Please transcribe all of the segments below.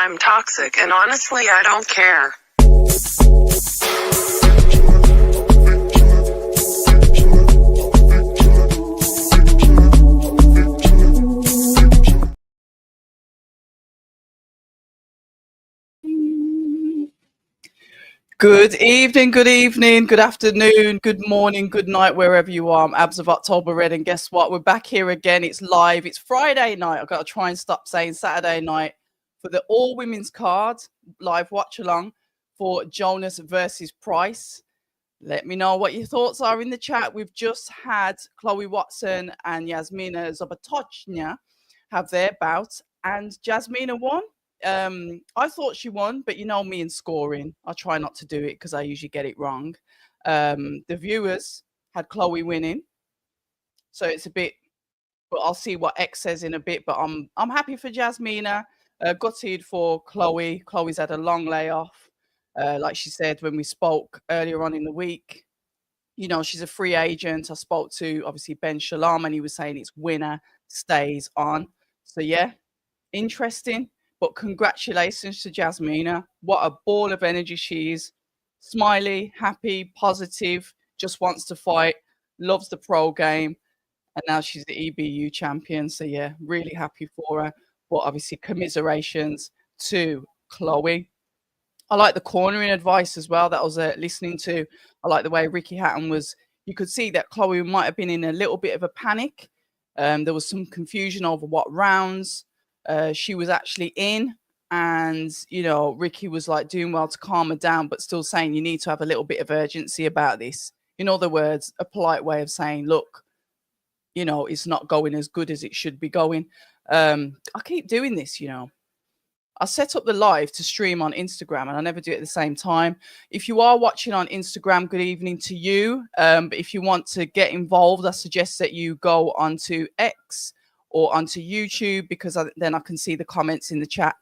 I'm toxic, and honestly, I don't care. Good evening, good afternoon, good morning, good night, wherever you are. I'm Abs of October Red, and guess what? We're back here again. It's live. It's Friday night. I've got to try and stop saying Saturday night for the all women's card live watch along for Jonas versus Price. Let me know what your thoughts are in the chat. We've just had Chloe Watson and Yasmina Zobatovnya have their bout, and Jasmina won. I thought she won, but you know me and scoring. I try not to do it because I usually get it wrong. The viewers had Chloe winning, so it's a bit. But I'll see what X says in a bit. But I'm happy for Jasmina. Gutted for Chloe. Chloe's had a long layoff, like she said when we spoke earlier on in the week. You know, she's a free agent. I spoke to obviously Ben Shalom, and he was saying it's winner stays on. So yeah, interesting. But congratulations to Jasmina. What a ball of energy she is. Smiley, happy, positive, just wants to fight, loves the pro game. And now she's the EBU champion. So yeah, really happy for her. But obviously commiserations to Chloe. I like the cornering advice as well that I was listening to. I like the way Ricky Hatton was. You could see that Chloe might have been in a little bit of a panic. There was some confusion over what rounds she was actually in. And, you know, Ricky was like doing well to calm her down, but still saying you need to have a little bit of urgency about this. In other words, a polite way of saying, look, you know, it's not going as good as it should be going. I keep doing this, you know. I set up the live to stream on Instagram, and I never do it at the same time. If you are watching on Instagram, good evening to you. But if you want to get involved, I suggest that you go onto X or onto YouTube, because then I can see the comments in the chat.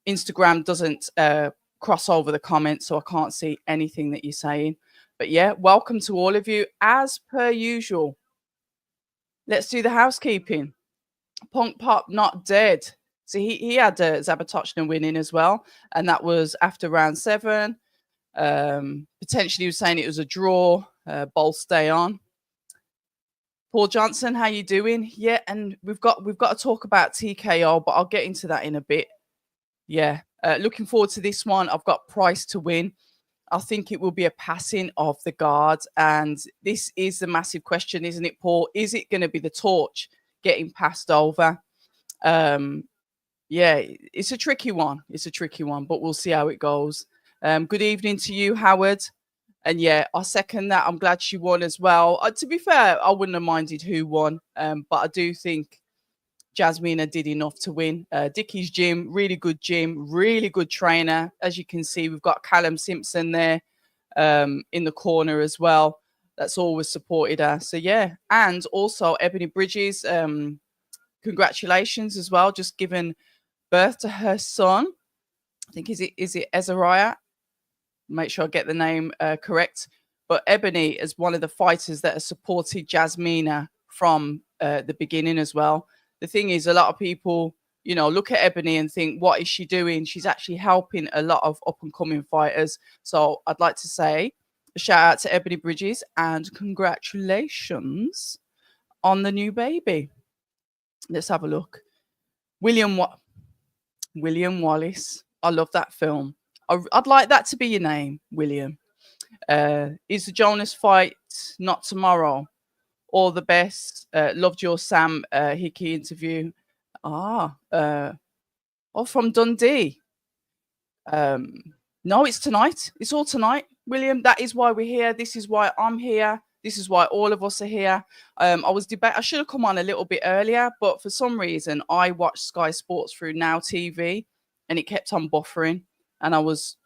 Instagram doesn't cross over the comments, so I can't see anything that you're saying. But yeah, welcome to all of you. As per usual, let's do the housekeeping. Punk Pop not dead. So he had Zabatochna winning as well, and that was after round 7. Potentially he was saying it was a draw. Bowl stay on. Paul Johnson, how you doing? Yeah, and we've got to talk about TKO, but I'll get into that in a bit. Yeah, looking forward to this one. I've got Price to win. I think it will be a passing of the guard, and this is the massive question, isn't it, Paul? Is it going to be the torch getting passed over? Yeah, it's a tricky one. It's a tricky one, but we'll see how it goes. Good evening to you, Howard. And yeah, I second that. I'm glad she won as well. To be fair, I wouldn't have minded who won, but I do think Jasmina did enough to win. Dickie's gym, really good trainer. As you can see, we've got Callum Simpson there in the corner as well. That's always supported her. So yeah, and also Ebony Bridges, congratulations as well, just given birth to her son. I think is it Ezariah? Make sure I get the name correct. But Ebony is one of the fighters that has supported Jasmina from the beginning as well. The thing is, a lot of people, you know, look at Ebony and think, what is she doing? She's actually helping a lot of up and coming fighters. So I'd like to say a shout out to Ebony Bridges and congratulations on the new baby. Let's have a look. William Wallace. I love that film. I'd like that to be your name, William. Is the Jonas fight not tomorrow? All the best. Loved your Sam Hickey interview. From Dundee. No, it's tonight. It's all tonight, William. That is why we're here. This is why I'm here. This is why all of us are here. I should have come on a little bit earlier, but for some reason I watched Sky Sports through Now TV and it kept on buffering, and I was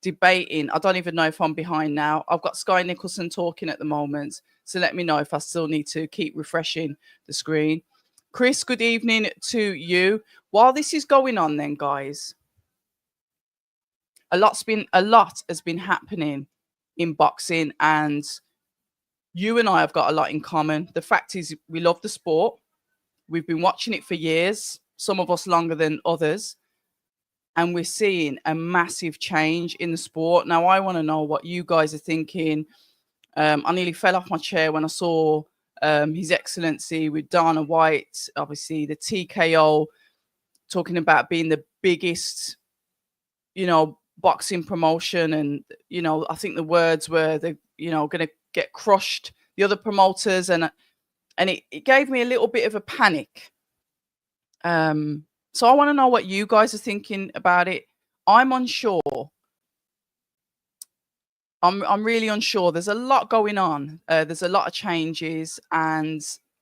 debating. I don't even know if I'm behind now. I've got Sky Nicholson talking at the moment, so let me know if I still need to keep refreshing the screen. Chris, good evening to you. While this is going on then, guys, a lot has been happening in boxing, and you and I have got a lot in common. The fact is, we love the sport. We've been watching it for years, some of us longer than others. and we're seeing a massive change in the sport. Now, I want to know what you guys are thinking. I nearly fell off my chair when I saw His Excellency with Dana White, obviously the TKO, talking about being the biggest, boxing promotion. And, I think the words were they're, going to get crushed, the other promoters. And it gave me a little bit of a panic. So I want to know what you guys are thinking about it. I'm unsure. I'm really unsure. There's a lot going on. There's a lot of changes, and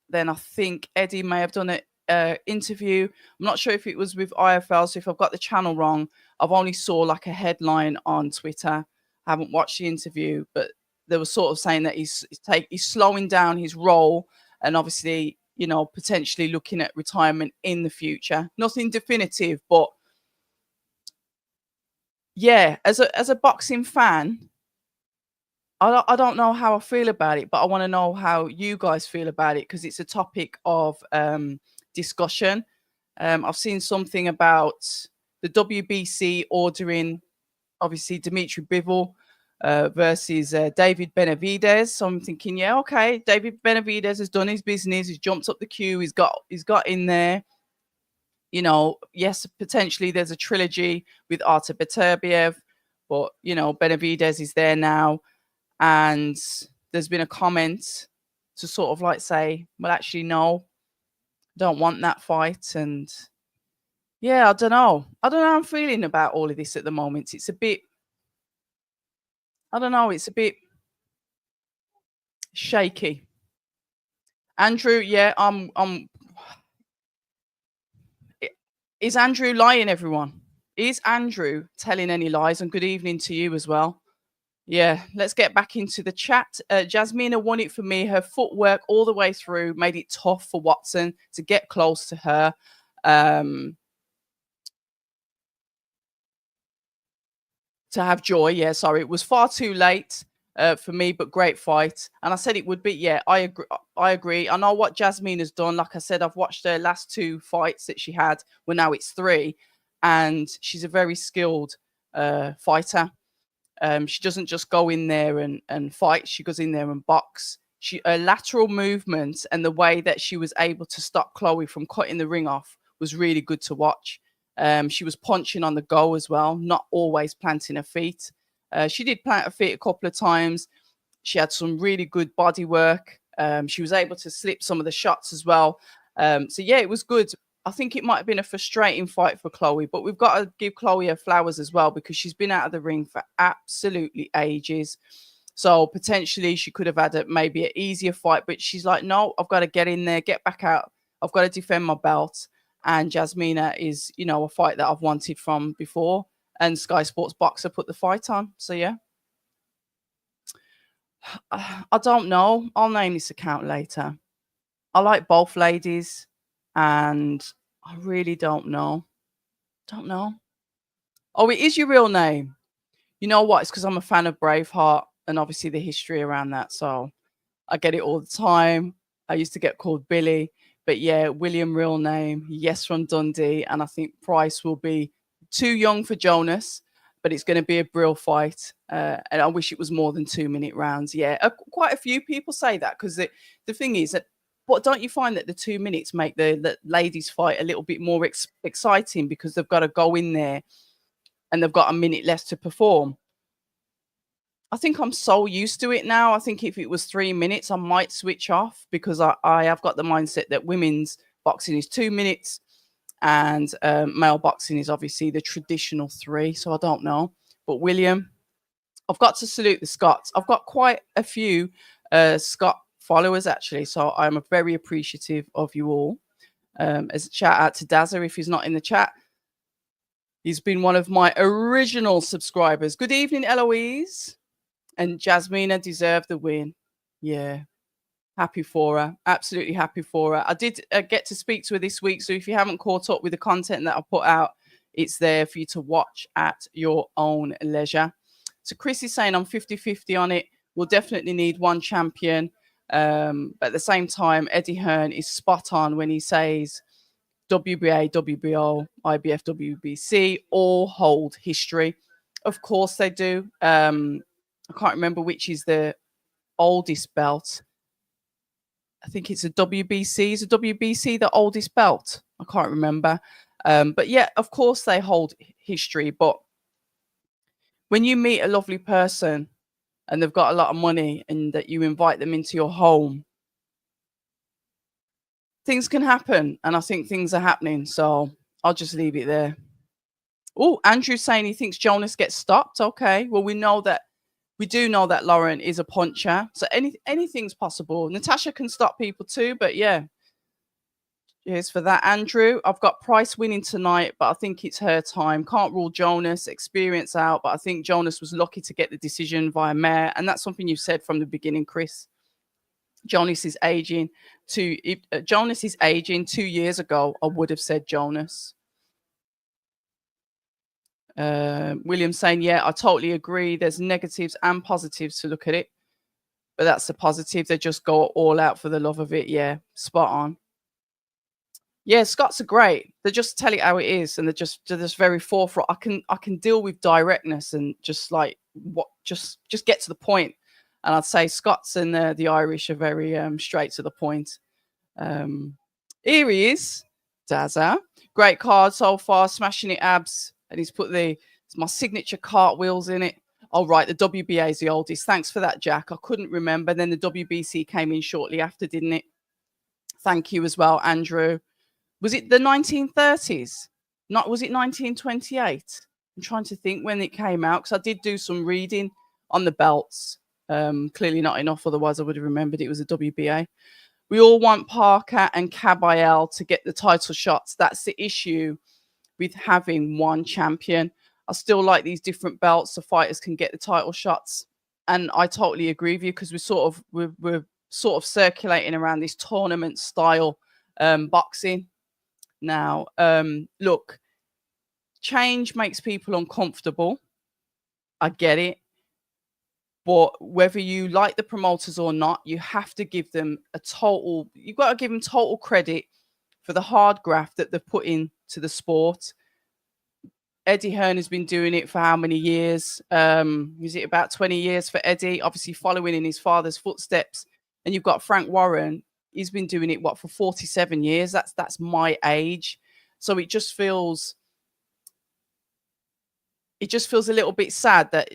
then I think Eddie may have done an interview. I'm not sure if it was with IFL. So if I've got the channel wrong, I've only saw like a headline on Twitter. I haven't watched the interview, but they were sort of saying that he's slowing down his role, and obviously, potentially looking at retirement in the future. Nothing definitive, but yeah, as a boxing fan, I don't know how I feel about it, but I want to know how you guys feel about it, because it's a topic of discussion. I've seen something about the WBC ordering, obviously, Dimitri Bivol versus David Benavidez. So I'm thinking, yeah, okay, David Benavidez has done his business. He's jumped up the queue. He's got in there. Yes, potentially there's a trilogy with Artur Beterbiev, but Benavidez is there now. And there's been a comment to sort of like say, well, actually, no, don't want that fight. And yeah, I don't know how I'm feeling about all of this at the moment. It's a bit, I don't know, it's a bit shaky. Andrew, yeah, is Andrew lying, everyone? Is Andrew telling any lies? And good evening to you as well. Yeah, let's get back into the chat. Jasmina won it for me. Her footwork all the way through made it tough for Watson to get close to her. To have joy. Yeah, sorry. It was far too late for me, but great fight. And I said it would be. Yeah, I agree. I agree. I know what Jasmine has done. Like I said, I've watched her last 2 fights that she had. Well, now it's 3. And she's a very skilled fighter. She doesn't just go in there and fight. She goes in there and box. Her lateral movement and the way that she was able to stop Chloe from cutting the ring off was really good to watch. She was punching on the go as well, not always planting her feet. She did plant her feet a couple of times. She had some really good body work. She was able to slip some of the shots as well. So yeah, it was good. I think it might have been a frustrating fight for Chloe, but we've got to give Chloe her flowers as well, because she's been out of the ring for absolutely ages. So potentially she could have had maybe an easier fight, but she's like, no, I've got to get in there, get back out. I've got to defend my belt. And Jasmina is, a fight that I've wanted from before. And Sky Sports Boxer put the fight on. So yeah. I don't know. I'll name this account later. I like both ladies, and I really don't know. Don't know. Oh, it is your real name. You know what? It's because I'm a fan of Braveheart and obviously the history around that. So I get it all the time. I used to get called Billy, but yeah, William, real name. Yes, from Dundee. And I think Price will be too young for Jonas, but it's going to be a brill fight. And I wish it was more than 2-minute rounds. Yeah, quite a few people say that, because the thing is that, but don't you find that the 2 minutes make the ladies fight a little bit more exciting, because they've got to go in there and they've got a minute less to perform? I think I'm so used to it now. I think if it was 3 minutes, I might switch off, because I have got the mindset that women's boxing is 2 minutes and male boxing is obviously the traditional 3. So I don't know. But William, I've got to salute the Scots. I've got quite a few Scot followers, actually. So I'm very appreciative of you all. As a shout out to Dazza, if he's not in the chat. He's been one of my original subscribers. Good evening, Eloise. And Jasmina deserved the win. Yeah. Happy for her. Absolutely happy for her. I did get to speak to her this week. So if you haven't caught up with the content that I put out, it's there for you to watch at your own leisure. So Chris is saying I'm 50-50 on it. We'll definitely need one champion. But at the same time, Eddie Hearn is spot on when he says WBA, WBO, IBF, WBC all hold history. Of course they do. I can't remember which is the oldest belt. I think it's a WBC. Is a WBC the oldest belt? I can't remember. But yeah, of course they hold history. But when you meet a lovely person and they've got a lot of money and that you invite them into your home, things can happen. And I think things are happening. So I'll just leave it there. Oh, Andrew's saying he thinks Jonas gets stopped. Okay. Well, we do know that Lauren is a puncher. So anything's possible. Natasha can stop people too, but yeah. Cheers for that, Andrew. I've got Price winning tonight, but I think it's her time. Can't rule Jonas, experience out, but I think Jonas was lucky to get the decision via Mayor. And that's something you said from the beginning, Chris. Jonas is aging. Jonas is aging 2 years ago. I would have said Jonas. William saying, yeah, I totally agree. There's negatives and positives to look at it. But that's the positive. They just go all out for the love of it. Yeah, spot on. Yeah, Scots are great. They just tell it how it is, and they're just very forthright. I can deal with directness and just like just get to the point. And I'd say Scots and the Irish are very straight to the point. Here he is, Dazza. Great card so far, smashing it abs, and he's put my signature cartwheels in it. Oh right, the WBA is the oldest. Thanks for that, Jack. I couldn't remember. Then the WBC came in shortly after, didn't it? Thank you as well, Andrew. Was it the 1930s? Was it 1928? I'm trying to think when it came out because I did do some reading on the belts. Clearly not enough, otherwise I would have remembered it was a WBA. We all want Parker and Kabayel to get the title shots. That's the issue with having one champion. I still like these different belts so fighters can get the title shots. And I totally agree with you because we're sort of circulating around this tournament style boxing. Now, look, change makes people uncomfortable. I get it. But whether you like the promoters or not, you have to give them you've got to give them total credit for the hard graft that they've put into the sport. Eddie Hearn has been doing it for how many years? Is it about 20 years for Eddie? Obviously following in his father's footsteps. And you've got Frank Warren. He's been doing it, for 47 years? That's my age. So it just feels a little bit sad that,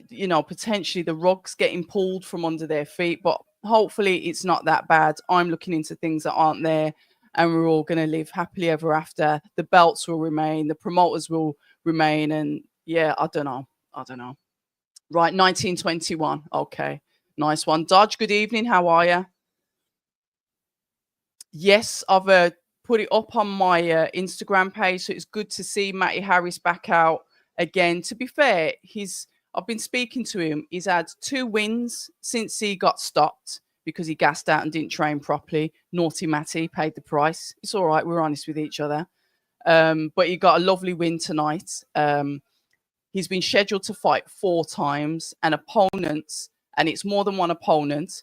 potentially the rug's getting pulled from under their feet. But hopefully it's not that bad. I'm looking into things that aren't there. And we're all going to live happily ever after. The belts will remain. The promoters will remain. And yeah, I don't know. Right, 1921. Okay, nice one. Dodge, good evening. How are you? Yes, I've put it up on my Instagram page. So it's good to see Matty Harris back out again. To be fair, I've been speaking to him. He's had 2 wins since he got stopped because he gassed out and didn't train properly. Naughty Matty paid the price. It's all right. We're honest with each other. But he got a lovely win tonight. He's been scheduled to fight 4 times, and opponents, and it's more than one opponent,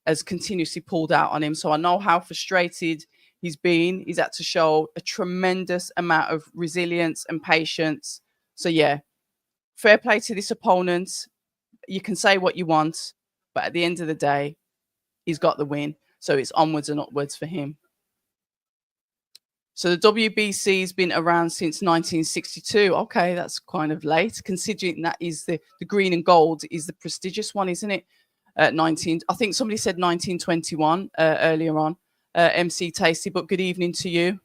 has continuously pulled out on him. So I know how frustrated he's been. He's had to show a tremendous amount of resilience and patience. So yeah, fair play to this opponent. You can say what you want, but at the end of the day, he's got the win. So it's onwards and upwards for him. So the WBC has been around since 1962. Okay, that's kind of late, considering that is the green and gold is the prestigious one, isn't it? I think somebody said 1921 earlier on. MC Tasty, but good evening to you.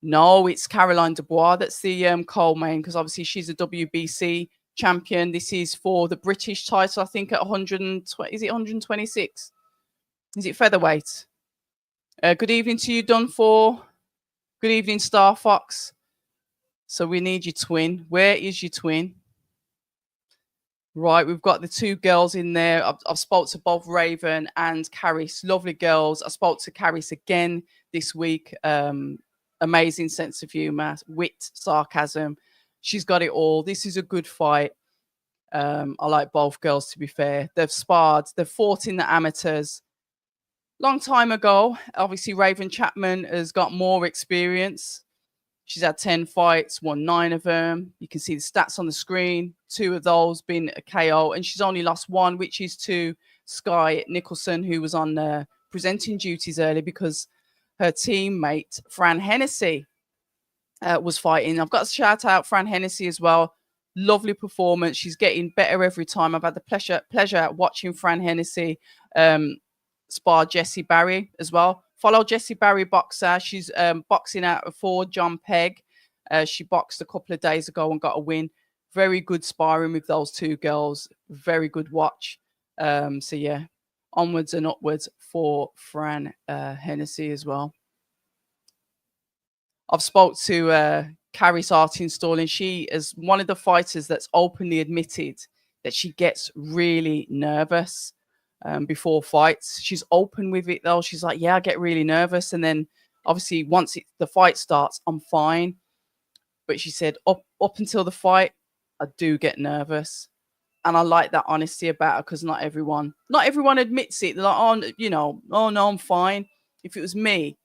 No, it's Caroline Dubois. That's the Cole main, because obviously she's a WBC champion. This is for the British title, I think, at 120. Is it 126? Is it featherweight? Good evening to you, Dunfor. Good evening, Star Fox. So we need your twin. Where is your twin? Right, we've got the 2 girls in there. I've spoke to both Raven and Caris. Lovely girls. I spoke to Caris again this week. Amazing sense of humor, wit, sarcasm. She's got it all. This is a good fight. I like both girls, to be fair. They've sparred. They've fought in the amateurs. Long time ago, obviously Raven Chapman has got more experience. She's had 10 fights, won 9 of them. You can see the stats on the screen. 2 of those been a KO, and she's only lost 1, which is to Sky Nicholson, who was on presenting duties early because her teammate, Fran Hennessy, was fighting. I've got to shout out Fran Hennessy as well. Lovely performance. She's getting better every time. I've had the pleasure watching Fran Hennessy spar Jessie Barry as well. Follow Jessie Barry boxer. She's boxing out of Ford John Pegg. She boxed a couple of days ago and got a win. Very good sparring with those 2 girls. Very good watch. So yeah, onwards and upwards for Fran Hennessy as well. I've spoke to Caris Artinstall, and she is one of the fighters that's openly admitted that she gets really nervous before fights. She's open with it though. She's like, yeah, I get really nervous. And then obviously once the fight starts, I'm fine. But she said up until the fight, I do get nervous. And I like that honesty about her, because not everyone admits it. They're like, oh no, I'm fine. If it was me,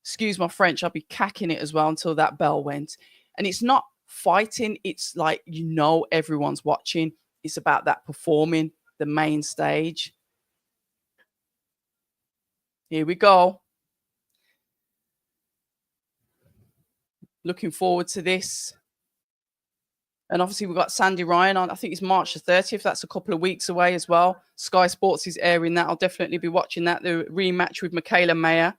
excuse my French, I'd be cacking it as well until that bell went. And it's not fighting. It's like, everyone's watching. It's about that performing the main stage. Here we go. Looking forward to this. And obviously we've got Sandy Ryan on. I think it's March the 30th. That's a couple of weeks away as well. Sky Sports is airing that. I'll definitely be watching that. The rematch with Michaela Mayer.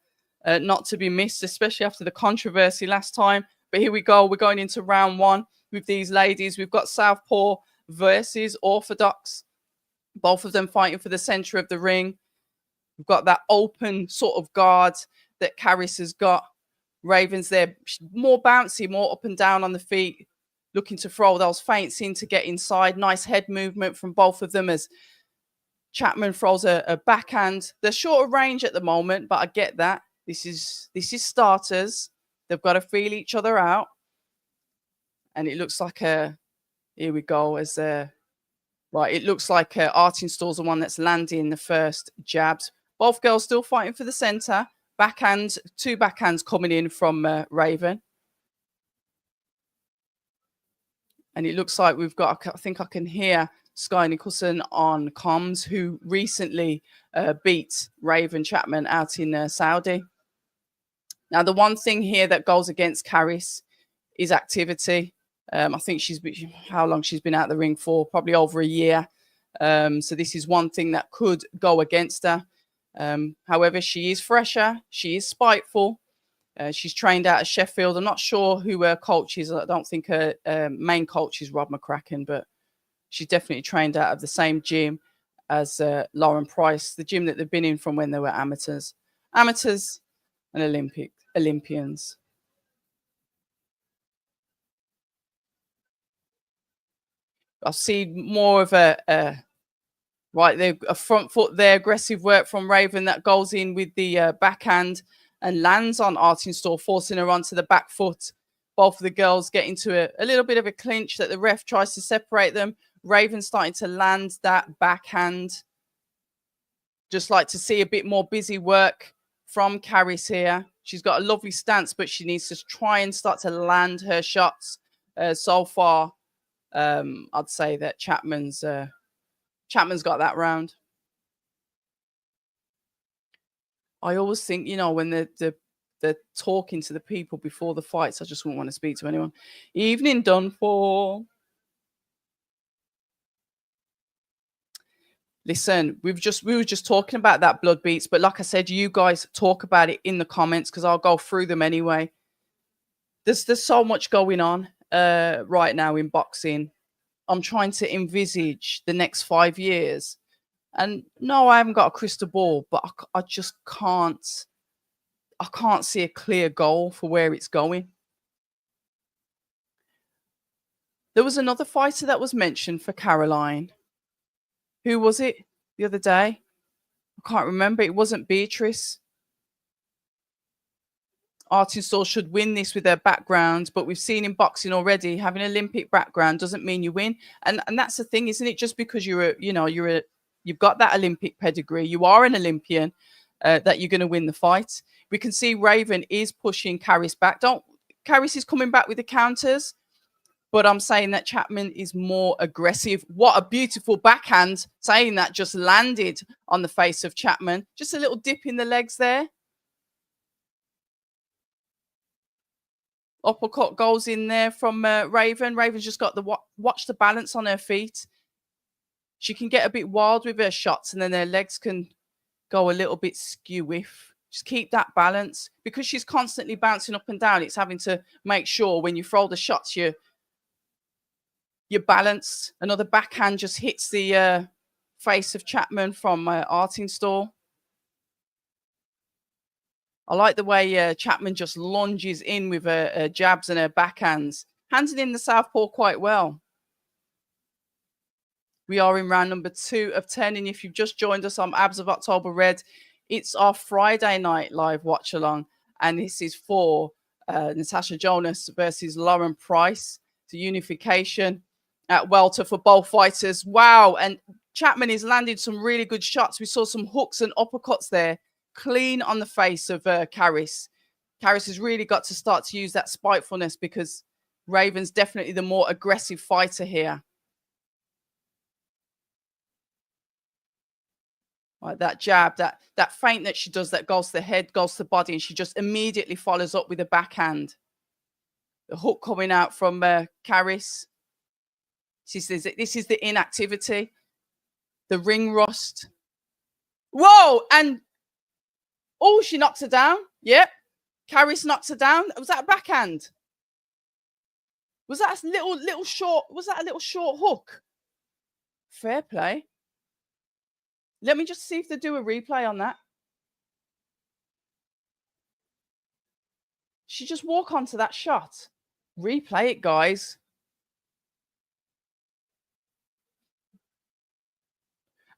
Not to be missed, especially after the controversy last time. But here we go. We're going into round 1 with these ladies. We've got Southpaw versus Orthodox. Both of them fighting for the center of the ring. We've got that open sort of guard that Caris has got. Raven's there, more bouncy, more up and down on the feet, looking to throw those feints in to get inside. Nice head movement from both of them as Chapman throws a backhand. They're short of range at the moment, but I get that. This is starters. They've got to feel each other out. And it looks like here we go, right, it looks like Artinstall's the one that's landing the first jabs. Both girls still fighting for the center. Backhand, 2 backhands coming in from Raven. And it looks like we've got, I think I can hear Sky Nicholson on comms, who recently beat Raven Chapman out in Saudi. Now, the one thing here that goes against Caris is activity. I think how long she's been out the ring for? Probably over a year. So this is one thing that could go against her. However, she is fresher. She is spiteful. She's trained out of Sheffield. I'm not sure who her coach is. I don't think her main coach is Rob McCracken, but she's definitely trained out of the same gym as Lauren Price, the gym that they've been in from when they were amateurs and Olympians. I see more of a front foot there, aggressive work from Raven that goes in with the backhand and lands on Artinstall, forcing her onto the back foot. Both of the girls get into a little bit of a clinch that the ref tries to separate them. Raven starting to land that backhand. Just like to see a bit more busy work from Caris here. She's got a lovely stance, but she needs to try and start to land her shots. So far, I'd say that Chapman's got that round. I always think, when they're talking to the people before the fights, I just wouldn't want to speak to anyone. Evening done for. Listen, we were just talking about that blood beats, but like I said, you guys talk about it in the comments because I'll go through them anyway. There's so much going on right now in boxing. I'm trying to envisage the next 5 years. And no, I haven't got a crystal ball, but I just can't see a clear goal for where it's going. There was another fighter that was mentioned for Caroline. Who was it the other day? I can't remember. It wasn't Beatrice. Artinstall should win this with their background, but we've seen in boxing already, having an Olympic background doesn't mean you win. And that's the thing, isn't it? Just because you've got that Olympic pedigree, you are an Olympian, that you're going to win the fight. We can see Raven is pushing Caris back. Caris is coming back with the counters, but I'm saying that Chapman is more aggressive. What a beautiful backhand, saying that just landed on the face of Chapman. Just a little dip in the legs there. Uppercut goes in there from Raven. Raven's just got watch the balance on her feet. She can get a bit wild with her shots, and then her legs can go a little bit skew-whiff. Just keep that balance. Because she's constantly bouncing up and down, it's having to make sure when you throw the shots, you're balanced. Another backhand just hits the face of Chapman from Artingstall. I like the way Chapman just lunges in with her jabs and her backhands, handling the southpaw quite well. We are in round number 2 of 10, and if you've just joined us on Abs of October Red, it's our Friday night live watch along, and this is for Natasha Jonas versus Lauren Price. It's a unification at welter for both fighters. Wow, and Chapman is landing some really good shots. We saw some hooks and uppercuts there, clean on the face of Caris. Caris has really got to start to use that spitefulness because Raven's definitely the more aggressive fighter here. Like that jab, that feint that she does that goes to the head, goes to the body, and she just immediately follows up with a backhand. The hook coming out from Caris. This is the inactivity, the ring rust. Whoa! And oh, she knocks her down. Yep. Caris knocks her down. Was that a backhand? Was that a little short? Was that a little short hook? Fair play. Let me just see if they do a replay on that. She just walk onto that shot. Replay it, guys.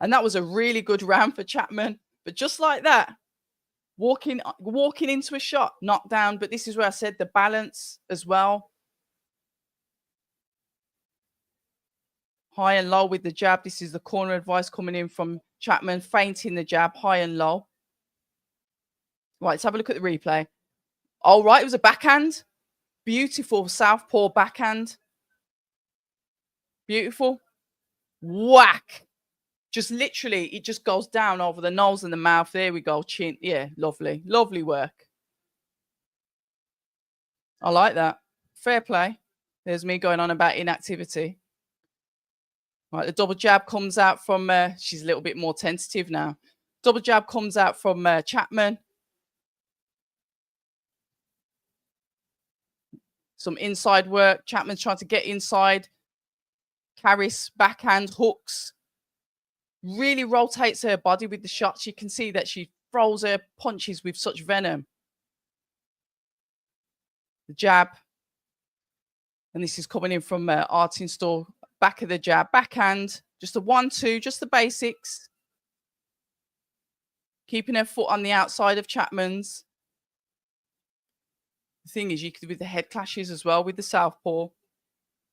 And that was a really good round for Chapman. But just like that, walking into a shot, knocked down. But this is where I said the balance as well. High and low with the jab. This is the corner advice coming in from Chapman, feinting the jab, high and low. Right, let's have a look at the replay. All right, it was a backhand. Beautiful southpaw backhand. Beautiful. Whack. Just literally, it just goes down over the nose and the mouth. There we go, chin. Yeah, lovely. Lovely work. I like that. Fair play. There's me going on about inactivity. Right, the double jab comes out from, she's a little bit more tentative now. Double jab comes out from Chapman. Some inside work. Chapman's trying to get inside. Caris, backhand, hooks. Really rotates her body with the shots. You can see that she throws her punches with such venom. The jab. And this is coming in from Artingstall. Back of the jab, backhand, just a 1-2, just the basics. Keeping her foot on the outside of Chapman's. The thing is, you could with the head clashes as well with the southpaw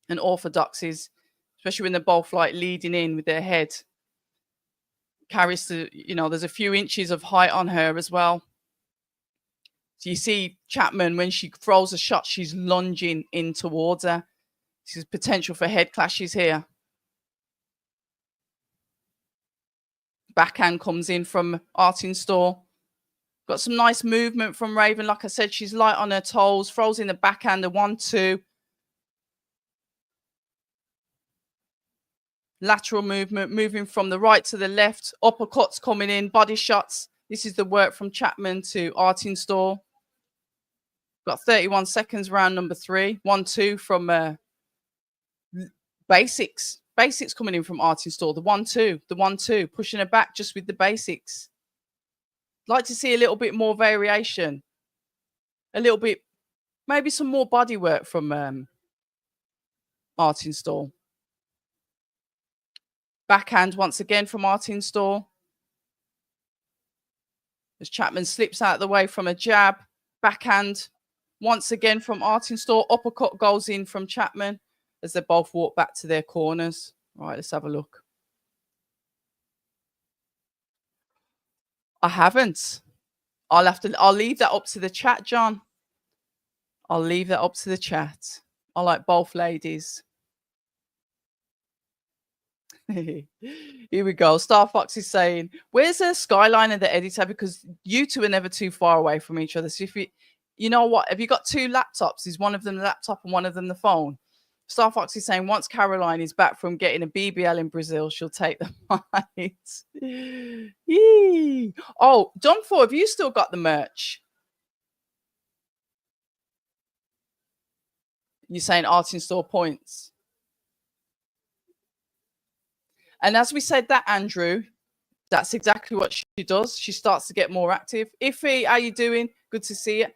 and orthodoxies, especially when they're both like leading in with their head. Carries the, there's a few inches of height on her as well. So you see Chapman, when she throws a shot, she's lunging in towards her. There's potential for head clashes here. Backhand comes in from Artingstall. Got some nice movement from Raven. Like I said, she's light on her toes. Throws in the backhand, a 1-2. Lateral movement, moving from the right to the left. Uppercuts coming in, body shots. This is the work from Chapman to Artingstall. Got 31 seconds, round number 3. 1-2 from basics. Basics coming in from Artingstall. The 1-2. The 1-2. Pushing her back just with the basics. Like to see a little bit more variation. A little bit, maybe some more body work from Artingstall. Backhand once again from Artingstall. As Chapman slips out of the way from a jab. Backhand once again from Artingstall. Uppercut goes in from Chapman as they both walk back to their corners. Right, let's have a look. I haven't. I'll leave that up to the chat, John. I'll leave that up to the chat. I like both ladies. Here we go. Star Fox is saying, "Where's the Skyline and the editor? Because you two are never too far away from each other. So if you know what? Have you got two laptops? Is one of them the laptop and one of them the phone?" Star Fox is saying, "Once Caroline is back from getting a BBL in Brazil, she'll take the mic." Yee. Oh, Dunfor, have you still got the merch? You're saying art in store points. And as we said that, Andrew, that's exactly what she does. She starts to get more active. Iffy, how you doing? Good to see you.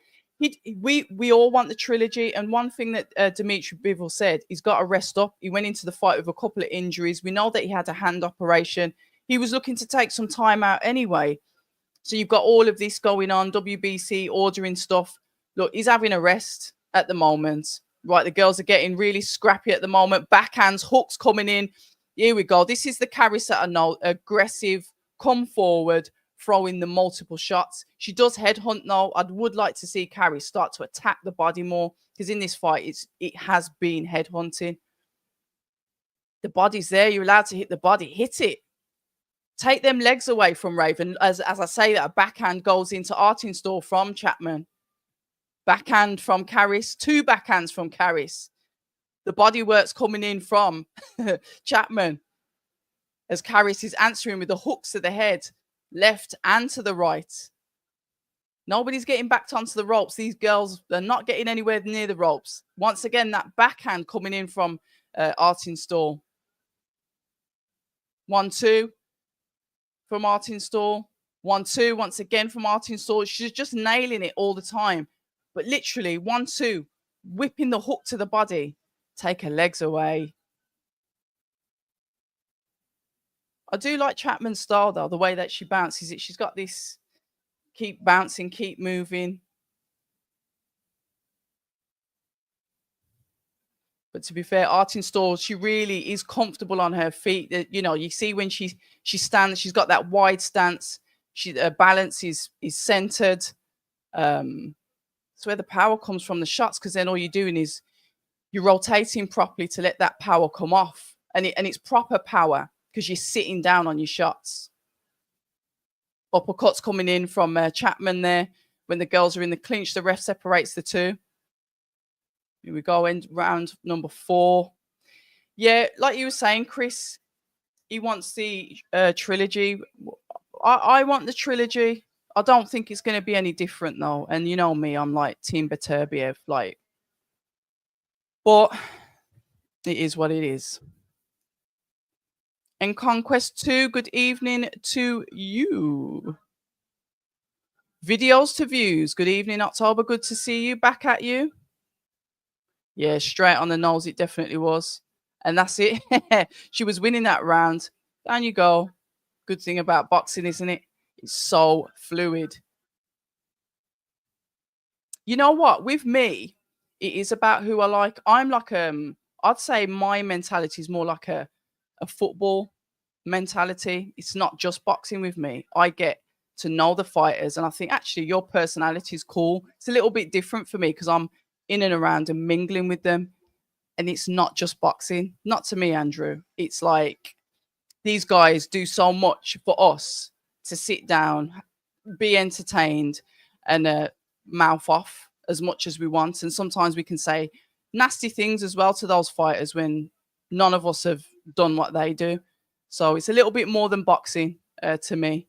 We all want the trilogy. And one thing that Dimitri Bivol said, he's got to rest up. He went into the fight with a couple of injuries. We know that he had a hand operation. He was looking to take some time out anyway. So you've got all of this going on, WBC ordering stuff. Look, he's having a rest at the moment. Right, the girls are getting really scrappy at the moment. Backhands, hooks coming in. Here we go. This is the Caris that I know. Aggressive, come forward, throwing the multiple shots. She does headhunt though. I would like to see Caris start to attack the body more because in this fight, it has been headhunting. The body's there. You're allowed to hit the body. Hit it. Take them legs away from Raven. As I say that, a backhand goes into art in store from Chapman. Backhand from Caris. Two backhands from Caris. The body work's coming in from Chapman. As Caris is answering with the hooks to the head, left and to the right. Nobody's getting backed onto the ropes. These girls are not getting anywhere near the ropes. Once again, that backhand coming in from art in store. 1-2 from art in store. 1-2 once again from art in store. She's just nailing it all the time. But literally 1-2, whipping the hook to the body. Take her legs away. I do like Chapman's style, though, the way that she bounces it. She's got this keep bouncing, keep moving. But to be fair, art in store, she really is comfortable on her feet. You know, you see when she stands, she's got that wide stance. Her balance is centered. It's where the power comes from the shots, because then all you're doing is you're rotating properly to let that power come off. And it's proper power because you're sitting down on your shots. Uppercuts coming in from Chapman there. When the girls are in the clinch, the ref separates the two. Here we go, end round number 4. Yeah, like you were saying, Chris, he wants the trilogy. I want the trilogy. I don't think it's going to be any different, though. And you know me, I'm like Team Beterbiev, like. But it is what it is. And Conquest 2, good evening to you. Videos to views, good evening, October. Good to see you. Back at you. Yeah, straight on the nose, it definitely was. And that's it. She was winning that round. Down you go. Good thing about boxing, isn't it? It's so fluid. You know what? With me, it is about who I like. I'm like, I'd say my mentality is more like a football mentality. It's not just boxing with me. I get to know the fighters, and I think actually your personality is cool. It's a little bit different for me because I'm in and around and mingling with them, and it's not just boxing. Not to me, Andrew. It's like these guys do so much for us to sit down, be entertained, and mouth off as much as we want. And sometimes we can say nasty things as well to those fighters when none of us have done what they do. So it's a little bit more than boxing to me.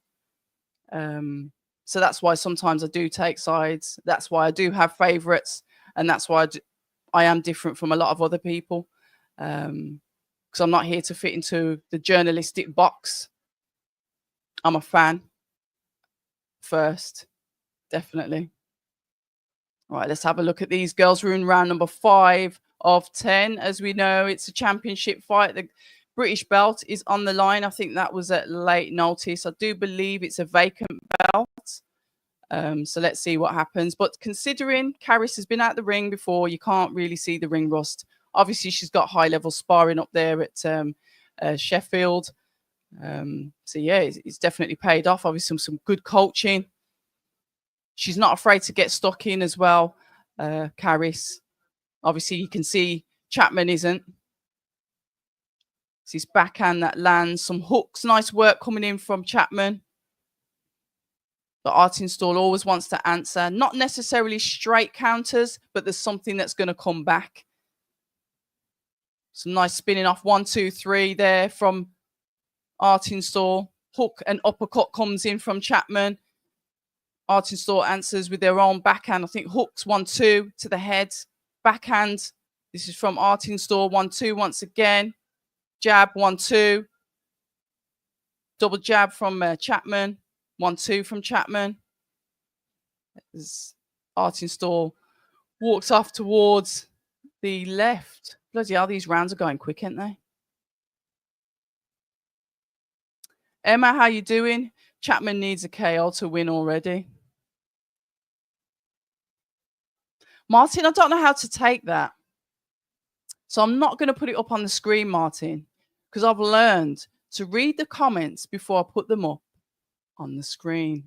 So that's why sometimes I do take sides. That's why I do have favorites. And that's why I am different from a lot of other people. Because I'm not here to fit into the journalistic box. I'm a fan first, definitely. All right, let's have a look at these girls. We're in round number 5 of 10. As we know, it's a championship fight. The British belt is on the line. I think that was at late notice. I do believe it's a vacant belt. So let's see what happens. But considering Caris has been out the ring before, you can't really see the ring rust. Obviously, she's got high-level sparring up there at Sheffield. So yeah, it's definitely paid off. Obviously, some good coaching. She's not afraid to get stuck in as well. Caris. Obviously, you can see Chapman isn't. It's his backhand that lands. Some hooks. Nice work coming in from Chapman. The Artinstall always wants to answer. Not necessarily straight counters, but there's something that's going to come back. Some nice spinning off 1, 2, 3 there from Artinstall. Hook and uppercut comes in from Chapman. Artinstall answers with their own backhand. I think hooks 1, 2 to the head. Backhand. This is from Artinstall. 1, 2 once again. Jab 1, 2. Double jab from Chapman. 1, 2 from Chapman. As Artinstall walks off towards the left. Bloody hell, these rounds are going quick, aren't they? Emma, how you doing? Chapman needs a KO to win already. Martin, I don't know how to take that. So I'm not going to put it up on the screen, Martin, because I've learned to read the comments before I put them up on the screen.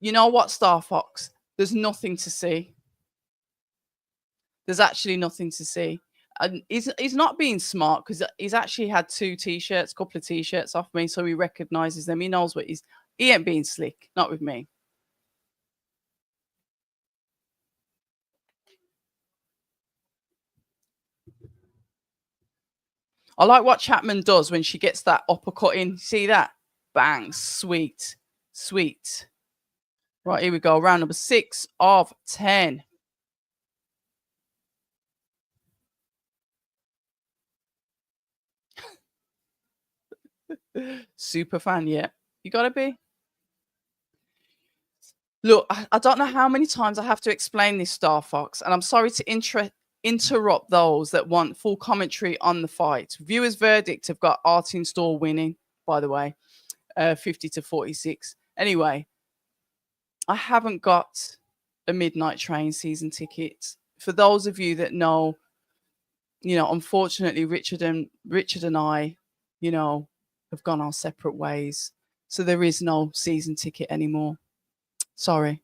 You know what, Star Fox? There's nothing to see. There's actually nothing to see. And he's not being smart because he's actually had 2 t-shirts, a couple of t-shirts off me, so he recognizes them. He knows what he ain't being slick, not with me. I like what Chapman does when she gets that uppercut in. See that? Bang, sweet, sweet. Right, here we go. Round number 6 of 10. Super fan, yeah. You gotta be. Look, I don't know how many times I have to explain this, Star Fox, and I'm sorry to interrupt those that want full commentary on the fight. Viewers' verdict have got Artinstall winning, by the way, 50-46. Anyway, I haven't got a Midnight Train season ticket. For those of you that know, unfortunately, Richard and I, have gone our separate ways. So there is no season ticket anymore. Sorry.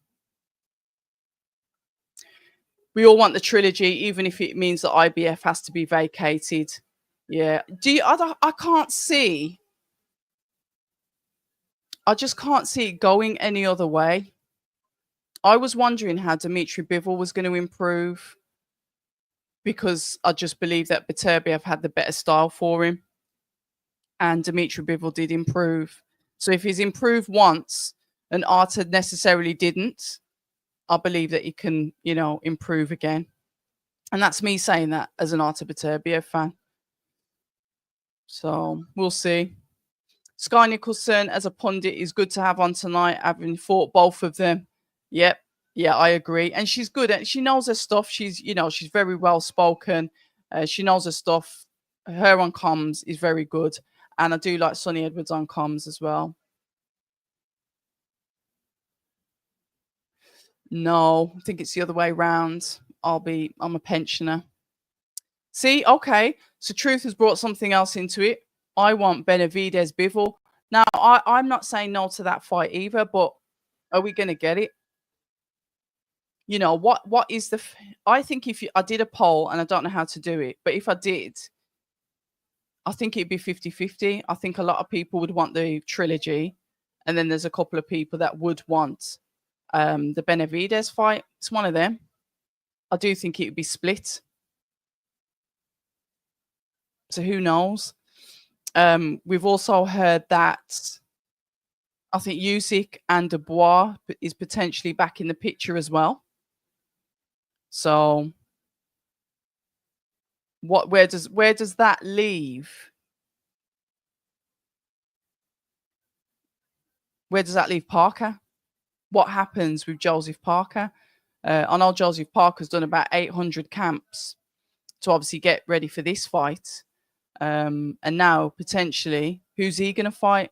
We all want the trilogy, even if it means that IBF has to be vacated. Yeah. I can't see. I just can't see it going any other way. I was wondering how Dmitry Bivol was going to improve because I just believe that Beterbiev had the better style for him. And Dmitry Bivol did improve. So if he's improved once and Arta necessarily didn't, I believe that he can, improve again. And that's me saying that as an Arta Beterbiev fan. So we'll see. Sky Nicholson as a pundit is good to have on tonight, having fought both of them. Yep. Yeah, I agree. And she's good at, she knows her stuff. She's very well spoken. She knows her stuff. Her on comms is very good. And I do like Sonny Edwards on comms as well. No, I think it's the other way around. I'm a pensioner. See, okay. So Truth has brought something else into it. I want Benavidez Bivol. Now, I'm not saying no to that fight either, but are we going to get it? What is the... I think I did a poll, and I don't know how to do it, but if I did, I think it'd be 50-50. I think a lot of people would want the trilogy, and then there's a couple of people that would want the Benavidez fight. It's one of them. I do think it would be split. So who knows? We've also heard that I think Usyk and Dubois is potentially back in the picture as well. So where does that leave? Where does that leave Parker? What happens with Joseph Parker? I know Joseph Parker's done about 800 camps to obviously get ready for this fight. And now potentially, who's he going to fight?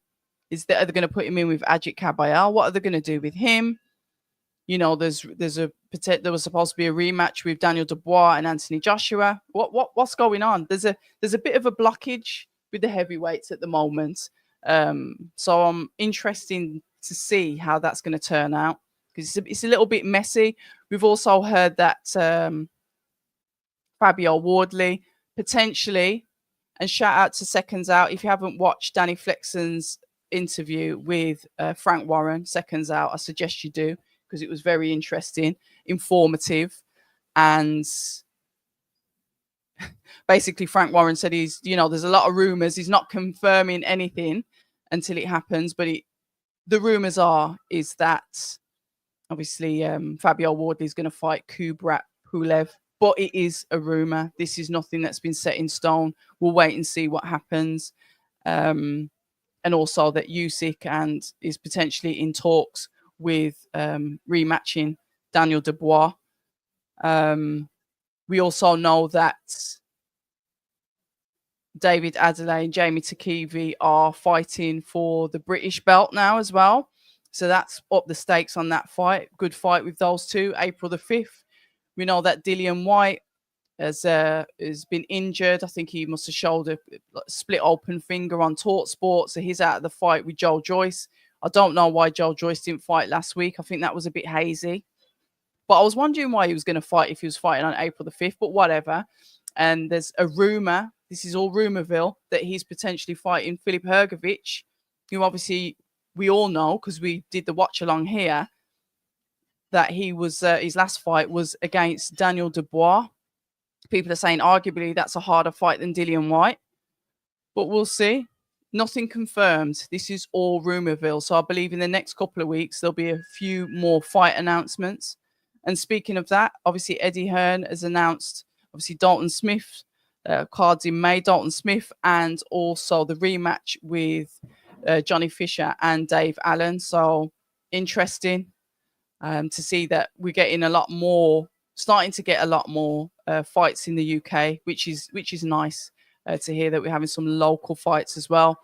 Are they going to put him in with Ajit Kabayel? What are they going to do with him? there was supposed to be a rematch with Daniel Dubois and Anthony Joshua. What's going on? There's a bit of a blockage with the heavyweights at the moment. So I'm interested to see how that's going to turn out, because it's a little bit messy. We've also heard that Fabio Wardley potentially, and shout out to Seconds Out. If you haven't watched Danny Flexen's interview with Frank Warren, Seconds Out, I suggest you do, because it was very interesting, informative, and basically Frank Warren said there's a lot of rumors. He's not confirming anything until it happens, but the rumors is that obviously Fabio Wardley is going to fight Kubrat Pulev, but it is a rumor. This is nothing that's been set in stone. We'll wait and see what happens. And also that Usyk is potentially in talks with rematching Daniel Dubois. We also know that David Adelaide and Jamie Takivi are fighting for the British belt now as well. So that's up the stakes on that fight. Good fight with those two, April the 5th. We know that Dillian White has been injured. I think he must have showed a split open finger on TalkSport. So he's out of the fight with Joel Joyce. I don't know why Joel Joyce didn't fight last week. I think that was a bit hazy. But I was wondering why he was going to fight if he was fighting on April the 5th, but whatever. And there's a rumor, this is all rumorville, that he's potentially fighting Filip Hrgovic, who obviously we all know, because we did the watch along here, that he was his last fight was against Daniel Dubois. People are saying arguably that's a harder fight than Dillian White, but we'll see. Nothing confirmed. This is all rumorville. So I believe in the next couple of weeks there'll be a few more fight announcements. And speaking of that, obviously Eddie Hearn has announced obviously Dalton Smith cards in May, Dalton Smith, and also the rematch with Johnny Fisher and Dave Allen. So interesting to see that we're getting starting to get a lot more fights in the UK, which is nice to hear that we're having some local fights as well.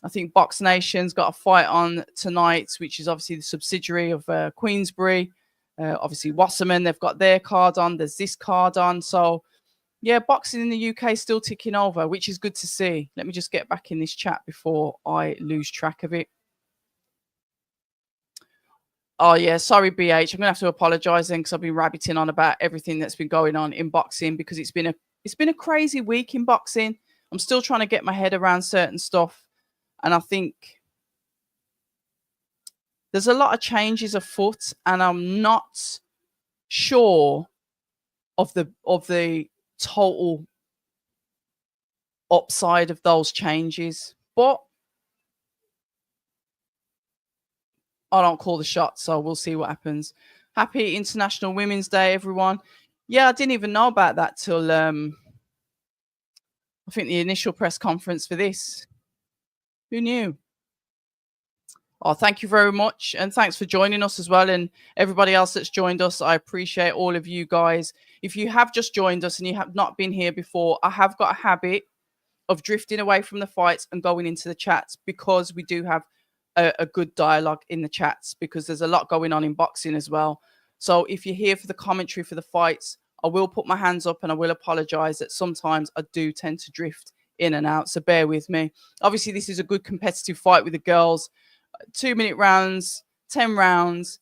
I think Box Nation's got a fight on tonight, which is obviously the subsidiary of Queensbury. Obviously Wasserman, they've got their card on. There's this card on. So yeah, boxing in the UK is still ticking over, which is good to see. Let me just get back in this chat before I lose track of it. Oh yeah, sorry BH. I'm gonna have to apologise then, because I've been rabbiting on about everything that's been going on in boxing, because it's been a crazy week in boxing. I'm still trying to get my head around certain stuff, and I think there's a lot of changes afoot, and I'm not sure of the total upside of those changes, but I don't call the shots, so we'll see what happens. Happy International Women's Day, everyone. Yeah, I didn't even know about that till I think the initial press conference for this. Who knew? Oh, thank you very much. And thanks for joining us as well. And everybody else that's joined us, I appreciate all of you guys. If you have just joined us and you have not been here before, I have got a habit of drifting away from the fights and going into the chats, because we do have a good dialogue in the chats, because there's a lot going on in boxing as well. So if you're here for the commentary for the fights, I will put my hands up and I will apologize that sometimes I do tend to drift in and out. So bear with me. Obviously, this is a good competitive fight with the girls. 2-minute rounds, 10 rounds,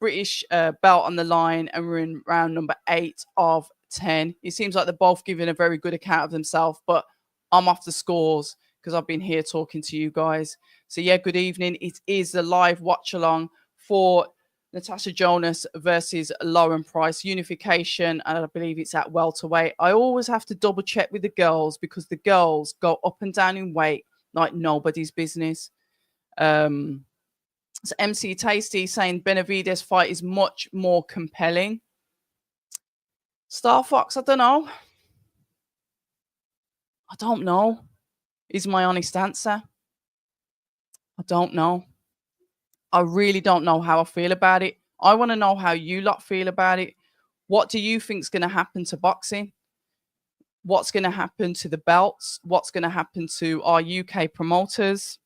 British belt on the line, and we're in round number 8 of 10. It seems like they're both giving a very good account of themselves, but I'm off the scores because I've been here talking to you guys. So yeah, good evening. It is a live watch along for Natasha Jonas versus Lauren Price unification, and I believe it's at welterweight. I always have to double check with the girls, because the girls go up and down in weight like nobody's business. So MC Tasty saying Benavidez fight is much more compelling. Star Fox, I don't know. I don't know, is my honest answer. I don't know. I really don't know how I feel about it. I want to know how you lot feel about it. What do you think is going to happen to boxing? What's going to happen to the belts? What's going to happen to our UK promoters?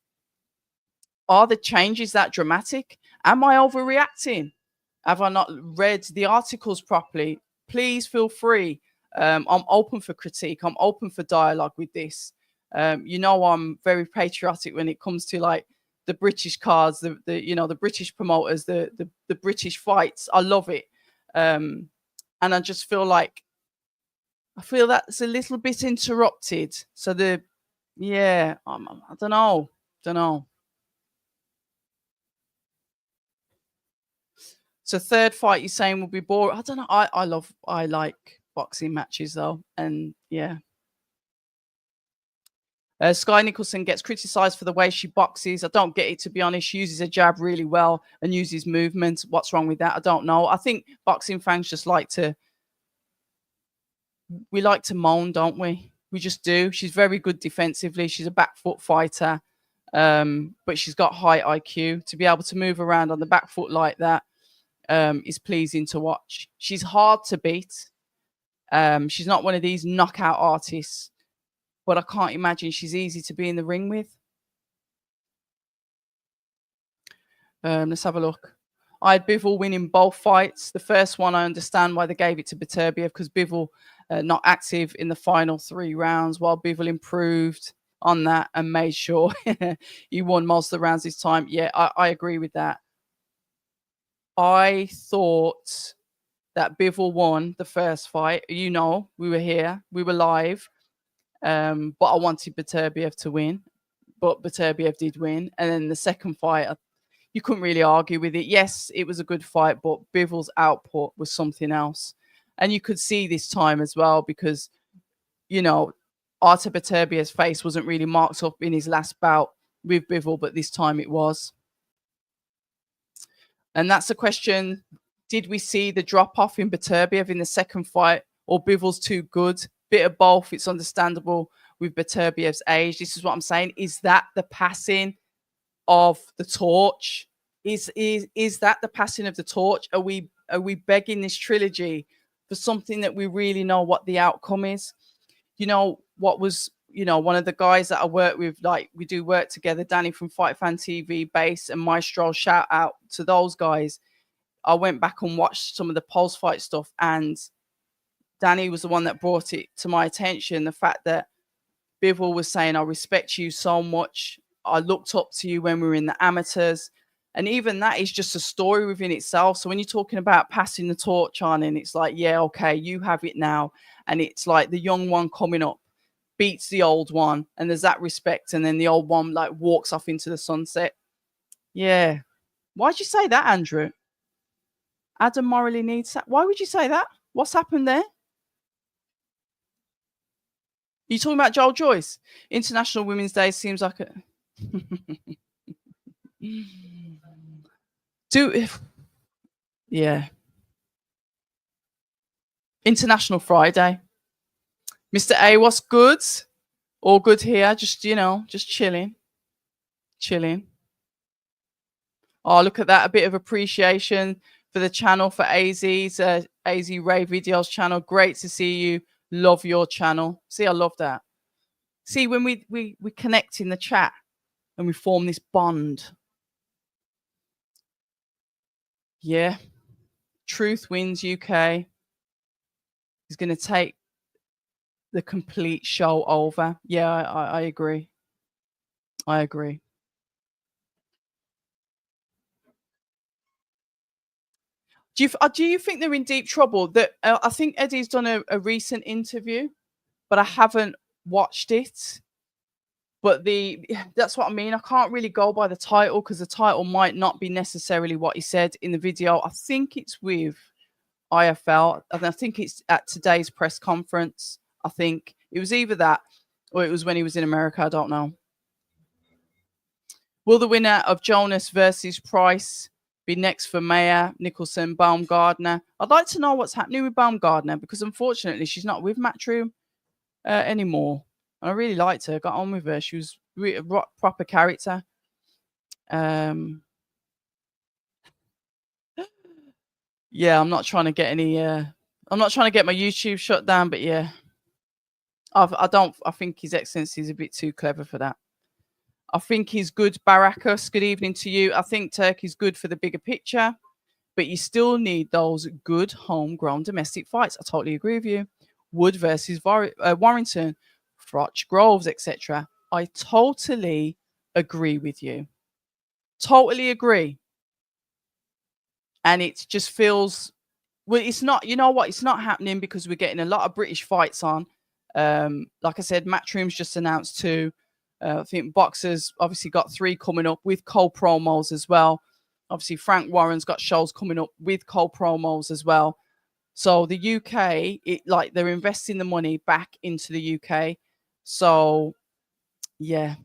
Are the changes that dramatic? Am I overreacting? Have I not read the articles properly? Please feel free. I'm open for critique. I'm open for dialogue with this. I'm very patriotic when it comes to like the British cards, the British promoters, the British fights. I love it. Um, and I just feel like I feel that's a little bit interrupted. So yeah, I don't know. So third fight you're saying will be boring. I don't know. I like boxing matches though, and yeah. Sky Nicholson gets criticised for the way she boxes. I don't get it, to be honest. She uses a jab really well and uses movement. What's wrong with that? I don't know. I think boxing fans just we like to moan, don't we? We just do. She's very good defensively. She's a back foot fighter, but she's got high IQ. To be able to move around on the back foot like that is pleasing to watch. She's hard to beat. She's not one of these knockout artists, but I can't imagine she's easy to be in the ring with. Let's have a look. I had Bivol winning both fights. The first one, I understand why they gave it to Beterbiev because Bivol not active in the final 3 rounds, while Bivol improved on that and made sure he won most of the rounds this time. Yeah, I agree with that. I thought that Bivol won the first fight. We were here, we were live, but I wanted Beterbiev to win. But Beterbiev did win. And then the second fight, you couldn't really argue with it. Yes, it was a good fight, but Bivol's output was something else. And you could see this time as well because, Artur Beterbiev's face wasn't really marked up in his last bout with Bivol, but this time it was. And that's the question. Did we see the drop-off in Beterbiev in the second fight, or Bivol's too good? Bit of both. It's understandable with Beterbiev's age. This is what I'm saying. Is that the passing of the torch? Is that the passing of the torch? Are we begging this trilogy for something that we really know what the outcome is? What was one of the guys that I work with, like we do work together, Danny from Fight Fan TV, Base and Maestro, shout out to those guys. I went back and watched some of the post-fight stuff, and Danny was the one that brought it to my attention, the fact that Bivol was saying, I respect you so much. I looked up to you when we were in the amateurs. And even that is just a story within itself. So when you're talking about passing the torch on, and it's like, yeah, okay, you have it now. And it's like the young one coming up beats the old one, and there's that respect. And then the old one like walks off into the sunset. Yeah. Why'd you say that, Andrew? Adam morally needs that. Why would you say that? What's happened there? You talking about Joel Joyce? International Women's Day seems like a yeah. International Friday. Mr. A, what's good? All good here. Just just chilling. Oh, look at that. A bit of appreciation for the channel, for AZ's AZ Ray Videos channel. Great to see you. Love your channel. See, I love that. See, when we connect in the chat and we form this bond. Yeah. Truth wins UK. He's going to take the complete show over. Yeah, I agree. I agree. Do you think they're in deep trouble? That I think Eddie's done a recent interview, but I haven't watched it. But that's what I mean. I can't really go by the title because the title might not be necessarily what he said in the video. I think it's with IFL, and I think it's at today's press conference. I think it was either that or it was when he was in America. I don't know. Will the winner of Jonas versus Price be next for Maya, Nicholson, Baumgardner? I'd like to know what's happening with Baumgardner because unfortunately she's not with Matchroom anymore. And I really liked her, got on with her. She was a proper character. Yeah, I'm not trying to get any. I'm not trying to get my YouTube shut down, but yeah, I think His Excellency is a bit too clever for that. I think he's good, Barakas. Good evening to you. I think Turkey's good for the bigger picture. but you still need those good homegrown domestic fights. I totally agree with you. Wood versus Warrington, Froch Groves, etc. I totally agree with you. Totally agree. And it just feels, well, it's not, you know what, it's not happening because we're getting a lot of British fights on. Like I said, Matchroom's just announced 2. I think Boxers obviously got 3 coming up with Cole promos as well. Obviously, Frank Warren's got shows coming up with Cole promos as well. So the UK, they're investing the money back into the UK. So yeah.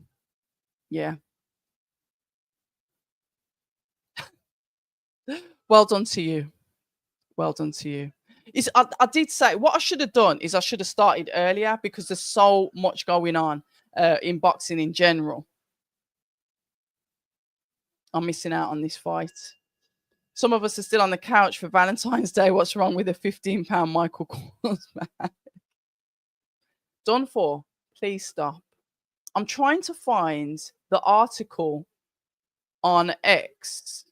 Well done to you. Well done to you. I did say what I should have done is I should have started earlier because there's so much going on in boxing in general. I'm missing out on this fight. Some of us are still on the couch for Valentine's Day. What's wrong with a £15 Michael Kors bag? Done for. Please stop. I'm trying to find the article on X.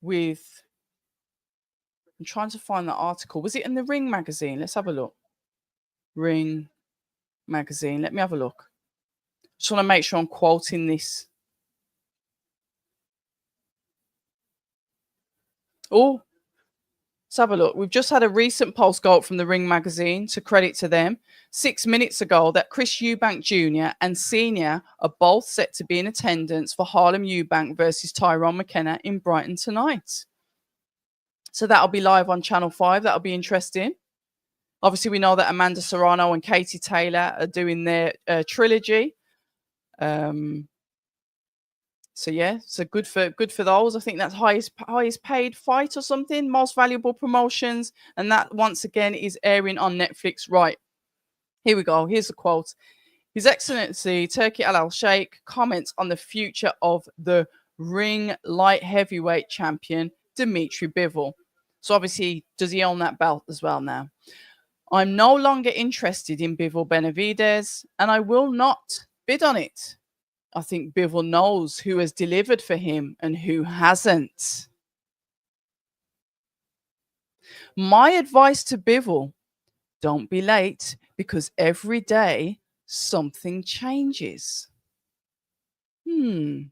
I'm trying to find the article. Was it in the Ring magazine? Let's have a look. Ring magazine. Let me have a look. Just want to make sure I'm quoting this. Oh, let's have a look. We've just had a recent post go up from the Ring magazine, to credit to them, 6 minutes ago, that Chris Eubank Jr. and Senior are both set to be in attendance for Harlem Eubank versus Tyrone McKenna in Brighton tonight. So that'll be live on Channel 5. That'll be interesting. Obviously, we know that Amanda Serrano and Katie Taylor are doing their trilogy. So yeah, so good for those. I think that's highest paid fight or something, most valuable promotions, and that once again is airing on Netflix. Right, here we go. Here's the quote. His Excellency Turki Al Sheikh comments on the future of the Ring light heavyweight champion Dimitri Bivol. So obviously, does he own that belt as well now? I'm no longer interested in Bivol Benavides, and I will not bid on it. I think Bivol knows who has delivered for him and who hasn't. My advice to Bivol, don't be late, because every day something changes. I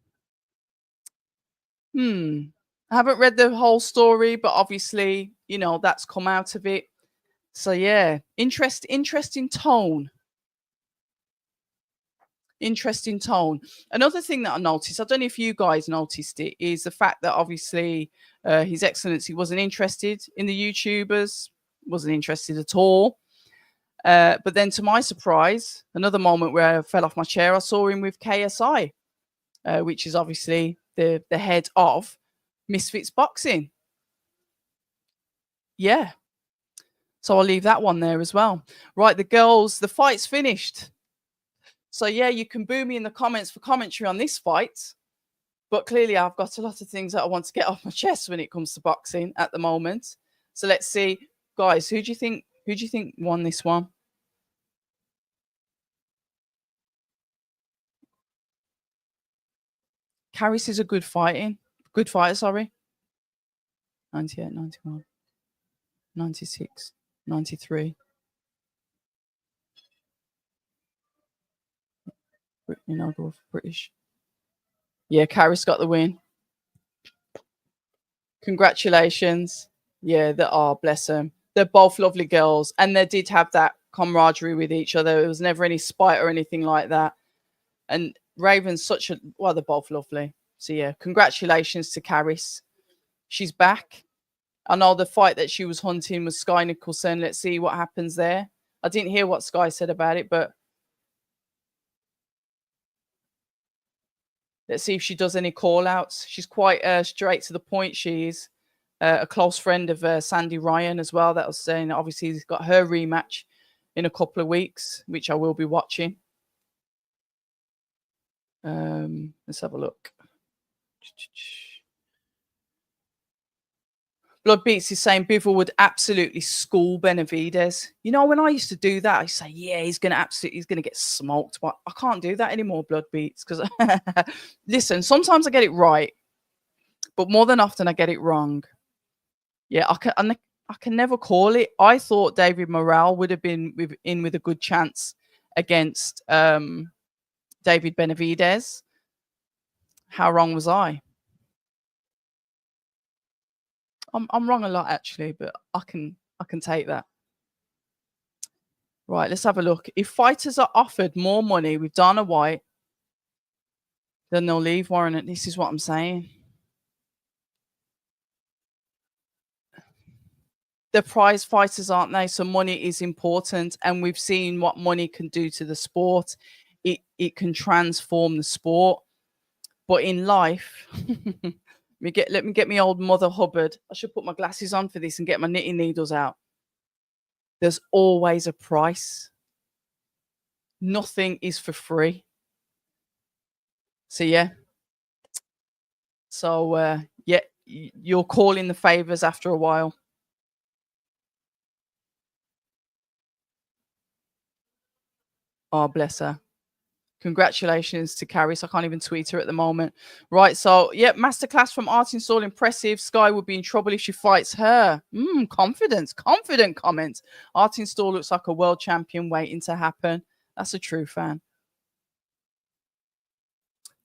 haven't read the whole story, but obviously, that's come out of it. So yeah, interesting tone. Interesting tone. Another thing that I noticed, I don't know if you guys noticed it, is the fact that obviously His Excellency wasn't interested in the YouTubers, wasn't interested at all. But then to my surprise, another moment where I fell off my chair, I saw him with KSI, which is obviously the head of Misfits Boxing. Yeah. So I'll leave that one there as well. Right, the girls, the fight's finished. So yeah, you can boo me in the comments for commentary on this fight, but clearly I've got a lot of things that I want to get off my chest when it comes to boxing at the moment. So let's see, guys, who do you think won this one? Caris is a good fighter, sorry. 98, 91, 96, 93. I'll go for British. Yeah, Caris got the win. Congratulations. Yeah, bless them. They're both lovely girls, and they did have that camaraderie with each other. There was never any spite or anything like that. And Raven's they're both lovely. So yeah, congratulations to Caris. She's back. I know the fight that she was hunting was Sky Nicholson. Let's see what happens there. I didn't hear what Sky said about it, but let's see if she does any call outs. She's quite straight to the point. She is a close friend of Sandy Ryan as well. That was saying obviously he's got her rematch in a couple of weeks, which I will be watching. Let's have a look. Blood Beats is saying Bivol would absolutely school Benavides. You know, when I used to do that, I say, yeah, he's gonna get smoked, but I can't do that anymore, Blood Beats, because listen, sometimes I get it right, but more than often I get it wrong. Yeah, I can never call it. I thought David Morrell would have been in with a good chance against David Benavides. How wrong was I? I'm wrong a lot actually, but I can take that. Right, let's have a look. If fighters are offered more money with Dana White, then they'll leave, Warren. This is what I'm saying. They're prize fighters, aren't they? So money is important, and we've seen what money can do to the sport. It can transform the sport. But in life, let me get me old Mother Hubbard. I should put my glasses on for this and get my knitting needles out. There's always a price. Nothing is for free. So yeah. So yeah, you're calling the favors after a while. Oh, bless her. Congratulations to Caris. I can't even tweet her at the moment. Right, so yeah, masterclass from Art Install. Impressive. Sky would be in trouble if she fights her. Confident comment. Art Install looks like a world champion waiting to happen. That's a true fan.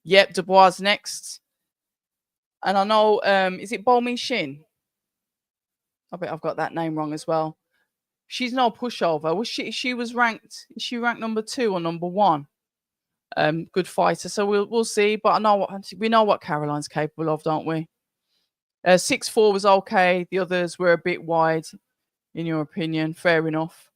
Yep, Dubois next. And I know, is it Bolmin Shin? I bet I've got that name wrong as well. She's no pushover. Was she was ranked? Is she ranked number 2 or number 1? Good fighter. So we'll see. But we know what Caroline's capable of, don't we? 6'4" was okay. The others were a bit wide, in your opinion. Fair enough.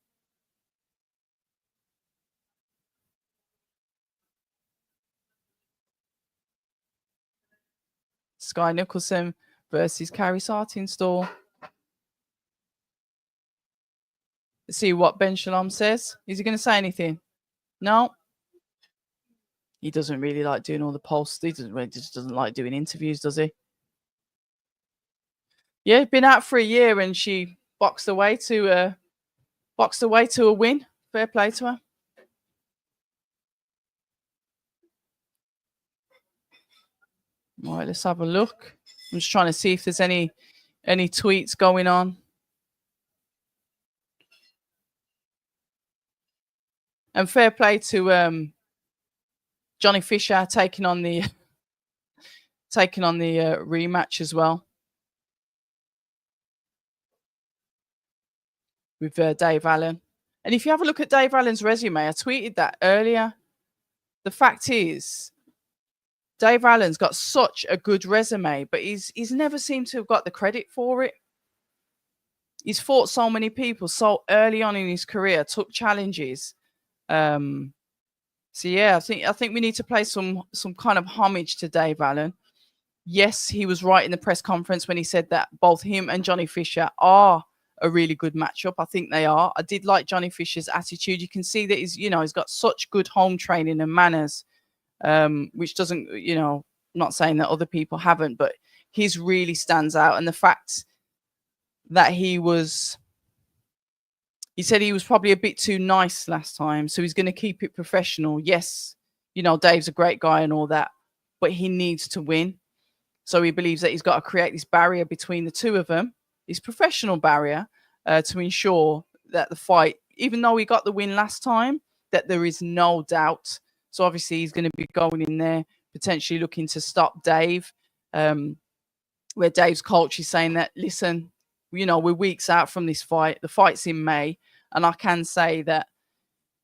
Sky Nicholson versus Carrie Sartinstall. Let's see what Ben Shalom says. Is he going to say anything? No. He doesn't really like doing all the posts. He just doesn't like doing interviews, does he? Yeah, been out for a year and she boxed away to a win. Fair play to her. All right, let's have a look. I'm just trying to see if there's any tweets going on. And fair play to Johnny Fisher taking on the rematch as well with Dave Allen. And if you have a look at Dave Allen's resume, I tweeted that earlier. The fact is, Dave Allen's got such a good resume, but he's never seemed to have got the credit for it. He's fought so many people so early on in his career, took challenges. So yeah, I think we need to play some kind of homage to Dave Allen. Yes, he was right in the press conference when he said that both him and Johnny Fisher are a really good matchup. I think they are. I did like Johnny Fisher's attitude. You can see that he's got such good home training and manners, which doesn't, not saying that other people haven't, but his really stands out. And the fact that he said he was probably a bit too nice last time, so he's going to keep it professional. Yes, Dave's a great guy and all that, but he needs to win. So he believes that he's got to create this barrier between the two of them, this professional barrier, to ensure that the fight, even though he got the win last time, that there is no doubt. So obviously he's going to be going in there, potentially looking to stop Dave, where Dave's coach is saying that, listen, we're weeks out from this fight. The fight's in May. And I can say that,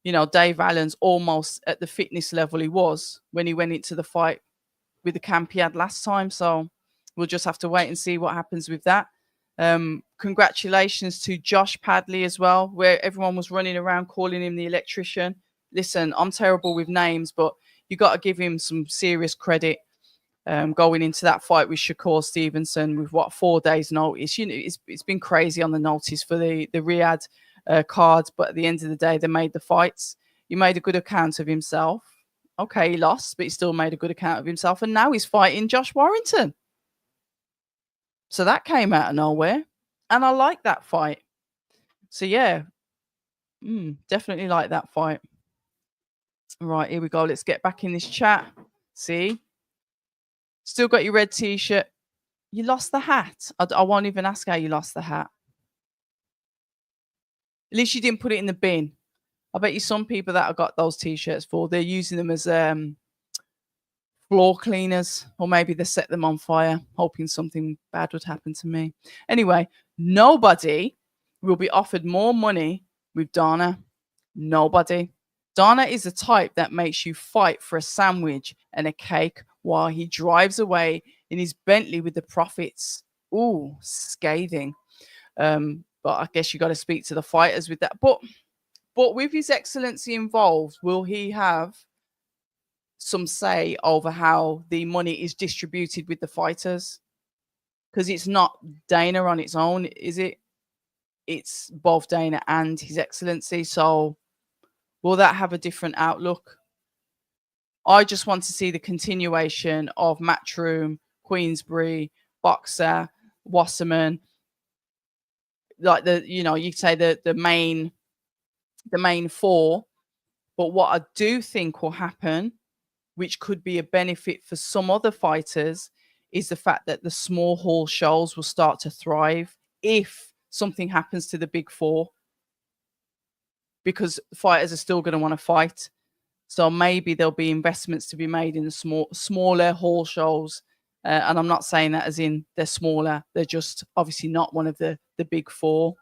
Dave Allen's almost at the fitness level he was when he went into the fight with the camp he had last time. So we'll just have to wait and see what happens with that. Congratulations to Josh Padley as well, where everyone was running around calling him the electrician. Listen, I'm terrible with names, but you got to give him some serious credit. Going into that fight with Shakur Stevenson with 4 days notice. It's been crazy on the notice for the Riyadh cards, but at the end of the day, they made the fights. He made a good account of himself. Okay, he lost, but he still made a good account of himself. And now he's fighting Josh Warrington. So that came out of nowhere. And I like that fight. So yeah, definitely like that fight. Right, here we go. Let's get back in this chat. See? Still got your red t-shirt. You lost the hat. I won't even ask how you lost the hat. At least you didn't put it in the bin. I bet you some people that have got those t-shirts for, they're using them as floor cleaners, or maybe they set them on fire, hoping something bad would happen to me. Anyway, nobody will be offered more money with Donna. Nobody. Donna is the type that makes you fight for a sandwich and a cake while he drives away in his Bentley with the profits. Ooh, scathing. But I guess you got to speak to the fighters with that. But with his excellency involved, will he have some say over how the money is distributed with the fighters? Because it's not Dana on its own, is it? It's both Dana and his excellency. So will that have a different outlook? I just want to see the continuation of Matchroom, Queensbury, Boxer, Wasserman, like you'd say the main four. But what I do think will happen, which could be a benefit for some other fighters, is the fact that the small hall shows will start to thrive if something happens to the big four, because fighters are still going to want to fight. So maybe there'll be investments to be made in the smaller hall shows. And I'm not saying that as in they're smaller. They're just obviously not one of the big four.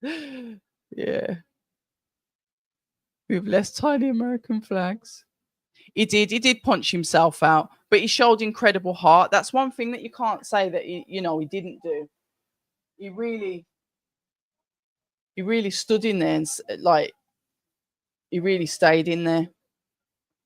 Yeah. With less tiny American flags. He did punch himself out, but he showed incredible heart. That's one thing that you can't say that he didn't do. He really stood in there and like he really stayed in there.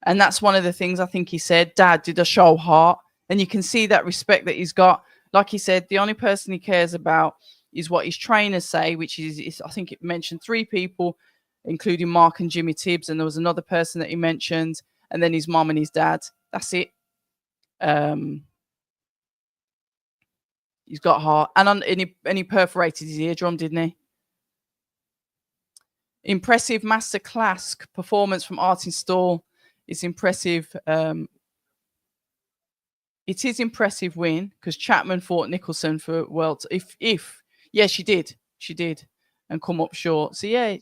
And that's one of the things I think he said, Dad, did I show heart? And you can see that respect that he's got. Like he said, the only person he cares about is what his trainers say, which is I think it mentioned 3 people, including Mark and Jimmy Tibbs. And there was another person that he mentioned, and then his mom and his dad. That's it. He's got heart. And he perforated his eardrum, didn't he? Impressive masterclass performance from Artin Stall. It's impressive. It is impressive win because Chapman fought Nicholson for world. Yeah, she did, and come up short. So yeah,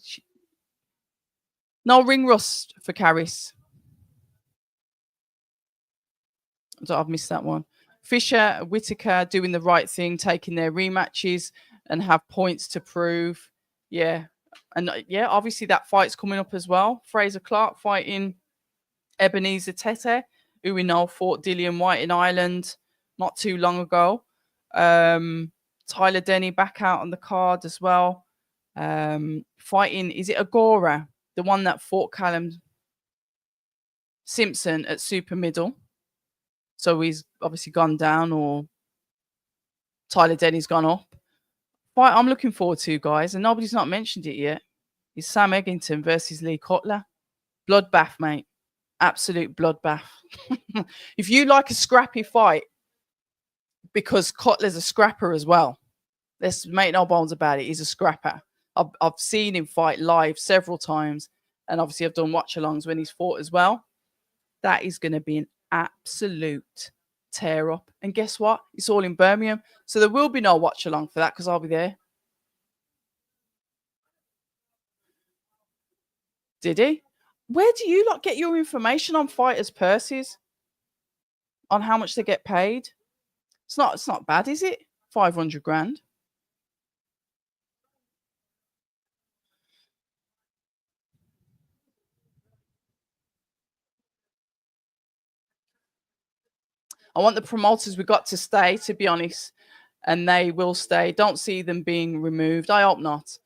no ring rust for Caris. I've missed that one. Fisher, Whitaker doing the right thing, taking their rematches and have points to prove. Yeah, and yeah, obviously that fight's coming up as well. Fraser Clark fighting Ebenezer Tete, who we know fought Dillian White in Ireland not too long ago. Tyler Denny back out on the card as well. Fighting, is it Agora, the one that fought Callum Simpson at super middle? So he's obviously gone down, or Tyler Denny's gone up. Fight I'm looking forward to, guys, and nobody's not mentioned it yet, is Sam Eggington versus Lee Cutler. Bloodbath, mate. Absolute bloodbath. If you like a scrappy fight, because Cutler's a scrapper as well. Let's make no bones about it. He's a scrapper. I've seen him fight live several times, and obviously I've done watch-alongs when he's fought as well. That is going to be an absolute tear up. And guess what? It's all in Birmingham. So there will be no watch-along for that because I'll be there. Did he? Where do you get your information on fighters' purses? On how much they get paid? It's not bad, is it? 500 grand. I want the promoters we got to stay, to be honest, and they will stay. Don't see them being removed. I hope not.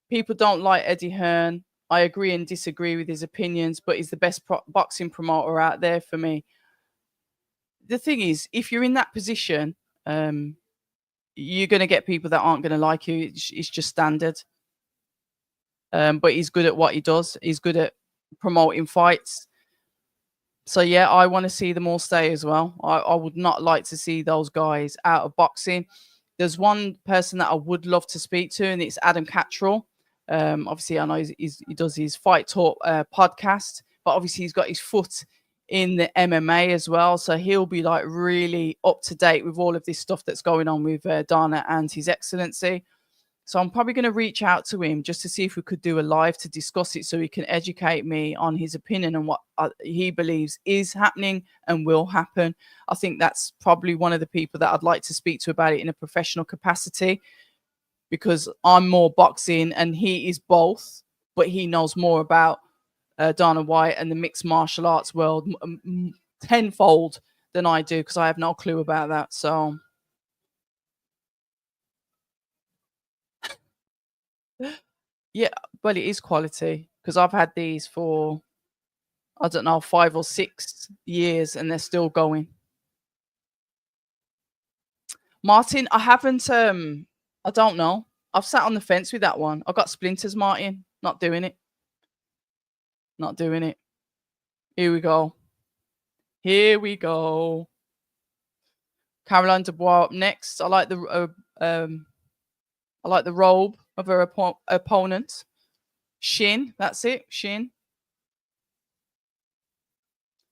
People don't like Eddie Hearn. I agree and disagree with his opinions, but he's the best boxing promoter out there for me. The thing is, if you're in that position, you're going to get people that aren't going to like you. It's just standard. But he's good at what he does. He's good at promoting fights. So yeah, I want to see them all stay as well. I would not like to see those guys out of boxing. There's one person that I would love to speak to, and it's Adam Cattrall. Obviously, I know he does his Fight Talk podcast, but obviously he's got his foot in the MMA as well, so he'll be like really up to date with all of this stuff that's going on with Dana and His Excellency. So I'm probably going to reach out to him just to see if we could do a live to discuss it so he can educate me on his opinion and what he believes is happening and will happen. I think that's probably one of the people that I'd like to speak to about it in a professional capacity, because I'm more boxing and he is both, but he knows more about Dana White and the mixed martial arts world tenfold than I do, because I have no clue about that. So yeah, well, it is quality because I've had these for, I don't know, 5 or 6 years and they're still going. Martin, I haven't, I don't know. I've sat on the fence with that one. I got splinters, Martin. Not doing it. Not doing it. Here we go. Here we go. Caroline Dubois up next. I like the robe of her opponent. Shin, that's it. Shin.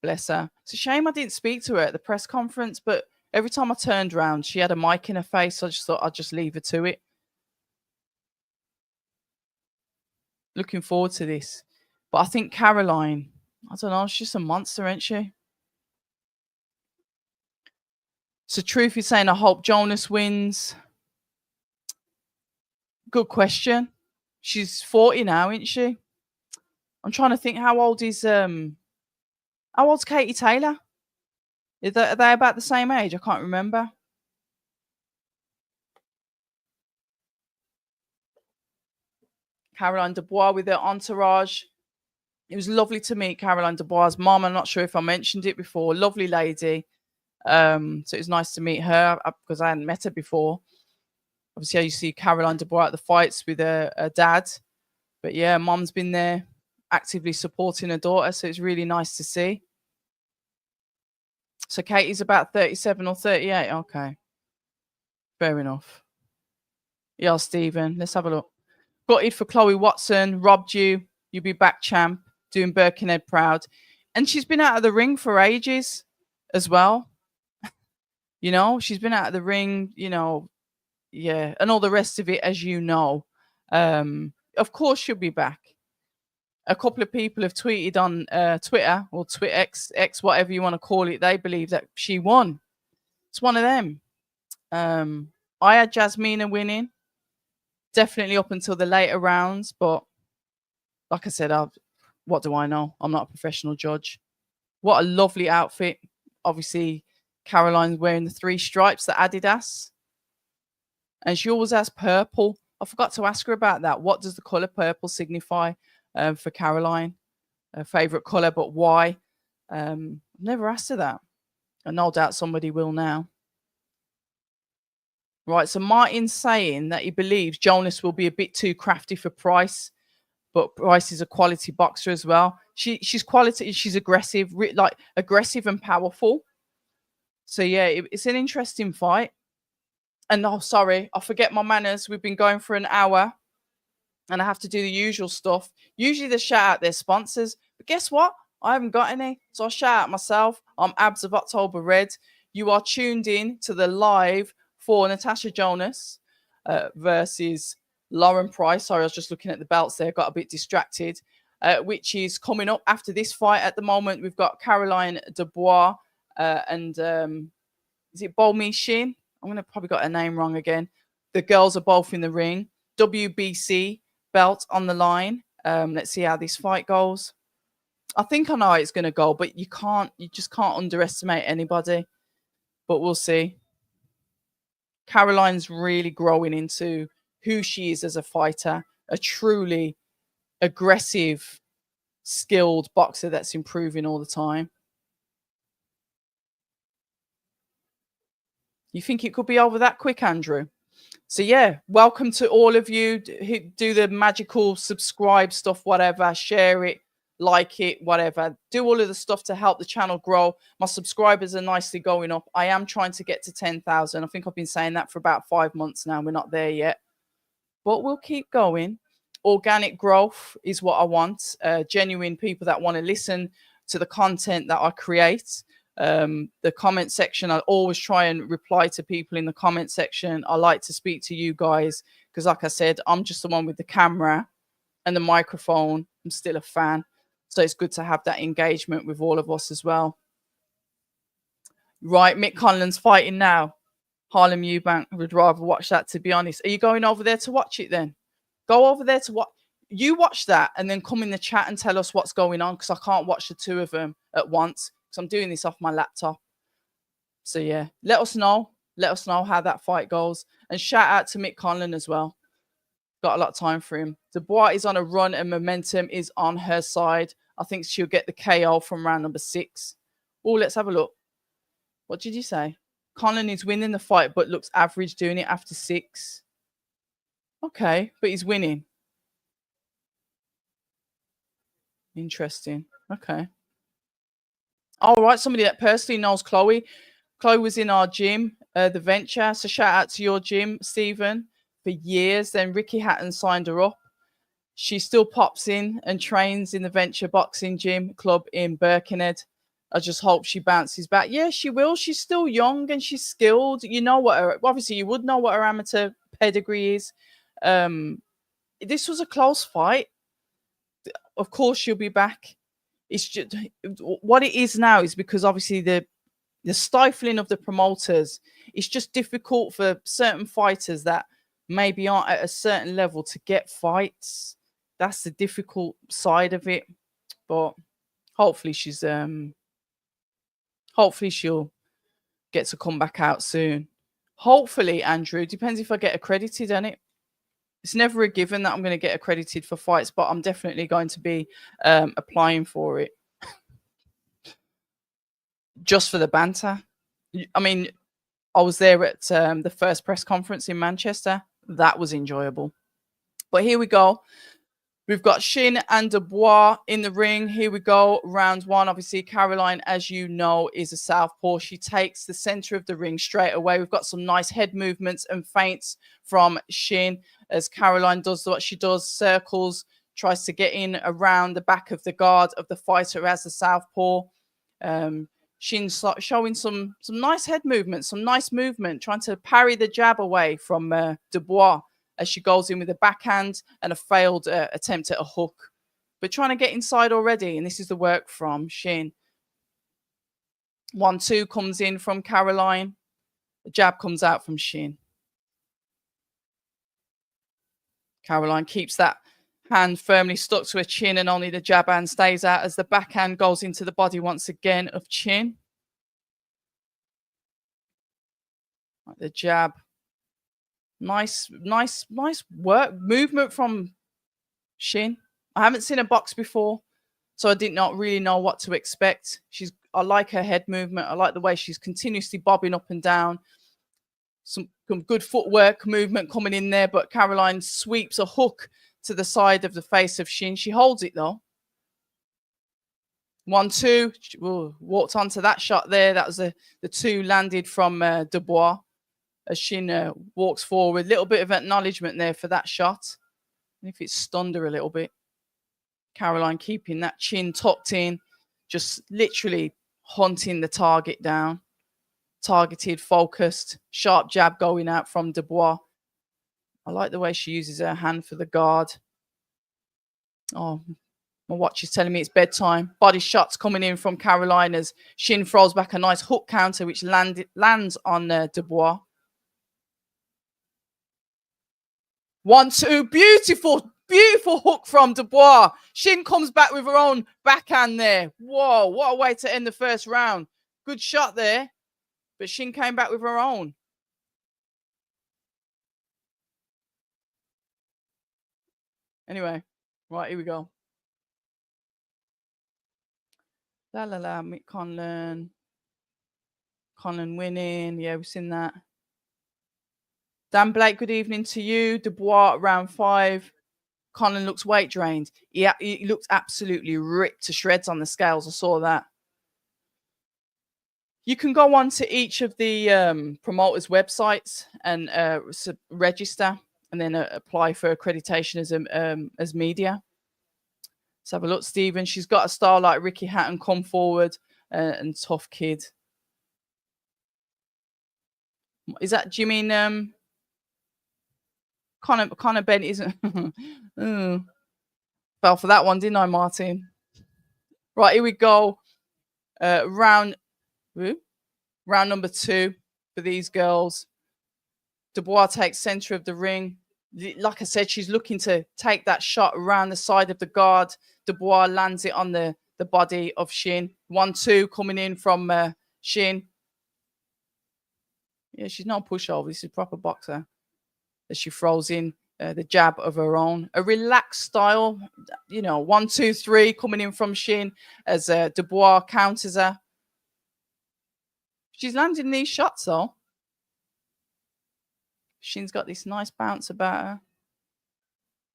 Bless her. It's a shame I didn't speak to her at the press conference, but every time I turned around, she had a mic in her face. So I just thought I'd just leave her to it. Looking forward to this. But I think Caroline, I don't know, she's just a monster, isn't she? So Truth is saying, I hope Jonas wins. Good question. She's 40 now, isn't she? I'm trying to think, how old's Katie Taylor? Are they about the same age? I can't remember. Caroline Dubois with her entourage. It was lovely to meet Caroline Dubois' mom. I'm not sure if I mentioned it before. Lovely lady. So it was nice to meet her because I hadn't met her before. Obviously, you see Caroline Dubois at the fights with her dad. But yeah, mom's been there actively supporting her daughter. So it's really nice to see. So Katie's about 37 or 38. Okay. Fair enough. Yeah, Stephen. Let's have a look. Got it for Chloe Watson. Robbed you. You'll be back, champ. Doing Birkenhead proud. And she's been out of the ring for ages as well. You know, she's been out of the ring, you know, yeah, and all the rest of it, as you know. Of course, she'll be back. A couple of people have tweeted on Twitter or Twitter X, whatever you want to call it. They believe that she won. It's one of them. I had Jasmina winning, definitely up until the later rounds. But like I said, what do I know? I'm not a professional judge. What a lovely outfit. Obviously, Caroline's wearing the 3 stripes, the Adidas. And she always has purple. I forgot to ask her about that. What does the colour purple signify for Caroline? Her favourite colour, but why? Never asked her that. And no doubt somebody will now. Right, so Martin's saying that he believes Jonas will be a bit too crafty for Price, but Price is a quality boxer as well. She's quality. She's aggressive, like aggressive and powerful. So yeah, it's an interesting fight. And oh, sorry, I forget my manners. We've been going for an hour and I have to do the usual stuff. Usually they shout out their sponsors, but guess what? I haven't got any. So I'll shout out myself. I'm Abs of October Red. You are tuned in to the live for Natasha Jonas versus Lauren Price. Sorry, I was just looking at the belts there. Got a bit distracted. Which is coming up after this fight. At the moment, we've got Caroline Dubois and is it Bolmi Shin? I'm going to probably got her name wrong again. The girls are both in the ring. WBC belt on the line. Let's see how this fight goes. I think I know how it's going to go, but you just can't underestimate anybody. But we'll see. Caroline's really growing into who she is as a fighter, a truly aggressive, skilled boxer that's improving all the time. You think it could be over that quick, Andrew? So yeah, welcome to all of you who do the magical subscribe stuff, whatever, share it, like it, whatever. Do all of the stuff to help the channel grow. My subscribers are nicely going up. I am trying to get to 10,000. I think I've been saying that for about 5 months now. We're not there yet, but we'll keep going. Organic growth is what I want. Genuine people that want to listen to the content that I create. The comment section, I always try and reply to people in the comment section. I like to speak to you guys because, like I said, I'm just the one with the camera and the microphone. I'm still a fan, so it's good to have that engagement with all of us as well. Right, Mick Conlan's fighting now. Harlem Eubank would rather watch that, to be honest. Are you going over there to watch it then? Go over there to watch. You watch that and then come in the chat and tell us what's going on, because I can't watch the two of them at once because I'm doing this off my laptop. So yeah, let us know. Let us know how that fight goes. And shout out to Mick Conlan as well. Got a lot of time for him. Dubois is on a run and momentum is on her side. I think she'll get the KO from round number 6. Oh, let's have a look. What did you say? Conlan is winning the fight but looks average doing it after 6. Okay, but he's winning. Interesting. Okay. All right, somebody that personally knows Chloe. Chloe was in our gym, the Venture. So shout out to your gym, Stephen, for years. Then Ricky Hatton signed her up. She still pops in and trains in the Venture Boxing Gym Club in Birkenhead. I just hope she bounces back. Yeah, she will. She's still young and she's skilled. You know what her, obviously you would know what her amateur pedigree is. This was a close fight. Of course she'll be back. It's just what it is now is because obviously the stifling of the promoters, it's just difficult for certain fighters that maybe aren't at a certain level to get fights. That's the difficult side of it. But hopefully she'll get to come back out soon. Hopefully, Andrew, depends if I get accredited on it. It's never a given that I'm going to get accredited for fights, but I'm definitely going to be applying for it. Just for the banter. I mean, I was there at the first press conference in Manchester. That was enjoyable. But here we go. We've got Shin and Dubois in the ring. Here we go. Round 1. Obviously, Caroline, as you know, is a southpaw. She takes the center of the ring straight away. We've got some nice head movements and feints from Shin as Caroline does what she does, circles, tries to get in around the back of the guard of the fighter as the southpaw. Shin's showing some nice head movement, some nice movement, trying to parry the jab away from Dubois as she goes in with a backhand and a failed attempt at a hook. But trying to get inside already, and this is the work from Shin. 1-2 comes in from Caroline. The jab comes out from Shin. Caroline keeps that hand firmly stuck to her chin and only the jab hand stays out as the backhand goes into the body once again of Shin. Like the jab. Nice work. Movement from Shin. I haven't seen a box before, so I did not really know what to expect. I like her head movement. I like the way she's continuously bobbing up and down. Some good footwork movement coming in there, but Caroline sweeps a hook to the side of the face of Shin. She holds it though. 1-2. Ooh, walked onto that shot there. That was the 2 landed from Dubois as Shin walks forward. A little bit of acknowledgement there for that shot. And if it stunned her a little bit. Caroline keeping that chin tucked in, just literally hunting the target down. Targeted, focused, sharp jab going out from Dubois. I like the way she uses her hand for the guard. Oh, my watch is telling me it's bedtime. Body shots coming in from Caroline as Shin throws back a nice hook counter, which lands on Dubois. 1-2, beautiful hook from Dubois. Shin comes back with her own backhand there. Whoa, what a way to end the first round. Good shot there, but Shin came back with her own. Anyway, right, here we go. Mick Conlan. Conlan winning. Yeah, we've seen that. Dan Blake, good evening to you. Dubois, round 5. Colin looks weight drained. He looks absolutely ripped to shreds on the scales. I saw that. You can go on to each of the promoters' websites and register, and then apply for accreditation as media. Let's have a look, Stephen. She's got a star like Ricky Hatton come forward, and tough kid. Is that? Do you mean Connor Bennett isn't? Oh, fell for that one, didn't I, Martin? Right, here we go. Round number 2 for these girls. Dubois takes center of the ring. Like I said, she's looking to take that shot around the side of the guard. Dubois lands it on the body of Shin. 1-2 coming in from Shin. Yeah, she's not a pushover. This is a proper boxer. As she throws in the jab of her own. A relaxed style, 1, 2, 3 coming in from Shin as Dubois counters her. She's landing these shots though. Shin's got this nice bounce about her.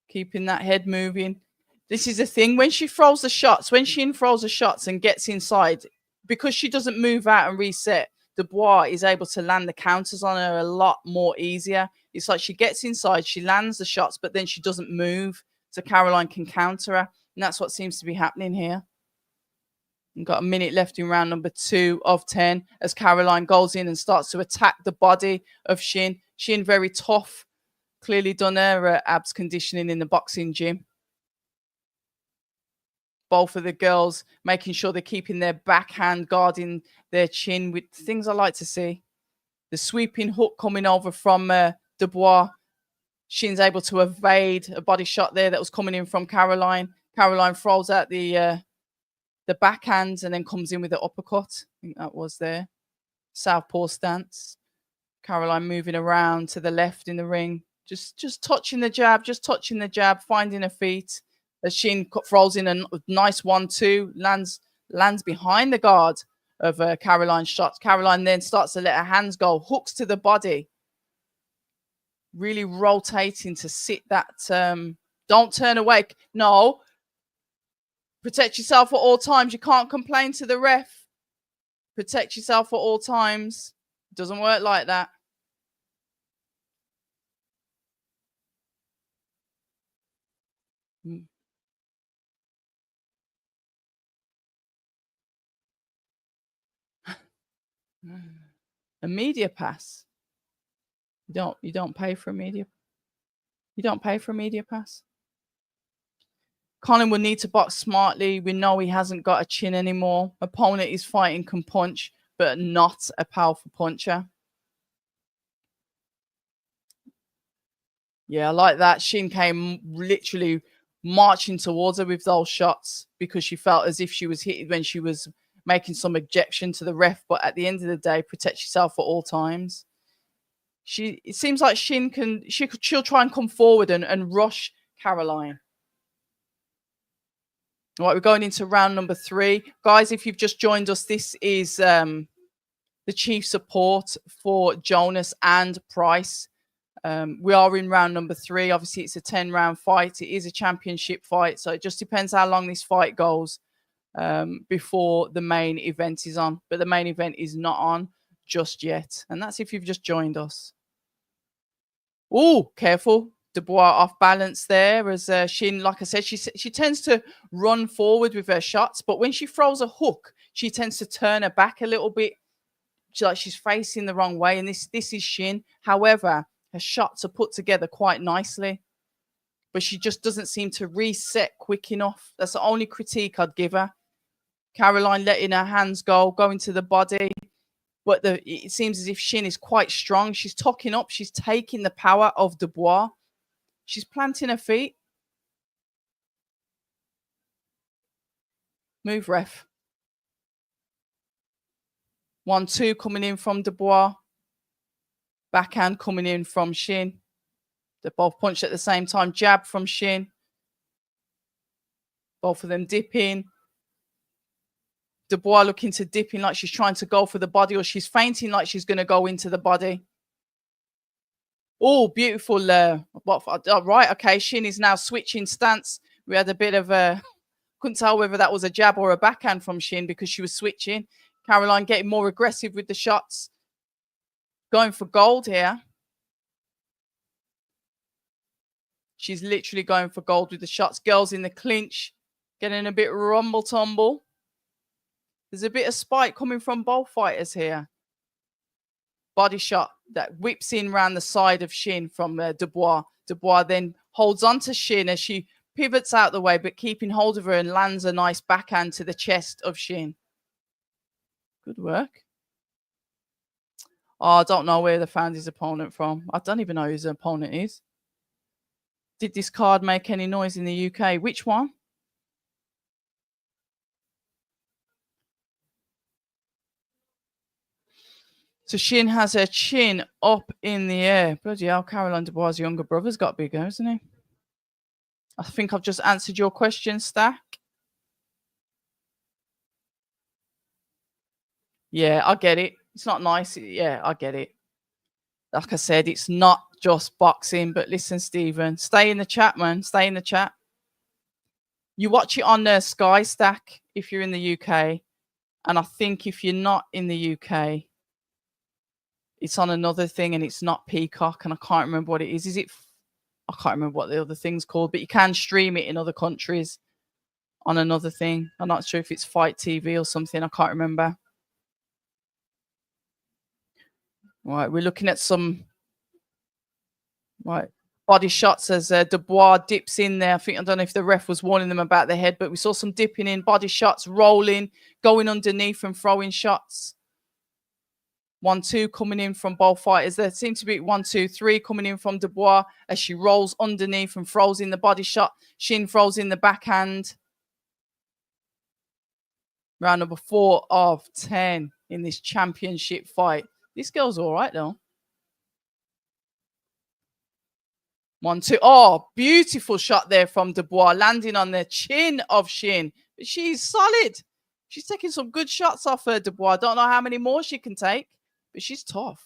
Keeping that head moving. This is the thing. When she throws the shots, when Shin throws the shots and gets inside, because she doesn't move out and reset, Dubois is able to land the counters on her a lot more easier. It's like she gets inside, she lands the shots, but then she doesn't move, so Caroline can counter her. And that's what seems to be happening here. We've got a minute left in round number 2 of 10 as Caroline goes in and starts to attack the body of Shin. Shin very tough. Clearly done her abs conditioning in the boxing gym. Both of the girls making sure they're keeping their backhand guarding their chin with things I like to see. The sweeping hook coming over from Dubois. Shin's able to evade a body shot there that was coming in from Caroline. Caroline throws out the backhand and then comes in with the uppercut. I think that was there. Southpaw stance. Caroline moving around to the left in the ring. Just touching the jab, finding her feet. As Shin throws in a nice 1-2, lands behind the guard of Caroline's shots. Caroline then starts to let her hands go, hooks to the body. Really rotating to sit that, don't turn away. No. Protect yourself at all times. You can't complain to the ref. Protect yourself at all times. Doesn't work like that. A media pass. You don't pay for a media. You don't pay for a media pass. Colin will need to box smartly. We know he hasn't got a chin anymore. Opponent is fighting can punch, but not a powerful puncher. Yeah, I like that. Shin came literally marching towards her with those shots because she felt as if she was hit when she was making some objection to the ref. But at the end of the day, protect yourself at all times. It seems like she'll try and come forward and rush Caroline. All right, we're going into round number 3. Guys, if you've just joined us, this is the chief support for Jonas and Price. We are in round number 3. Obviously, it's a 10-round fight. It is a championship fight, so it just depends how long this fight goes before the main event is on. But the main event is not on just yet. And that's if you've just joined us. Oh, careful. Dubois off balance there as Shin, like I said, she tends to run forward with her shots, but when she throws a hook, she tends to turn her back a little bit. She's facing the wrong way, and this is Shin. However, her shots are put together quite nicely, but she just doesn't seem to reset quick enough. That's the only critique I'd give her. Caroline letting her hands go, going to the body. But it seems as if Shin is quite strong. She's tucking up. She's taking the power of Dubois. She's planting her feet. Move, ref. 1-2 coming in from Dubois. Backhand coming in from Shin. They both punched at the same time. Jab from Shin. Both of them dipping. Dubois looking to dip in like she's trying to go for the body, or she's fainting like she's going to go into the body. Oh, beautiful. Right. Okay. Shin is now switching stance. We had a bit of a, couldn't tell whether that was a jab or a backhand from Shin because she was switching. Caroline getting more aggressive with the shots, going for gold here. She's literally going for gold with the shots. Girls in the clinch, getting a bit rumble tumble. There's a bit of spike coming from both fighters here. Body shot that whips in round the side of Shin from Dubois. Dubois then holds on to Shin as she pivots out the way, but keeping hold of her and lands a nice backhand to the chest of Shin. Good work. Oh, I don't know where they found his opponent from. I don't even know who his opponent is. Did this card make any noise in the UK? Which one? So Shin has her chin up in the air. Bloody hell, Caroline Dubois' younger brother's got bigger, hasn't he? I think I've just answered your question, Stack. Yeah, I get it. It's not nice. Yeah, I get it. Like I said, it's not just boxing. But listen, Stephen, stay in the chat, man. Stay in the chat. You watch it on Sky, Stack, if you're in the UK. And I think if you're not in the UK, it's on another thing and it's not Peacock. And I can't remember what it is. Is it? I can't remember what the other thing's called. But you can stream it in other countries on another thing. I'm not sure if it's Fight TV or something. I can't remember. Right, we're looking at some body shots as Dubois dips in there. I don't know if the ref was warning them about their head, but we saw some dipping in, body shots, rolling, going underneath and throwing shots. 1-2 coming in from both fighters. There seems to be 1-2-3 coming in from Dubois as she rolls underneath and throws in the body shot. Shin throws in the backhand. Round number 4 of 10 in this championship fight. This girl's all right, though. 1-2. Oh, beautiful shot there from Dubois, landing on the chin of Shin. But she's solid. She's taking some good shots off her, Dubois. I don't know how many more she can take, but she's tough.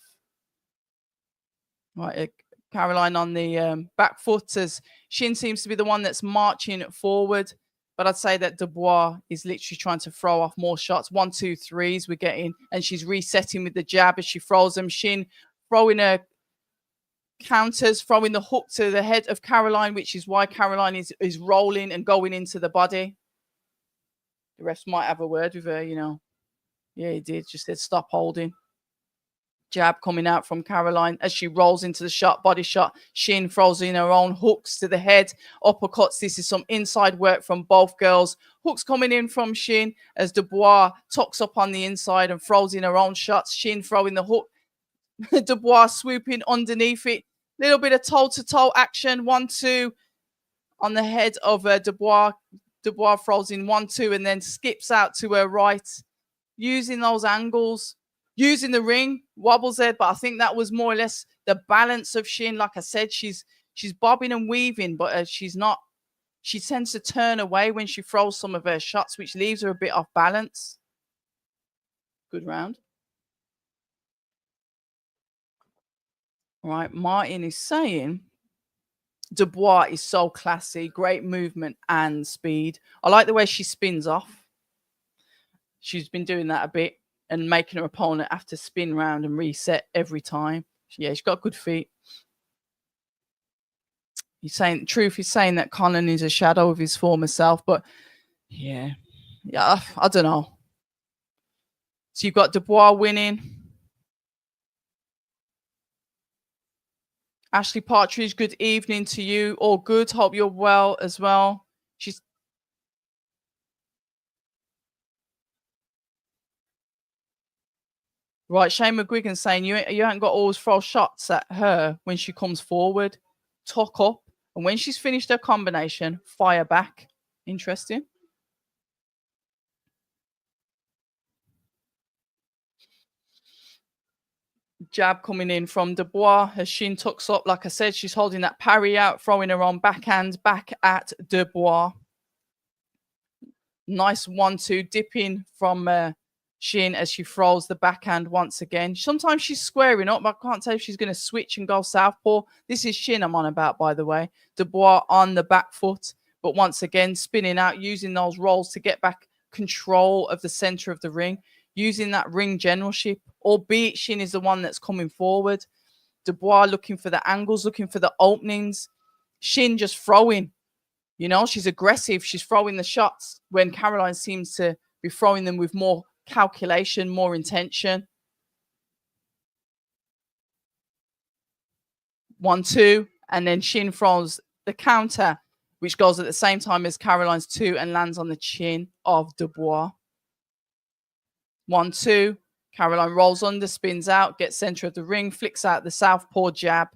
Right, Caroline on the back foot as Shin seems to be the one that's marching forward. But I'd say that Dubois is literally trying to throw off more shots. 1-2-3s we're getting. And she's resetting with the jab as she throws them. Shin throwing her counters, throwing the hook to the head of Caroline, which is why Caroline is rolling and going into the body. The refs might have a word with her, you know. Yeah, he did. Just said stop holding. Jab coming out from Caroline as she rolls into the shot, body shot. Shin throws in her own hooks to the head, uppercuts. This is some inside work from both girls. Hooks coming in from Shin as Dubois tucks up on the inside and throws in her own shots. Shin throwing the hook. Dubois swooping underneath it. Little bit of toe-to-toe action. 1-2 on the head of Dubois. Dubois throws in 1-2 and then skips out to her right. Using those angles. Using the ring, wobbles there, but I think that was more or less the balance of Shin. Like I said, she's bobbing and weaving, but she's not. She tends to turn away when she throws some of her shots, which leaves her a bit off balance. Good round. All right, Martin is saying Dubois is so classy, great movement and speed. I like the way she spins off. She's been doing that a bit. And making her opponent have to spin round and reset every time. Yeah, she's got good feet. He's saying truth. He's saying that Conan is a shadow of his former self, but yeah, I don't know. So you've got Dubois winning. Ashley Partridge, good evening to you. All good. Hope you're well as well. She's right. Shane McGuigan saying you haven't got to always throw shots at her when she comes forward. Tuck up. And when she's finished her combination, fire back. Interesting. Jab coming in from Dubois. Her Shin tucks up. Like I said, she's holding that parry out, throwing her on backhand back at Dubois. Nice 1-2 dipping from Shin as she throws the backhand once again. Sometimes she's squaring up, but I can't tell if she's going to switch and go southpaw. This is Shin I'm on about, by the way. Dubois on the back foot, but once again spinning out, using those rolls to get back control of the center of the ring, using that ring generalship, albeit Shin is the one that's coming forward. Dubois looking for the angles, looking for the openings. Shin just throwing. You know, she's aggressive. She's throwing the shots when Caroline seems to be throwing them with more calculation, more intention. 1-2, and then Shin throws the counter, which goes at the same time as Caroline's 2 and lands on the chin of Dubois. 1-2. Caroline rolls under, spins out, gets center of the ring, flicks out the southpaw jab.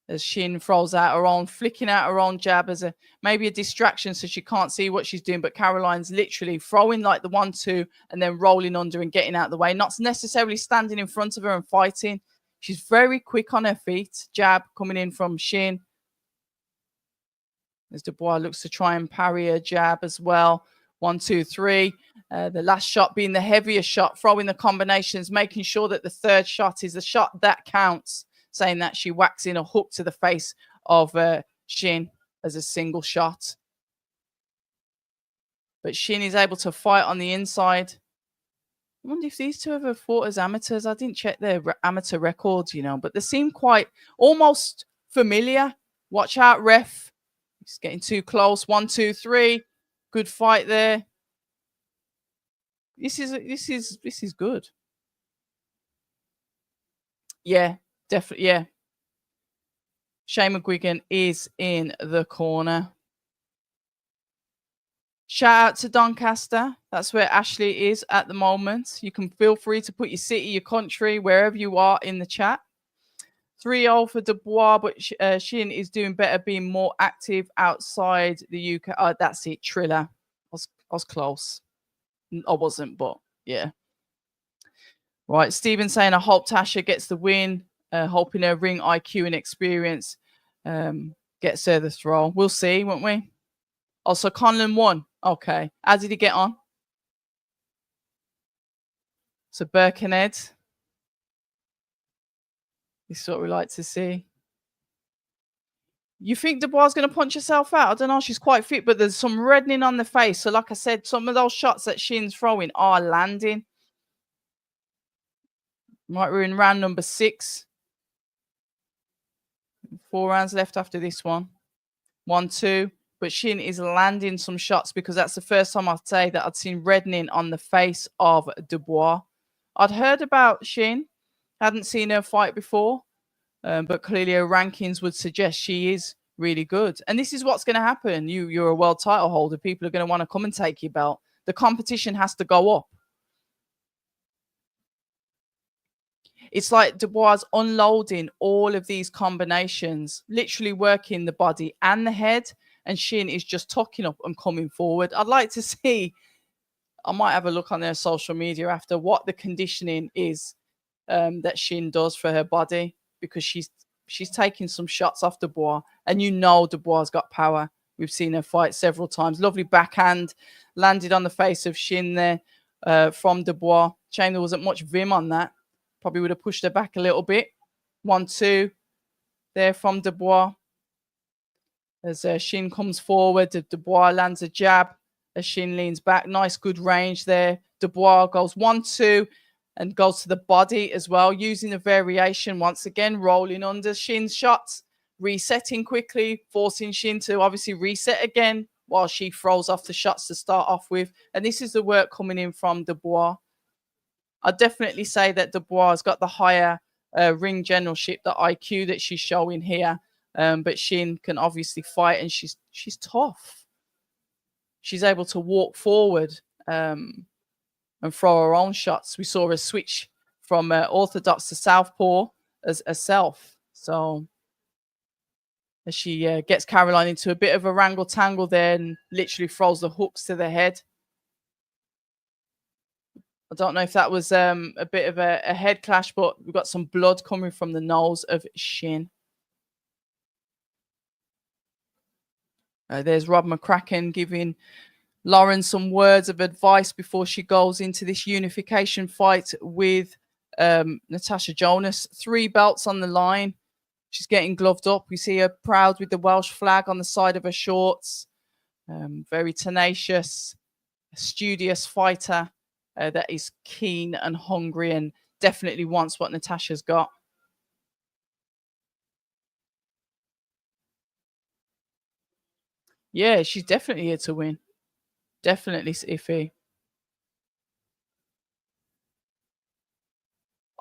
As Shin throws out her own, flicking out her own jab as maybe a distraction so she can't see what she's doing. But Caroline's literally throwing like the 1-2 and then rolling under and getting out of the way, not necessarily standing in front of her and fighting. She's very quick on her feet. Jab coming in from Shin. As Dubois looks to try and parry a jab as well. 1, 2, 3. The last shot being the heavier shot, throwing the combinations, making sure that the third shot is the shot that counts, saying that she whacks in a hook to the face of Shin as a single shot. But Shin is able to fight on the inside. I wonder if these two ever fought as amateurs. I didn't check their amateur records, you know, but they seem quite almost familiar. Watch out, ref. He's getting too close. 1, 2, 3. Good fight there. This is good. Yeah, definitely. Yeah. Shane McGuigan is in the corner. Shout out to Doncaster. That's where Ashley is at the moment. You can feel free to put your city, your country, wherever you are in the chat. 3-0 for Dubois, but Shin is doing better, being more active outside the UK. Oh, that's it. Triller. I was close. I wasn't, but yeah. Right. Stephen saying, I hope Tasha gets the win. Hoping her ring IQ and experience gets her the throw. We'll see, won't we? Also, Conlon won. Okay. How did he get on? So Birkenhead. This is what we like to see. You think Dubois is going to punch herself out? I don't know. She's quite fit, but there's some reddening on the face. So like I said, some of those shots that Shin's throwing are landing. Right, we're in round number 6. 4 rounds left after this one. 1, 2. But Shin is landing some shots because that's the first time I'd say that I'd seen reddening on the face of Dubois. I'd heard about Shin. Hadn't seen her fight before. But clearly her rankings would suggest she is really good. And this is what's going to happen. You're a world title holder. People are going to want to come and take your belt. The competition has to go up. It's like Dubois unloading all of these combinations, literally working the body and the head, and Shin is just tucking up and coming forward. I'd like to see, I might have a look on their social media after what the conditioning is that Shin does for her body, because she's taking some shots off Dubois, and you know Dubois got power. We've seen her fight several times. Lovely backhand landed on the face of Shin there from Dubois. Shame there wasn't much vim on that. Probably would have pushed her back a little bit. 1, 2 there from Dubois. As Shin comes forward, Dubois lands a jab as Shin leans back. Nice, good range there. Dubois goes 1, 2 and goes to the body as well, using the variation once again, rolling under Shin's shots, resetting quickly, forcing Shin to obviously reset again while she throws off the shots to start off with. And this is the work coming in from Dubois. I'd definitely say that Dubois has got the higher ring generalship, the IQ that she's showing here. But Shin can obviously fight, and she's tough. She's able to walk forward and throw her own shots. We saw her switch from orthodox to southpaw as herself. So as she gets Caroline into a bit of a wrangle-tangle there and literally throws the hooks to the head. I don't know if that was a bit of a head clash, but we've got some blood coming from the nose of Shin. There's Rob McCracken giving Lauren, some words of advice before she goes into this unification fight with Natasha Jonas. 3 belts on the line. She's getting gloved up. We see her proud with the Welsh flag on the side of her shorts. Very tenacious, studious fighter that is keen and hungry and definitely wants what Natasha's got. Yeah, she's definitely here to win. Definitely iffy.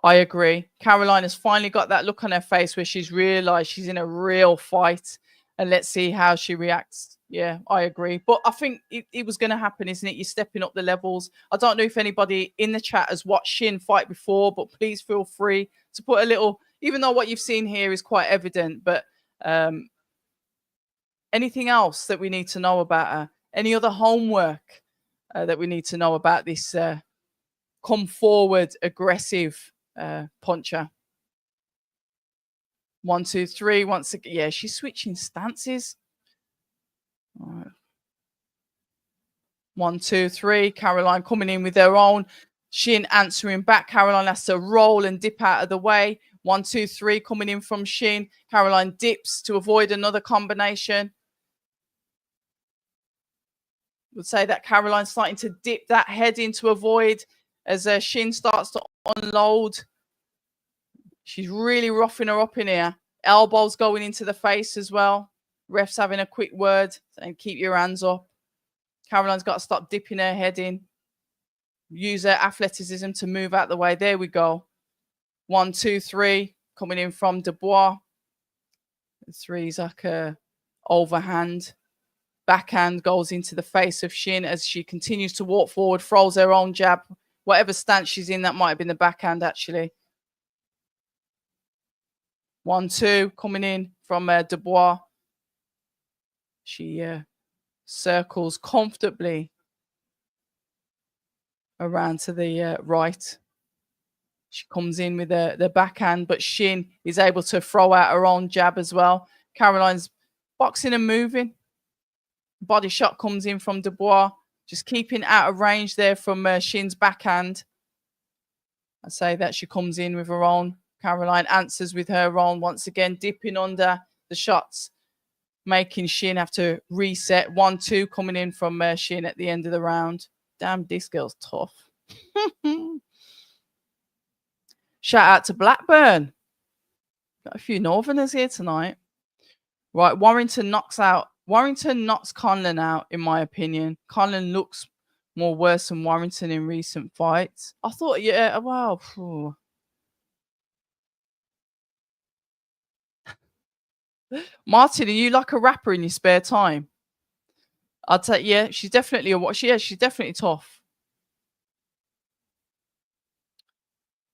I agree. Caroline has finally got that look on her face where she's realized she's in a real fight. And let's see how she reacts. Yeah, I agree. But I think it was going to happen, isn't it? You're stepping up the levels. I don't know if anybody in the chat has watched Shin fight before, but please feel free to put a little, even though what you've seen here is quite evident, but anything else that we need to know about her? Any other homework that we need to know about this come forward, aggressive puncher? 1, 2, 3. Once again, yeah, she's switching stances. All right. 1, 2, 3. Caroline coming in with her own. Shin answering back. Caroline has to roll and dip out of the way. 1, 2, 3 coming in from Shin. Caroline dips to avoid another combination. Would say that Caroline's starting to dip that head in to avoid as Shin starts to unload. She's really roughing her up in here. Elbows going into the face as well. Ref's having a quick word and keep your hands up. Caroline's got to stop dipping her head in. Use her athleticism to move out the way. There we go. 1, 2, 3 coming in from Dubois. The 3's like a overhand. Backhand goes into the face of Shin as she continues to walk forward, throws her own jab. Whatever stance she's in, that might have been the backhand actually. 1, 2 coming in from Dubois. She circles comfortably around to the right. She comes in with the backhand, but Shin is able to throw out her own jab as well. Caroline's boxing and moving. Body shot comes in from Dubois, just keeping out of range there from Shin's backhand. I say that she comes in with her own. Caroline answers with her own, once again dipping under the shots, making Shin have to reset. 1, 2 coming in from Shin at the end of the round. Damn, this girl's tough. Shout out to Blackburn. Got a few Northerners here tonight. Right, Warrington knocks Conlon out, in my opinion. Conlon looks more worse than Warrington in recent fights. I thought, yeah, wow. Phew. Martin, are you like a rapper in your spare time? I'd say, yeah, she's definitely she's definitely tough.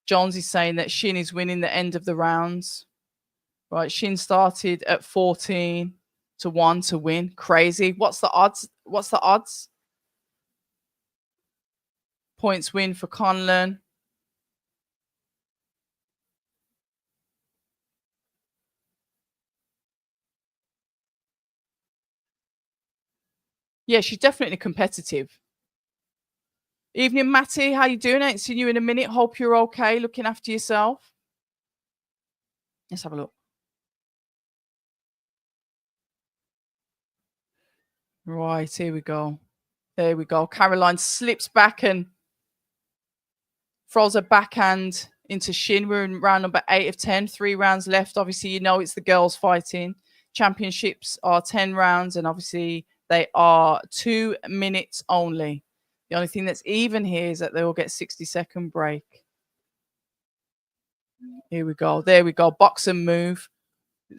Jones is saying that Shin is winning the end of the rounds. Right, Shin started at 14-1 to win. Crazy. What's the odds? Points win for Conlon. Yeah, she's definitely competitive. Evening, Matty. How you doing? I ain't seen you in a minute. Hope you're okay. Looking after yourself. Let's have a look. Right, here we go. There we go. Caroline slips back and throws a backhand into Shin. We're in round number 8 of 10. 3 rounds left. Obviously, you know it's the girls fighting. Championships are 10 rounds, and obviously they are 2 minutes only. The only thing that's even here is that they will get 60-second break. Here we go. There we go. Box and move.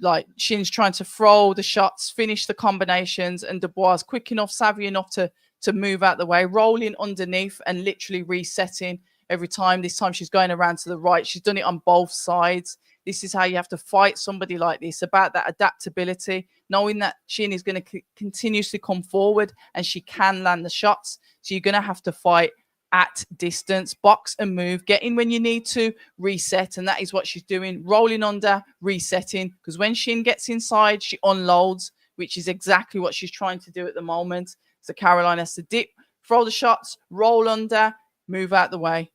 Like Shin's trying to throw the shots, finish the combinations, and Dubois quick enough, savvy enough to move out the way, rolling underneath and literally resetting every time. This time she's going around to the right. She's done it on both sides. This is how you have to fight somebody like this, about that adaptability, knowing that Shin is going to continuously come forward and she can land the shots. So you're going to have to fight at distance, box and move, get in when you need to, reset. And that is what she's doing, rolling under, resetting. Because when Shin gets inside, she unloads, which is exactly what she's trying to do at the moment. So Caroline has to dip, throw the shots, roll under, move out the way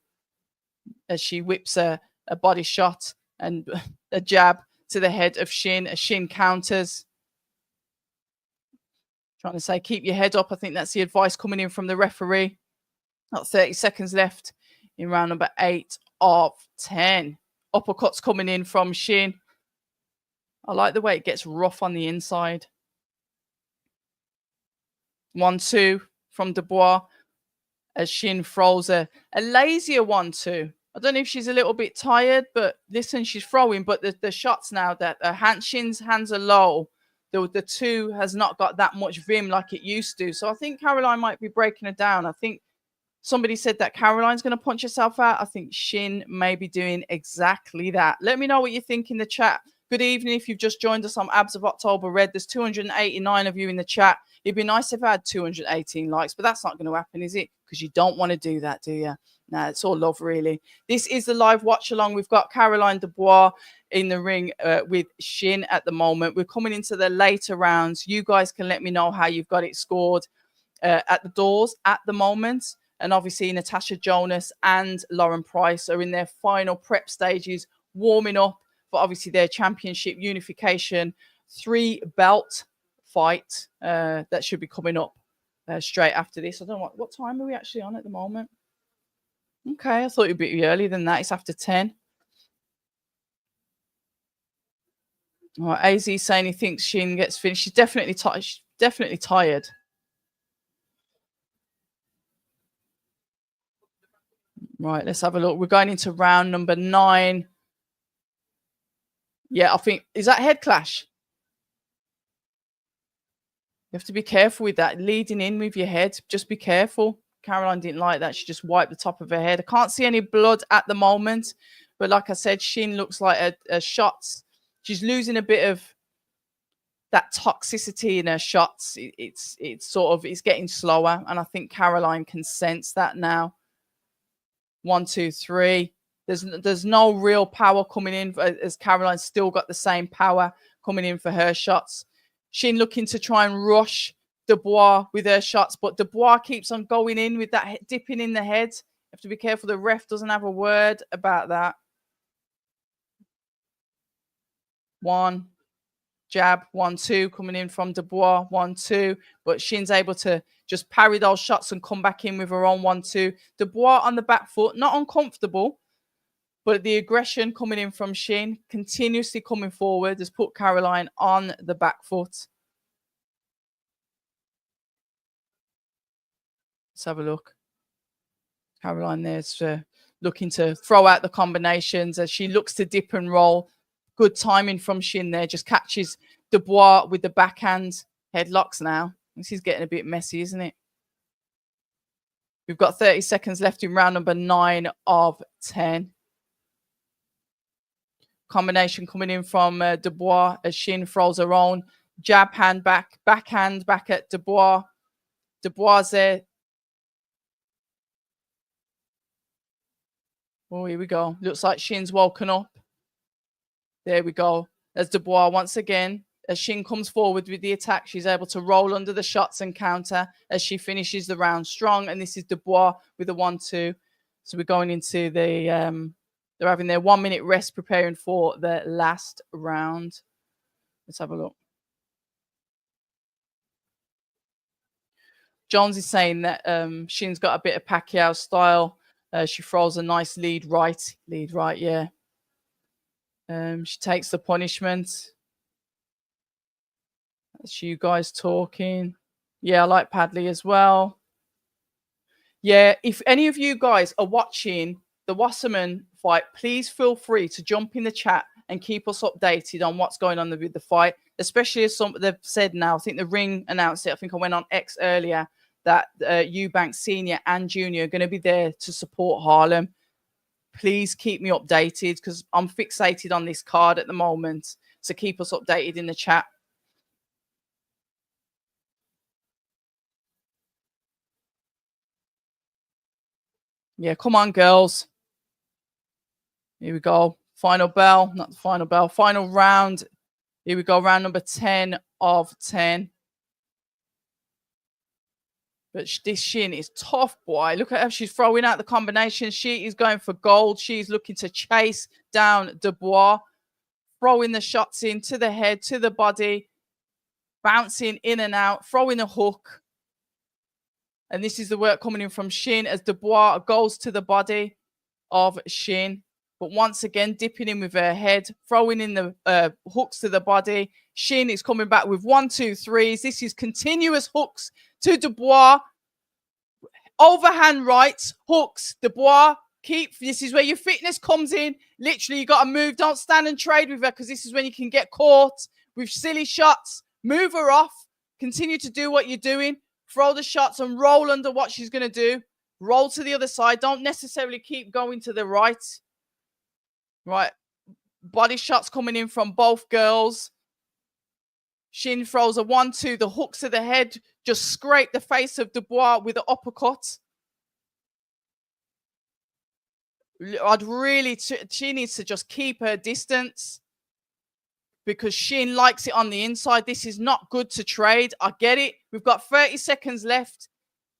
as she whips a body shot and a jab to the head of Shin. As Shin counters. Trying to say, keep your head up. I think that's the advice coming in from the referee. Got 30 seconds left in round number 8 of 10. Uppercuts coming in from Shin. I like the way it gets rough on the inside. 1-2 from Dubois as Shin throws a lazier 1-2. I don't know if she's a little bit tired, but listen, she's throwing. But the shots now that Shin's hands are low, the 2 has not got that much vim like it used to. So I think Caroline might be breaking her down. I think somebody said that Caroline's going to punch herself out. I think Shin may be doing exactly that. Let me know what you think in the chat. Good evening. If you've just joined us on Abs of October Red, there's 289 of you in the chat. It'd be nice if I had 218 likes, but that's not going to happen, is it? Because you don't want to do that, do you? No, it's all love, really. This is the live watch along. We've got Caroline Dubois in the ring with Shin at the moment. We're coming into the later rounds. You guys can let me know how you've got it scored at the doors at the moment. And obviously, Natasha Jonas and Lauren Price are in their final prep stages, warming up for obviously their championship unification 3-belt fight that should be coming up straight after this. I don't know what time are we actually on at the moment. Okay, I thought it'd be earlier than that. It's after 10. All right, AZ saying he thinks Shin gets finished. She's definitely tired. She's definitely tired. Right, let's have a look. We're going into round number 9. Yeah, I think, is that head clash? You have to be careful with that. Leading in with your head. Just be careful. Caroline didn't like that. She just wiped the top of her head. I can't see any blood at the moment. But like I said, Shin looks like a shots. She's losing a bit of that toxicity in her shots. It's sort of, it's getting slower. And I think Caroline can sense that now. 1, 2, 3. There's no real power coming in as Caroline's still got the same power coming in for her shots. Shin looking to try and rush Dubois with her shots, but Dubois keeps on going in with that dipping in the head. You have to be careful. The ref doesn't have a word about that. 1 jab, 1, 2 coming in from Dubois, 1, 2. But Shin's able to just parry those shots and come back in with her own 1, 2. Dubois on the back foot, not uncomfortable, but the aggression coming in from Shin, continuously coming forward, has put Caroline on the back foot. Let's have a look. Caroline there's looking to throw out the combinations as she looks to dip and roll. Good timing from Shin there. Just catches Dubois with the backhand. Headlocks now. This is getting a bit messy, isn't it? We've got 30 seconds left in round number 9 of 10. Combination coming in from Dubois as Shin throws her own. Jab hand back, backhand back at Dubois. Dubois there. Oh, here we go. Looks like Shin's woken up. There we go. As Dubois once again, as Shin comes forward with the attack, she's able to roll under the shots and counter as she finishes the round strong. And this is Dubois with a 1, 2. So we're going into the they're having their 1 minute rest, preparing for the last round. Let's have a look. Jones is saying that Shin's got a bit of Pacquiao style. She throws a nice lead right, yeah. She takes the punishment. That's you guys talking. Yeah, I like Padley as well. Yeah, if any of you guys are watching the Wasserman fight, please feel free to jump in the chat and keep us updated on what's going on with the fight, especially as they've said now. I think the ring announced it. I think I went on X earlier that Eubank Senior and Junior are going to be there to support Harlem. Please keep me updated because I'm fixated on this card at the moment. So keep us updated in the chat. Yeah, come on, girls. Here we go. Final bell, not the final bell. Final round. Here we go. Round number 10 of 10. But this Shin is tough, boy. Look at how she's throwing out the combination. She is going for gold. She's looking to chase down Dubois, throwing the shots in to the head, to the body, bouncing in and out, throwing a hook. And this is the work coming in from Shin as Dubois goes to the body of Shin. But once again, dipping in with her head, throwing in the hooks to the body. Shin is coming back with 1, 2, 3s. This is continuous hooks to Dubois. Overhand rights, hooks, Dubois. This is where your fitness comes in. Literally, you got to move. Don't stand and trade with her because this is when you can get caught with silly shots. Move her off. Continue to do what you're doing. Throw the shots and roll under what she's going to do. Roll to the other side. Don't necessarily keep going to the right. Right. Body shots coming in from both girls. Shin throws a 1, 2. The hooks to the head just scrape the face of Dubois with an uppercut. She needs to just keep her distance because Shin likes it on the inside. This is not good to trade. I get it. We've got 30 seconds left.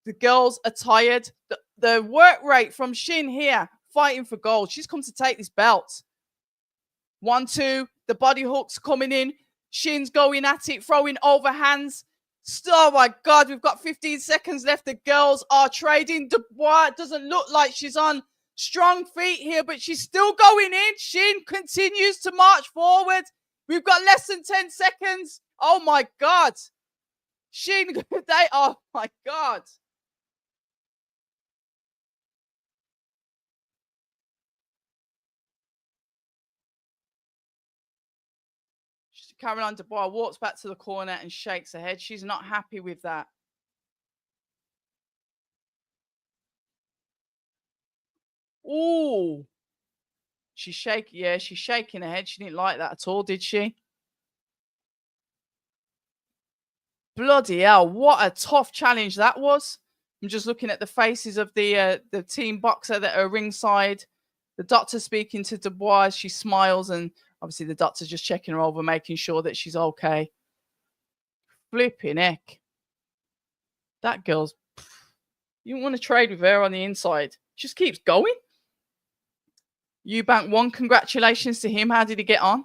The girls are tired. The work rate from Shin here, fighting for gold. She's come to take this belt. 1, 2. The body hooks coming in. Shin's going at it, throwing overhands. Oh my God, we've got 15 seconds left. The girls are trading. Dubois doesn't look like she's on strong feet here, but she's still going in. Shin continues to march forward. We've got less than 10 seconds. Oh my God. Shin, oh my God. Caroline Dubois walks back to the corner and shakes her head. She's not happy with that. Ooh. She's shaking her head. She didn't like that at all, did she? Bloody hell, what a tough challenge that was. I'm just looking at the faces of the team boxer that are ringside. The doctor speaking to Dubois. She smiles, and obviously the doctor's just checking her over, making sure that she's okay. Flipping heck. That girl's... You want to trade with her on the inside. She just keeps going. Eubank won. Congratulations to him. How did he get on?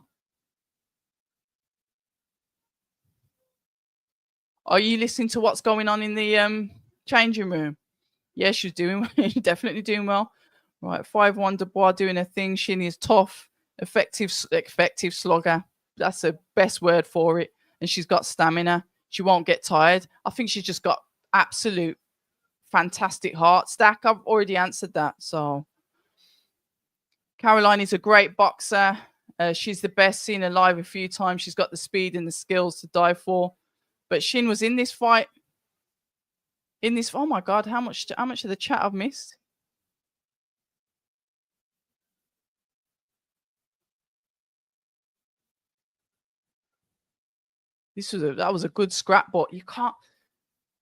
Are you listening to what's going on in the changing room? Yeah, she's doing definitely doing well. Right, 5-1 Dubois doing her thing. Shin is tough, effective slugger. That's the best word for it. And she's got stamina. She won't get tired. I think she's just got absolute fantastic heart. Stack, I've already answered that. So Caroline is a great boxer. She's the best, seen her live a few times. She's got the speed and the skills to die for. But Shin was in this fight. Oh my God, how much of the chat I've missed? That was a good scrap, but you can't.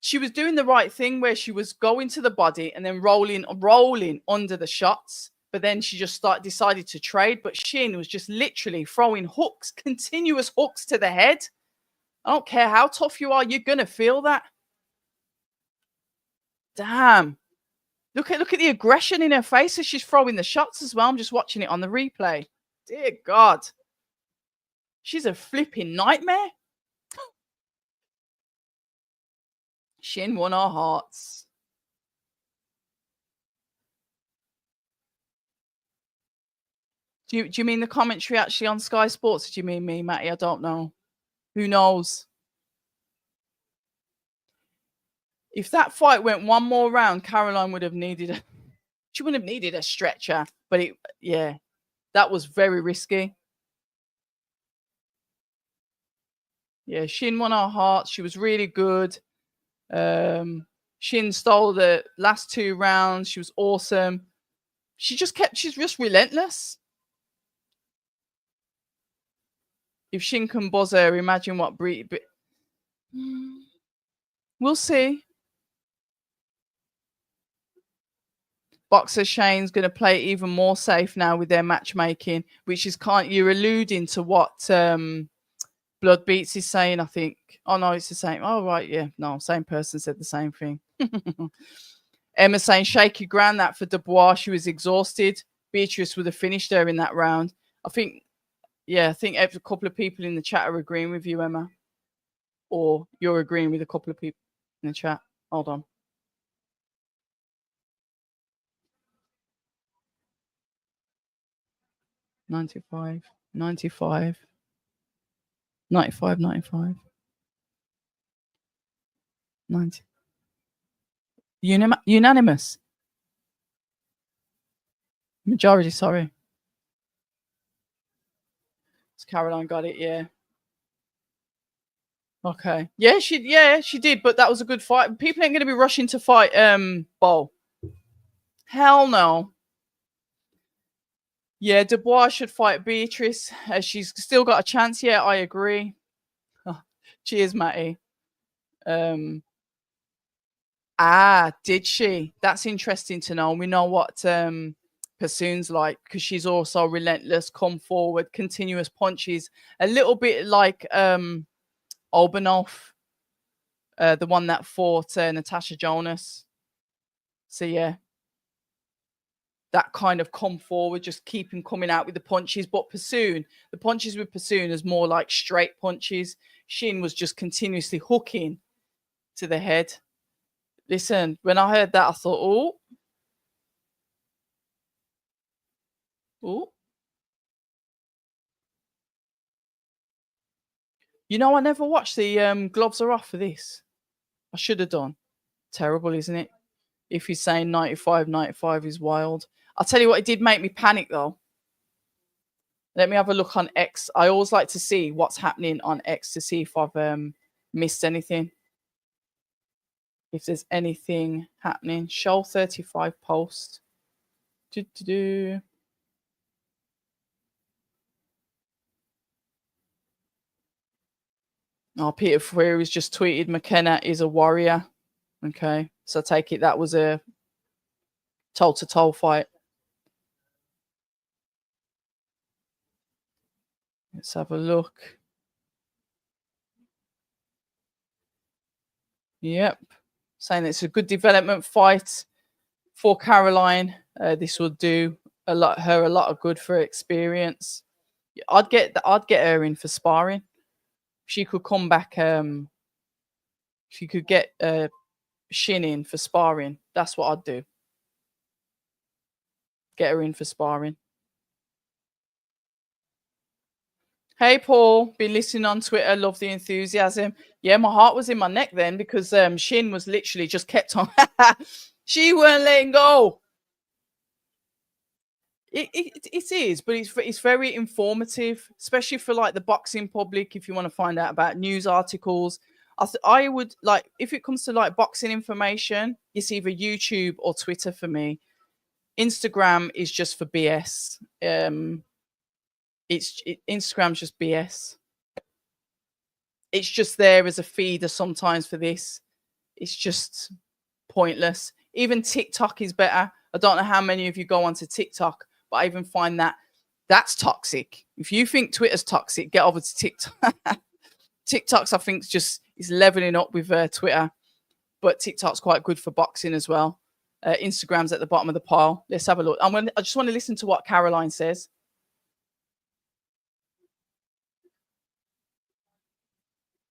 She was doing the right thing where she was going to the body and then rolling under the shots. But then she just decided to trade. But Shin was just literally throwing hooks, continuous hooks to the head. I don't care how tough you are, you're gonna feel that. Damn. Look at the aggression in her face as she's throwing the shots as well. I'm just watching it on the replay. Dear God. She's a flipping nightmare. Shin won our hearts. Do you mean the commentary actually on Sky Sports? Or do you mean me, Matty? I don't know. Who knows? If that fight went one more round, Caroline would have needed she wouldn't have needed a stretcher. But that was very risky. Yeah, Shin won our hearts. She was really good. Shin stole the last 2 rounds. She was awesome. She's just relentless. If Shin can buzz her, imagine what we'll see. Boxer Shane's going to play even more safe now with their matchmaking, which is you're alluding to what Blood Beats is saying, I think. Oh, no, it's the same. Oh, right, yeah. No, same person said the same thing. Emma saying shaky ground that for Dubois. She was exhausted. Beatrice would have finished her in that round. I think, yeah, I think a couple of people in the chat are agreeing with you, Emma. Or you're agreeing with a couple of people in the chat. Hold on. 95, 95, 95, 95, 90. Unanimous. Majority, sorry. It's Caroline got it, yeah. Okay. Yeah, she did, but that was a good fight. People ain't gonna be rushing to fight Bowl. Hell no. Yeah, Dubois should fight Beatrice. She's still got a chance. Yeah, I agree. Oh, cheers, Matty. Did she? That's interesting to know. We know what Pursuan's like because she's also relentless, come forward, continuous punches. A little bit like Obanov, the one that fought Natasha Jonas. So yeah, that kind of come forward, just keeping coming out with the punches. But Pursuan, the punches with Pursuan is more like straight punches. Shin was just continuously hooking to the head. Listen, when I heard that, I thought, oh. You know, I never watched the gloves are off for this. I should have done. Terrible, isn't it? If he's saying 95, 95 is wild. I'll tell you what, it did make me panic though. Let me have a look on X. I always like to see what's happening on X to see if I've missed anything. If there's anything happening. Show 35 post. Oh, Peter Freary's just tweeted McKenna is a warrior. Okay. So I take it that was a toe-to-toe fight. Let's have a look. Yep. Saying it's a good development fight for Caroline. This will do a lot of good for experience. I'd get her in for sparring. She could come back. She could get Shin in for sparring. That's what I'd do. Get her in for sparring. Hey Paul, been listening on Twitter. Love the enthusiasm. Yeah, my heart was in my neck then because Shin was literally just kept on. She weren't letting go. It is, but it's very informative, especially for like the boxing public. If you want to find out about news articles, I would like if it comes to like boxing information, it's either YouTube or Twitter for me. Instagram is just for BS. Instagram's just BS. It's just there as a feeder sometimes for this. It's just pointless. Even TikTok is better. I don't know how many of you go onto TikTok, but I even find that that's toxic. If you think Twitter's toxic, get over to TikTok. TikTok's, I think, is leveling up with Twitter, but TikTok's quite good for boxing as well. Instagram's at the bottom of the pile. Let's have a look. I just want to listen to what Caroline says.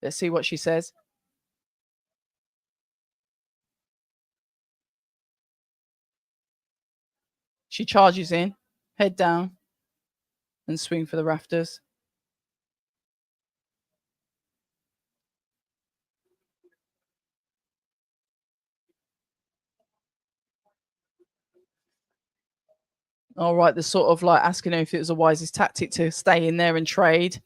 Let's see what she says. She charges in, head down, and swing for the rafters. All right, they're sort of like asking her if it was the wisest tactic to stay in there and trade.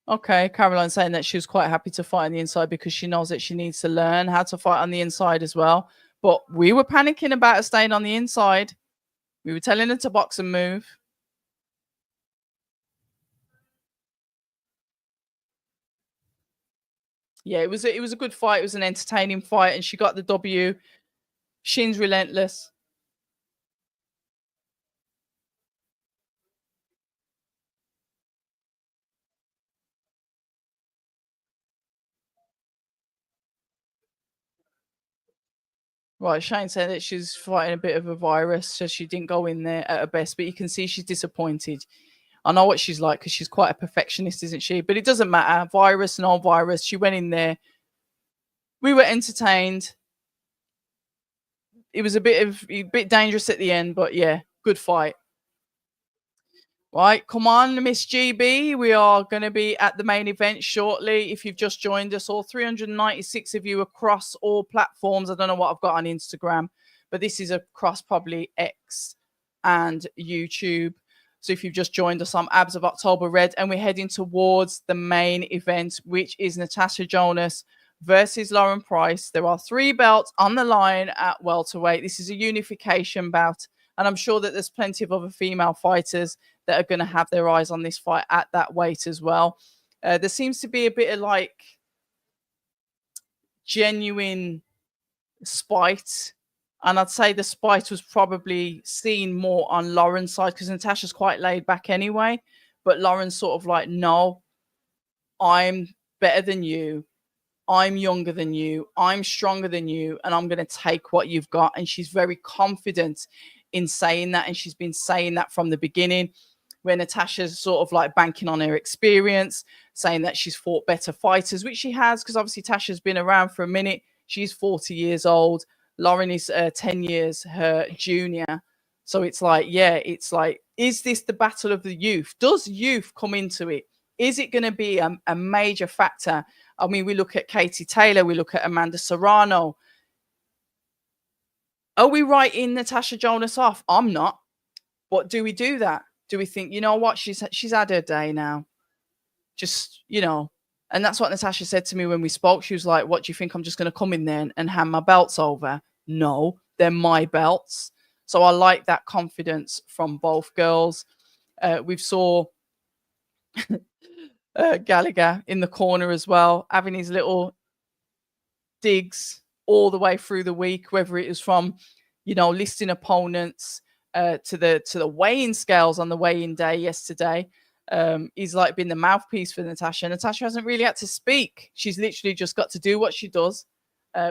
Okay, Caroline saying that she was quite happy to fight on the inside because she knows that she needs to learn how to fight on the inside as well. But we were panicking about her staying on the inside. We were telling her to box and move. Yeah, it was a good fight. It was an entertaining fight, and she got the W. Shin's relentless. Right, Shane said that she's fighting a bit of a virus, so she didn't go in there at her best, but you can see she's disappointed. I know what she's like because she's quite a perfectionist, isn't she? But it doesn't matter. Virus, no virus. She went in there. We were entertained. It was a bit dangerous at the end, but yeah, good fight. Right, come on, Miss GB. We are going to be at the main event shortly. If you've just joined us, all 396 of you across all platforms. I don't know what I've got on Instagram, but this is across probably X and YouTube. So if you've just joined us, I'm Abs of October Red, and we're heading towards the main event, which is Natasha Jonas versus Lauren Price. There are 3 belts on the line at welterweight. This is a unification bout, and I'm sure that there's plenty of other female fighters that are going to have their eyes on this fight at that weight as well. There seems to be a bit of like genuine spite. And I'd say the spite was probably seen more on Lauren's side because Natasha's quite laid back anyway. But Lauren's sort of like, no, I'm better than you. I'm younger than you. I'm stronger than you. And I'm going to take what you've got. And she's very confident in saying that. And she's been saying that from the beginning, where Natasha's sort of like banking on her experience, saying that she's fought better fighters, which she has, because obviously Tasha's been around for a minute. She's 40 years old. Lauren is 10 years her junior. So it's like, yeah, it's like, is this the battle of the youth? Does youth come into it? Is it going to be a major factor? I mean, we look at Katie Taylor, we look at Amanda Serrano. Are we writing Natasha Jonas off? I'm not. But do we do that? Do we think, you know what, she's had her day now? Just, and that's what Natasha said to me when we spoke. She was like, what do you think? I'm just going to come in there and hand my belts over? No, they're my belts. So I like that confidence from both girls. We've saw Gallagher in the corner as well, having his little digs all the way through the week, whether it is from, listing opponents to the weighing scales on the weighing day yesterday. He's like been the mouthpiece for Natasha. Natasha hasn't really had to speak. She's literally just got to do what she does,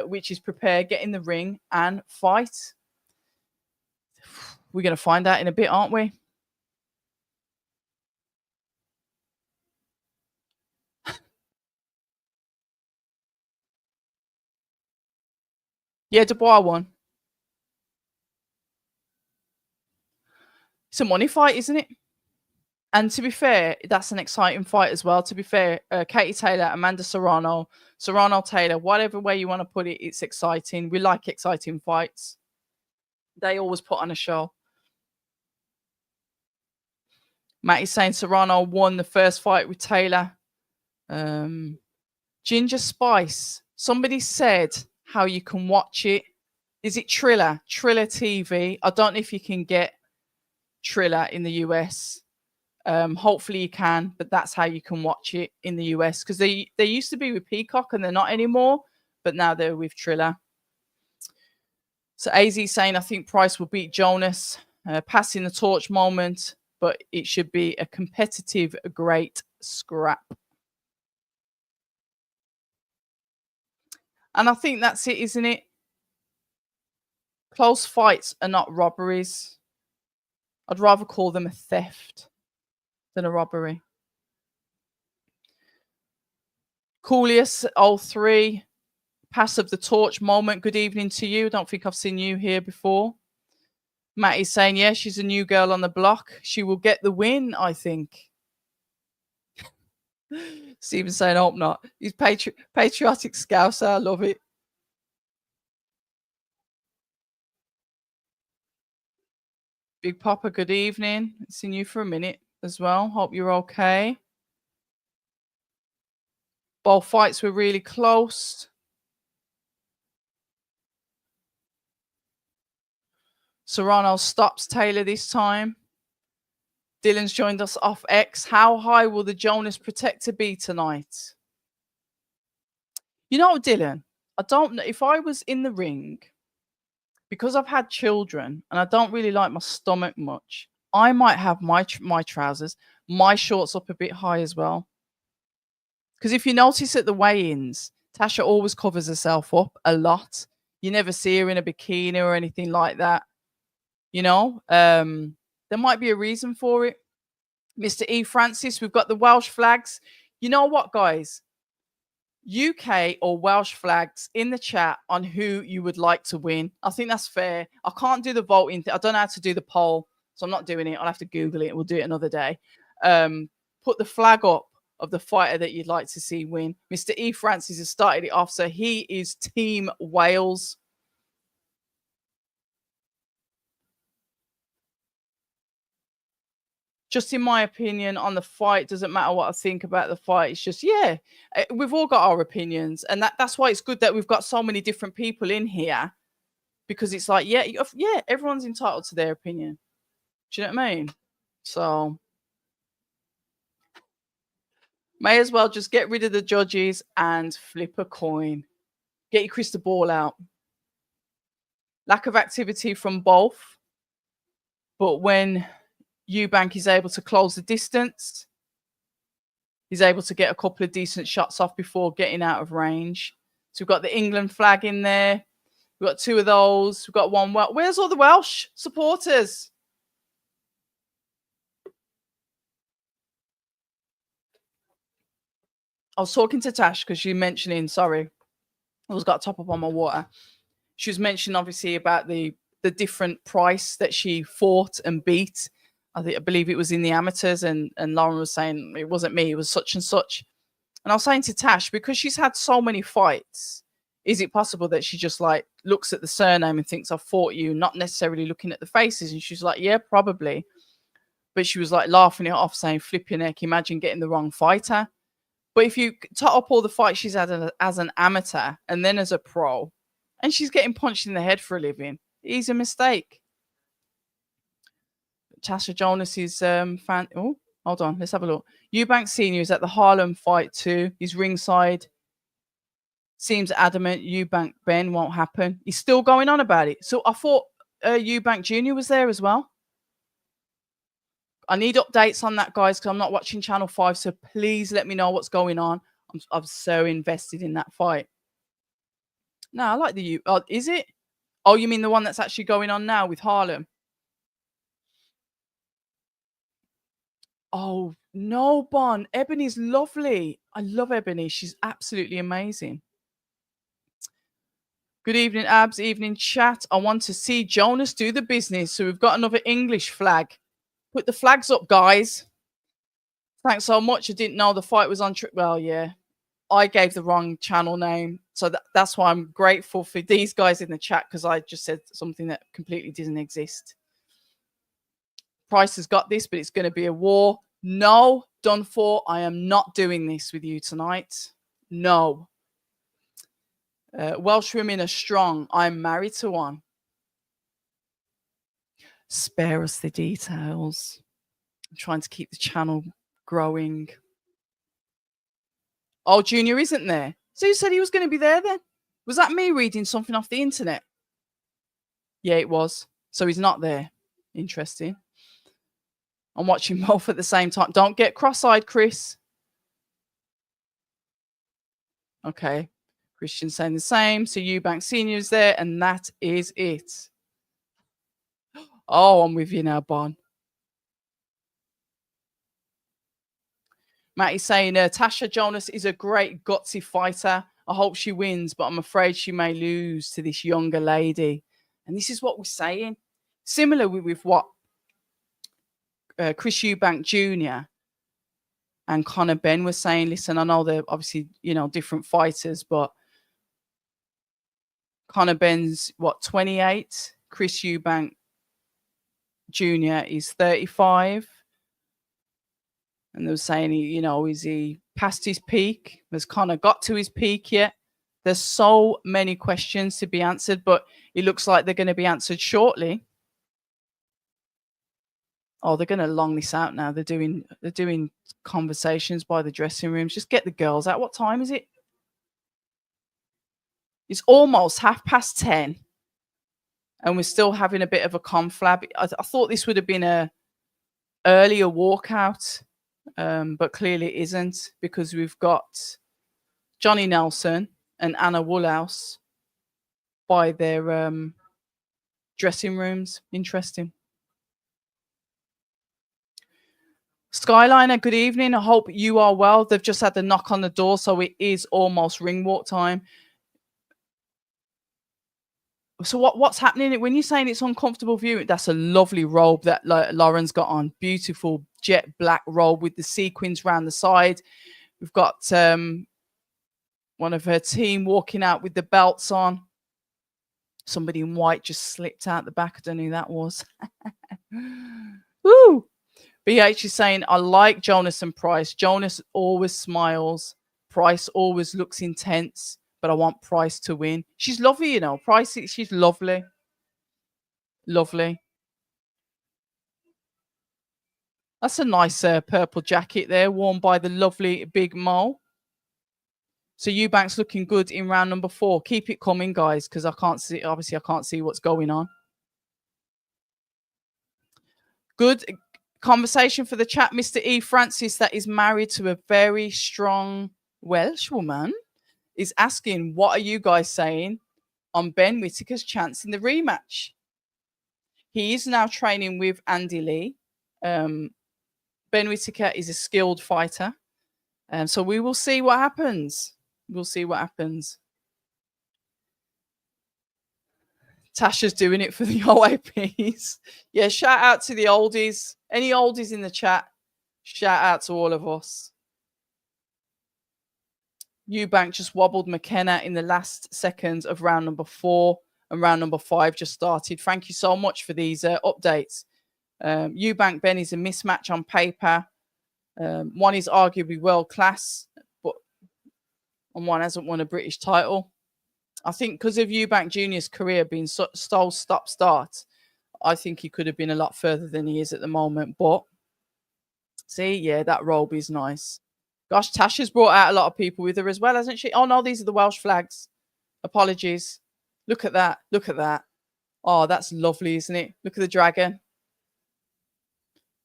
which is prepare, get in the ring and fight. We're going to find out in a bit, aren't we? Yeah, Dubois won. It's a money fight, isn't it? And to be fair, that's an exciting fight as well. To be fair, Katie Taylor, Amanda Serrano, Taylor, whatever way you want to put it, it's exciting. We like exciting fights. They always put on a show. Matty's saying Serrano won the first fight with Taylor. Ginger Spice. Somebody said how you can watch it. Is it Triller? Triller TV. I don't know if you can get Triller in the US. Hopefully you can, but that's how you can watch it in the US, because they used to be with Peacock and they're not anymore, but now they're with Triller. So AZ saying, I think Price will beat Jonas. Passing the torch moment, but it should be a competitive, great scrap. And I think that's it, isn't it? Close fights are not robberies. I'd rather call them a theft than a robbery. Coolius 03, pass of the torch moment. Good evening to you. Don't think I've seen you here before. Matt is saying, yeah, she's a new girl on the block. She will get the win, I think. Stephen saying, hope not. He's patriotic scouser. I love it. Big Papa, good evening. Seen you for a minute as well. Hope you're okay. Both fights were really close. Serrano stops Taylor this time. Dylan's joined us off X. How high will the Jonas protector be tonight? You know, Dylan, I don't know. If I was in the ring, because I've had children and I don't really like my stomach much, I might have my trousers, my shorts up a bit high as well. Because if you notice at the weigh-ins, Tasha always covers herself up a lot. You never see her in a bikini or anything like that, you know? There might be a reason for it. Mr. E. Francis, we've got the Welsh flags. You know what, guys? UK or Welsh flags in the chat on who you would like to win. I think that's fair. I can't do the voting. I don't know how to do the poll, so I'm not doing it. I'll have to Google it. We'll do it another day. Put the flag up of the fighter that you'd like to see win. Mr. E. Francis has started it off, so he is Team Wales. Just in my opinion on the fight, doesn't matter what I think about the fight. It's just, yeah, we've all got our opinions, and that's why it's good that we've got so many different people in here, because it's like, yeah, yeah, everyone's entitled to their opinion. Do you know what I mean? So may as well just get rid of the judges and flip a coin. Get your crystal ball out. Lack of activity from both, but when Eubank is able to close the distance, he's able to get a couple of decent shots off before getting out of range. So we've got the England flag in there. We've got two of those. We've got one. Where's all the Welsh supporters? I was talking to Tash because she mentioning, sorry, I was got top up on my water. She was mentioning obviously about the different price that she fought and beat. I believe it was in the amateurs, and Lauren was saying it wasn't me, it was such and such. And I was saying to Tash, because she's had so many fights, is it possible that she just like looks at the surname and thinks I've fought you, not necessarily looking at the faces? And she's like, yeah, probably. But she was like laughing it off, saying, flipping heck, imagine getting the wrong fighter. But if you tot up all the fights she's had as an amateur and then as a pro, and she's getting punched in the head for a living, it's a mistake. Tasha Jonas is fan. Oh, hold on, let's have a look. Eubank Senior is at the Harlem fight too. He's ringside. Seems adamant Eubank Ben won't happen. He's still going on about it. So I thought Eubank Junior was there as well. I need updates on that, guys, because I'm not watching Channel 5. So please let me know what's going on. I'm so invested in that fight. No, I like the is it? Oh, you mean the one that's actually going on now with Harlem? Oh, no, Bon. Ebony's lovely. I love Ebony. She's absolutely amazing. Good evening, Abs. Evening, chat. I want to see Jonas do the business. So we've got another English flag. Put the flags up, guys. Thanks so much. I didn't know the fight was on. Well, yeah. I gave the wrong channel name. So that's why I'm grateful for these guys in the chat, because I just said something that completely didn't exist. Price has got this, but it's going to be a war. No, done for. I am not doing this with you tonight. No. Welsh women are strong. I'm married to one. Spare us the details. I'm trying to keep the channel growing. Oh, Junior isn't there. So you said he was going to be there then? Was that me reading something off the internet? Yeah, it was. So he's not there. Interesting. I'm watching both at the same time. Don't get cross-eyed, Chris. Okay. Christian saying the same. So Eubank Senior is there, and that is it. Oh, I'm with you now, Bon. Matty's saying Tasha Jonas is a great gutsy fighter. I hope she wins, but I'm afraid she may lose to this younger lady. And this is what we're saying. Similar with what Chris Eubank Jr. and Conor Ben were saying. Listen, I know they're obviously, different fighters, but Conor Ben's, 28? Chris Eubank Jr. is 35. And they were saying, is he past his peak? Has Conor got to his peak yet? There's so many questions to be answered, but it looks like they're going to be answered shortly. Oh, they're going to long this out now. They're doing conversations by the dressing rooms. Just get the girls out. What time is it? It's almost 10:30, and we're still having a bit of a conflab. I thought this would have been a earlier walkout, but clearly it isn't, because we've got Johnny Nelson and Anna Woolhouse by their dressing rooms. Interesting. Skyliner, good evening. I hope you are well. They've just had the knock on the door, so it is almost ring walk time. So what's happening when you're saying it's uncomfortable viewing? That's a lovely robe that Lauren's got on. Beautiful jet black robe with the sequins round the side. We've got one of her team walking out with the belts on. Somebody in white just slipped out the back. I don't know who that was. Woo! BH is saying, I like Jonas and Price. Jonas always smiles. Price always looks intense, but I want Price to win. She's lovely, you know. Price, she's lovely. Lovely. That's a nice purple jacket there, worn by the lovely Big Mo. So Eubanks looking good in round number 4. Keep it coming, guys, because I can't see. Obviously, I can't see what's going on. Good conversation for the chat, Mr. E. Francis, that is married to a very strong Welsh woman, is asking, what are you guys saying on Ben Whittaker's chance in the rematch? He is now training with Andy Lee. Ben Whittaker is a skilled fighter. So we will see what happens. We'll see what happens. Tasha's doing it for the OAPs. Yeah, shout out to the oldies. Any oldies in the chat, shout out to all of us. Eubank just wobbled McKenna in the last seconds of round number 4, and round number 5 just started. Thank you so much for these updates. Eubank Ben is a mismatch on paper. One is arguably world class, and one hasn't won a British title. I think because of Eubank Jr.'s career being stop, start, I think he could have been a lot further than he is at the moment. But see, yeah, that robe is nice. Gosh, Tasha's brought out a lot of people with her as well, hasn't she? Oh, no, these are the Welsh flags. Apologies. Look at that. Look at that. Oh, that's lovely, isn't it? Look at the dragon.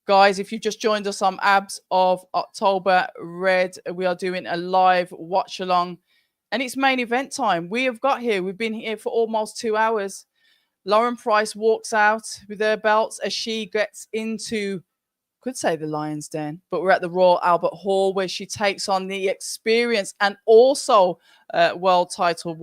Guys, if you've just joined us on Abs of October Red, we are doing a live watch along, and it's main event time. We've been here for almost 2 hours. Lauren Price walks out with her belts as she gets into, could say the Lion's Den, but we're at the Royal Albert Hall where she takes on the experienced and also world title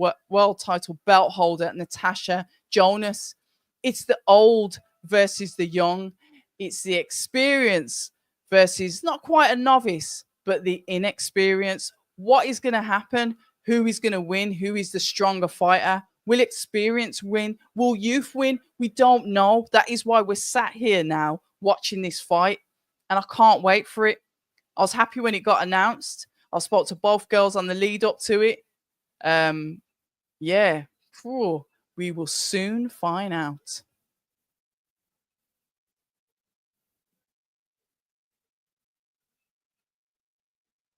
belt holder Natasha Jonas. It's the old versus the young. It's the experience versus not quite a novice, but the inexperience. What is going to happen? Who is going to win? Who is the stronger fighter? Will experience win? Will youth win? We don't know. That is why we're sat here now watching this fight, and I can't wait for it. I was happy when it got announced. I spoke to both girls on the lead up to it. Yeah, we will soon find out.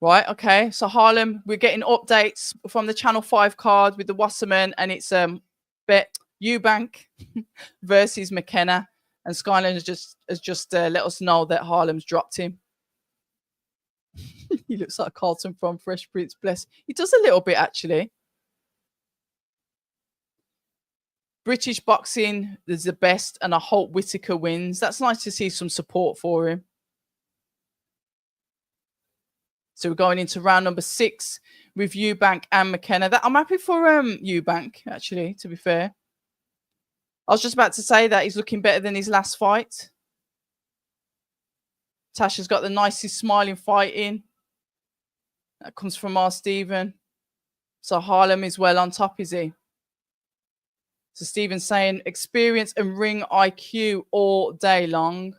Right, okay. So Harlem, we're getting updates from the Channel 5 card with the Wasserman, and it's Bet Eubank versus McKenna. And Skyland has just let us know that Harlem's dropped him. He looks like Carlton from Fresh Prince. Bless. He does a little bit, actually. British boxing is the best, and I hope Whittaker wins. That's nice to see some support for him. So we're going into round number 6 with Eubank and McKenna. I'm happy for Eubank, actually, to be fair. I was just about to say that he's looking better than his last fight. Tasha's got the nicest smiling fight in. That comes from our Stephen. So Harlem is well on top, is he? So Stephen's saying experience and ring IQ all day long.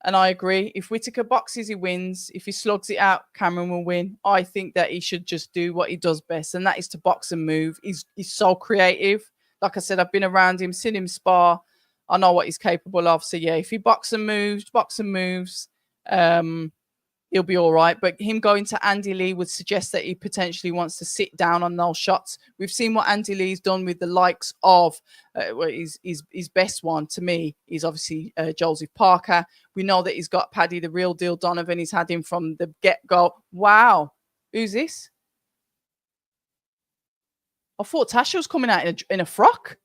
And I agree. If Whittaker boxes, he wins. If he slugs it out, Cameron will win. I think that he should just do what he does best, and that is to box and move. He's so creative. Like I said, I've been around him, seen him spar. I know what he's capable of. So, yeah, if he box and moves, he'll be all right. But him going to Andy Lee would suggest that he potentially wants to sit down on those shots. We've seen what Andy Lee's done with the likes of his best one to me is obviously Joseph Parker. We know that he's got Paddy the real deal Donovan. He's had him from the get-go. Wow. Who's this? I thought Tasha was coming out in a frock.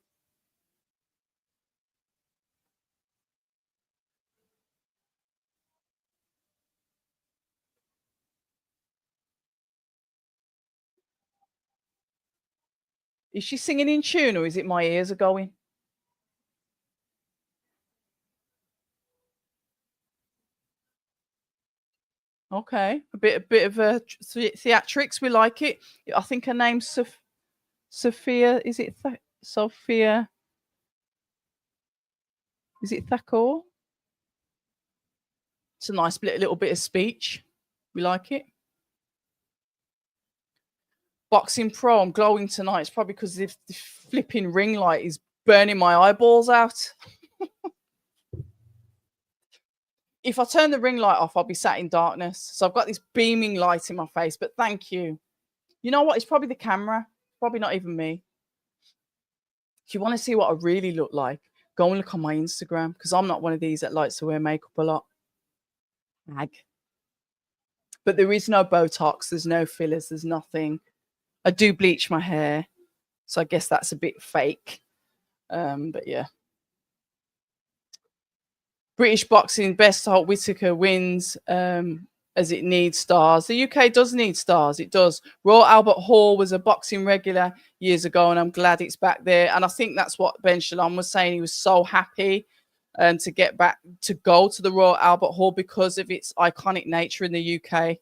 Is she singing in tune or is it my ears are going? Okay, a bit of a theatrics. We like it. I think her name's Sophia. Is it Sophia? Is it Thakur? It's a nice little bit of speech. We like it. Boxing Pro. I'm glowing tonight. It's probably because the flipping ring light is burning my eyeballs out. If I turn the ring light off, I'll be sat in darkness. So I've got this beaming light in my face. But thank you. You know what? It's probably the camera. Probably not even me. If you want to see what I really look like, go and look on my Instagram because I'm not one of these that likes to wear makeup a lot. Ag. But there is no Botox, there's no fillers, there's nothing. I do bleach my hair, so I guess that's a bit fake. But yeah. British boxing, best Holt Whittaker wins as it needs stars. The UK does need stars. It does. Royal Albert Hall was a boxing regular years ago, and I'm glad it's back there. And I think that's what Ben Shalom was saying. He was so happy to get back to go to the Royal Albert Hall because of its iconic nature in the UK.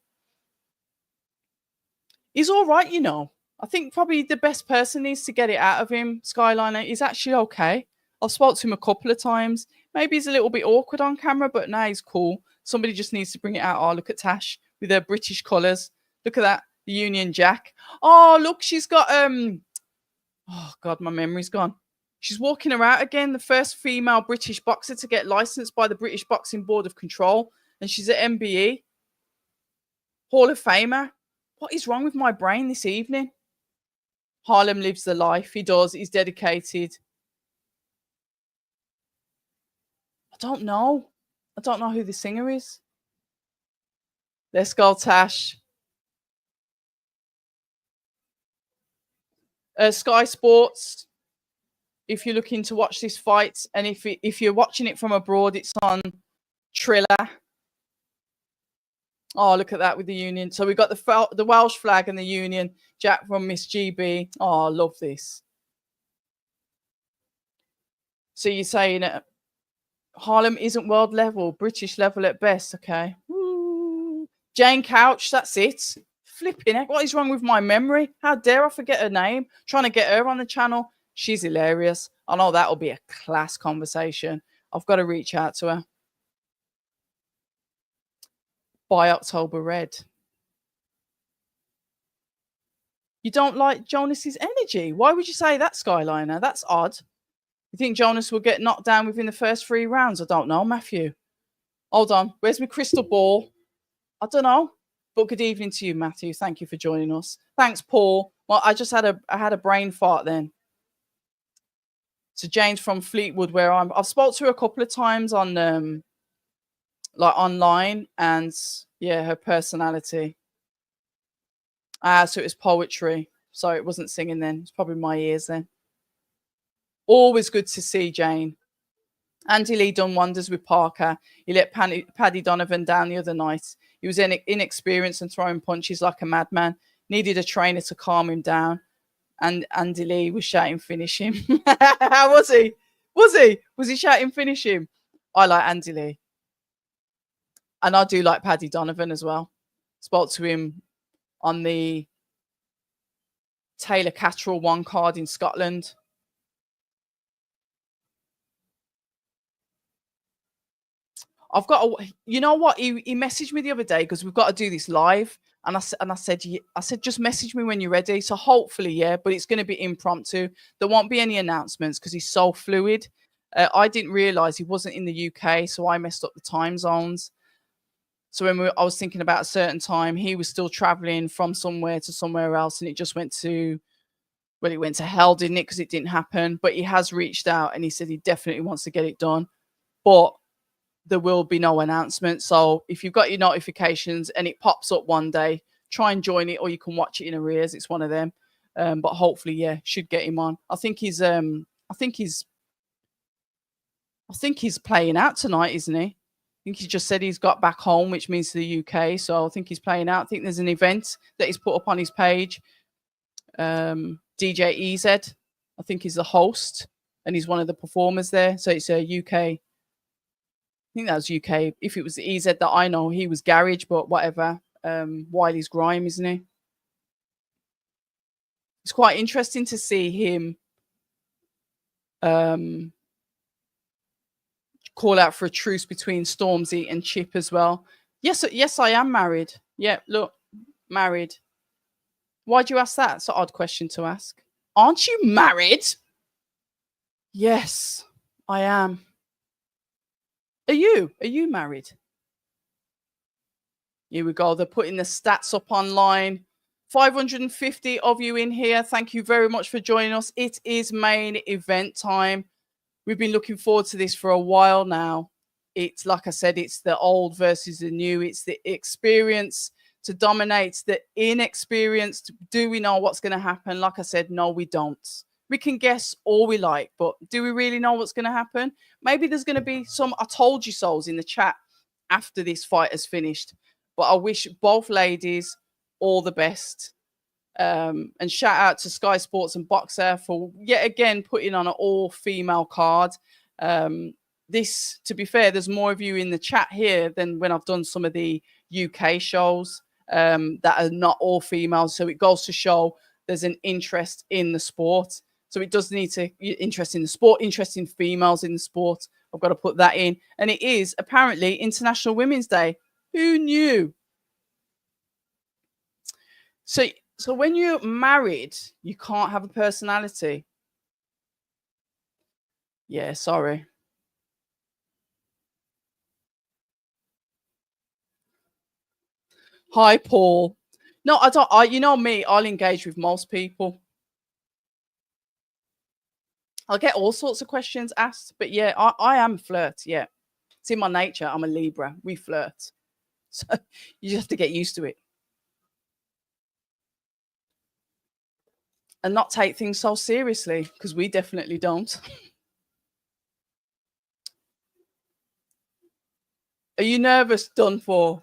He's all right, you know. I think probably the best person needs to get it out of him, Skyliner. He's actually okay. I've spoke to him a couple of times. Maybe he's a little bit awkward on camera, but now he's cool. Somebody just needs to bring it out. Oh, look at Tash with her British colours. Look at that. The Union Jack. Oh, look, she's got oh God, my memory's gone. She's walking her out again, the first female British boxer to get licensed by the British Boxing Board of Control. And she's at MBE. Hall of Famer. What is wrong with my brain this evening? Harlem lives the life. He does. He's dedicated. I don't know. I don't know who the singer is. Let's go, Tash. Sky Sports. If you're looking to watch this fight, and if you're watching it from abroad, it's on Triller. Oh, look at that with the Union. So we've got the Welsh flag and the Union. Jack from Miss GB. Oh, I love this. So you're saying Harlem isn't world level, British level at best. Okay. Woo. Jane Couch, that's it. Flipping heck. What is wrong with my memory? How dare I forget her name? Trying to get her on the channel. She's hilarious. I know that'll be a class conversation. I've got to reach out to her. By October Red. You don't like Jonas's energy? Why would you say that, Skyliner? That's odd. You think Jonas will get knocked down within the first 3 rounds? I don't know, Matthew. Hold on. Where's my crystal ball? I don't know. But good evening to you, Matthew. Thank you for joining us. Thanks, Paul. Well, I had a brain fart then. So Jane's from Fleetwood, where I've spoke to her a couple of times on like online, and yeah, her personality. So it was poetry. So it wasn't singing then. It's probably my ears then. Always good to see Jane. Andy Lee done wonders with Parker. He let Paddy Donovan down the other night. He was inexperienced and throwing punches like a madman. Needed a trainer to calm him down. And Andy Lee was shouting, finish him. How was he? Was he shouting, finish him? I like Andy Lee. And I do like Paddy Donovan as well. Spoke to him on the Taylor Catterall 1 card in Scotland. I've got you know what? He messaged me the other day because we've got to do this live. And I said, just message me when you're ready. So hopefully, yeah, but it's going to be impromptu. There won't be any announcements because he's so fluid. I didn't realize he wasn't in the UK, so I messed up the time zones. So when I was thinking about a certain time, he was still traveling from somewhere to somewhere else, and it just went to, well, it went to hell, didn't it? Because it didn't happen. But he has reached out and he said he definitely wants to get it done. But there will be no announcement. So if you've got your notifications and it pops up one day, try and join it, or you can watch it in arrears. It's one of them. But hopefully, yeah, should get him on. I think he's I think he's playing out tonight, isn't he? I think he just said he's got back home, which means to the UK. So I think he's playing out. I think there's an event that he's put up on his page. DJ EZ, I think he's the host and he's one of the performers there. So it's a UK. I think that was UK. If it was the EZ that I know, he was Garage, but whatever. Wiley's Grime, isn't he? It's quite interesting to see him call out for a truce between Stormzy and Chip as well. Yes, I am married. Yeah, look, married. Why'd you ask that? It's an odd question to ask. Aren't you married? Yes, I am. Are you? Are you married? Here we go. They're putting the stats up online. 550 of you in here. Thank you very much for joining us. It is main event time. We've been looking forward to this for a while now. It's like I said, it's the old versus the new. It's the experience to dominate the inexperienced. Do we know what's going to happen? Like I said, no, we don't. We can guess all we like, but do we really know what's going to happen? Maybe there's going to be some I told you so's in the chat after this fight has finished. But I wish both ladies all the best. And shout out to Sky Sports and Boxer for yet again putting on an all-female card. This, to be fair, there's more of you in the chat here than when I've done some of the UK shows that are not all females. So it goes to show there's an interest in the sport. So it does need to interest in the sport, interest in females in the sport. I've got to put that in. And it is apparently International Women's Day. Who knew? So when you're married, you can't have a personality. Yeah, sorry. Hi, Paul. No, I don't. You know me, I'll engage with most people. I'll get all sorts of questions asked, but yeah, I am a flirt. Yeah, it's in my nature. I'm a Libra. We flirt. So you just have to get used to it and not take things so seriously because we definitely don't. Are you nervous? Done for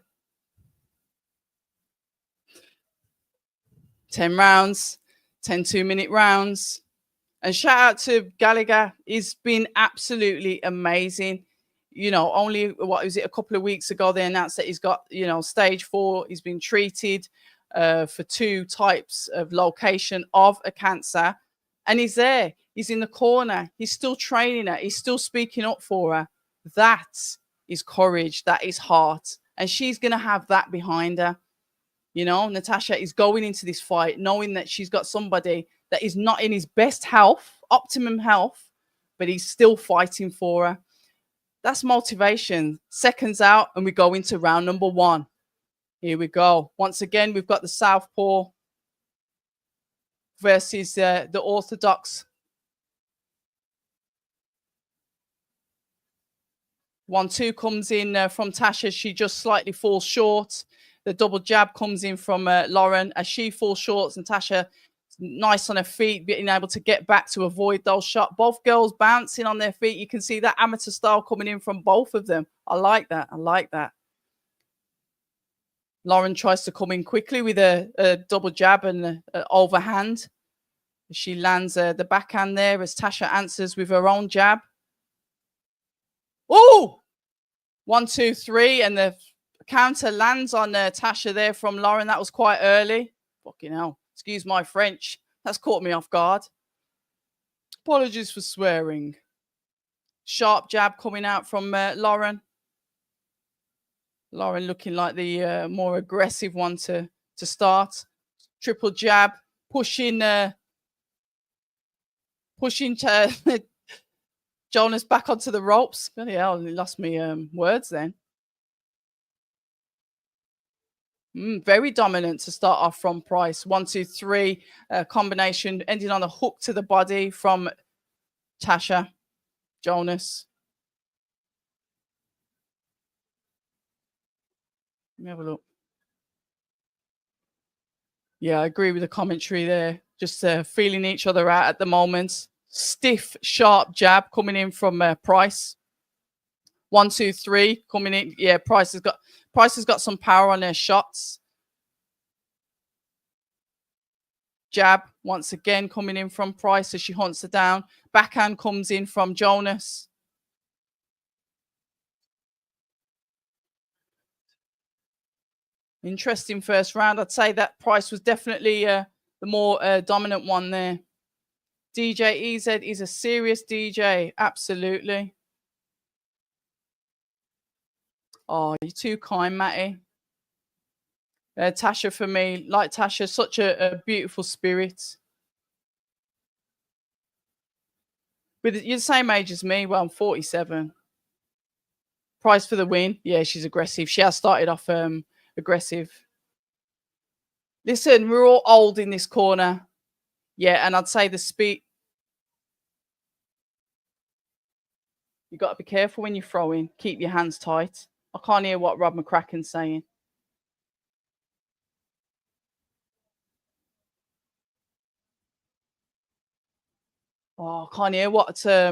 10 rounds, 10 2-minute rounds. And shout out to Gallagher. He's been absolutely amazing. You know, only what was it, a couple of weeks ago, they announced that he's got, stage 4. He's been treated for 2 types of location of a cancer. And he's there. He's in the corner. He's still training her. He's still speaking up for her. That is courage. That is heart. And she's going to have that behind her. You know, Natasha is going into this fight knowing that she's got somebody that is not in his best health, optimum health, but he's still fighting for her. That's motivation. Seconds out, and we go into round number 1. Here we go. Once again, we've got the Southpaw versus the Orthodox. 1-2 comes in from Tasha. She just slightly falls short. The double jab comes in from Lauren as she falls short, and Tasha nice on her feet, being able to get back to avoid those shots. Both girls bouncing on their feet. You can see that amateur style coming in from both of them. I like that. I like that. Lauren tries to come in quickly with a double jab and an overhand. She lands the backhand there as Tasha answers with her own jab. Oh! 1, 2, 3, and the counter lands on Tasha there from Lauren. That was quite early. Fucking hell. Excuse my French. That's caught me off guard. Apologies for swearing. Sharp jab coming out from Lauren. Lauren looking like the more aggressive one to start. Triple jab. Pushing Jonas back onto the ropes. Bloody hell, he lost me words then. Very dominant to start off from Price. 1, 2, 3 combination ending on a hook to the body from Tasha Jonas. Let me have a look. Yeah, I agree with the commentary there. Just feeling each other out at the moment. Stiff, sharp jab coming in from Price. 1, 2, 3 coming in. Yeah, Price has got some power on their shots. Jab once again coming in from Price as she hunts her down. Backhand comes in from Jonas. Interesting first round. I'd say that Price was definitely the more dominant one there. DJ EZ is a serious DJ. Absolutely. Oh, you're too kind, Matty. Tasha for me, like Tasha, such a beautiful spirit. But you're the same age as me. Well, I'm 47. Price for the win. Yeah, she's aggressive. She has started off aggressive. Listen, we're all old in this corner. Yeah, and I'd say the speed. You got to be careful when you're throwing. Keep your hands tight. I can't hear what Rob McCracken's saying. Oh, I can't hear what I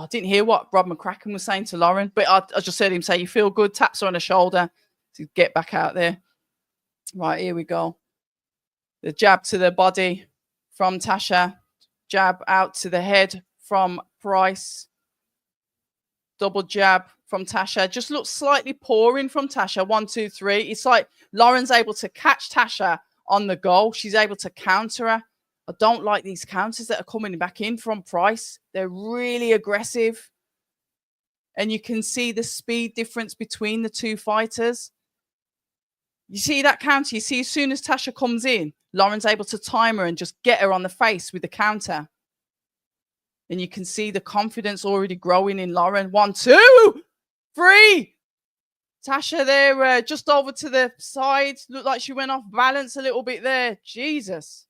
didn't hear what Rob McCracken was saying to Lauren, but I just heard him say, "You feel good?" Taps her on the shoulder to get back out there. Right, here we go. The jab to the body from Tasha. Jab out to the head from Price. Double jab from Tasha. Just looks slightly pouring from Tasha. 1, 2, 3. It's like Lauren's able to catch Tasha on the goal. She's able to counter her. I don't like these counters that are coming back in from Price. They're really aggressive. And you can see the speed difference between the two fighters. You see that counter? You see as soon as Tasha comes in, Lauren's able to time her and just get her on the face with the counter. And you can see the confidence already growing in Lauren. 1, 2, 3. Tasha there, just over to the side. Looked like she went off balance a little bit there. Jesus.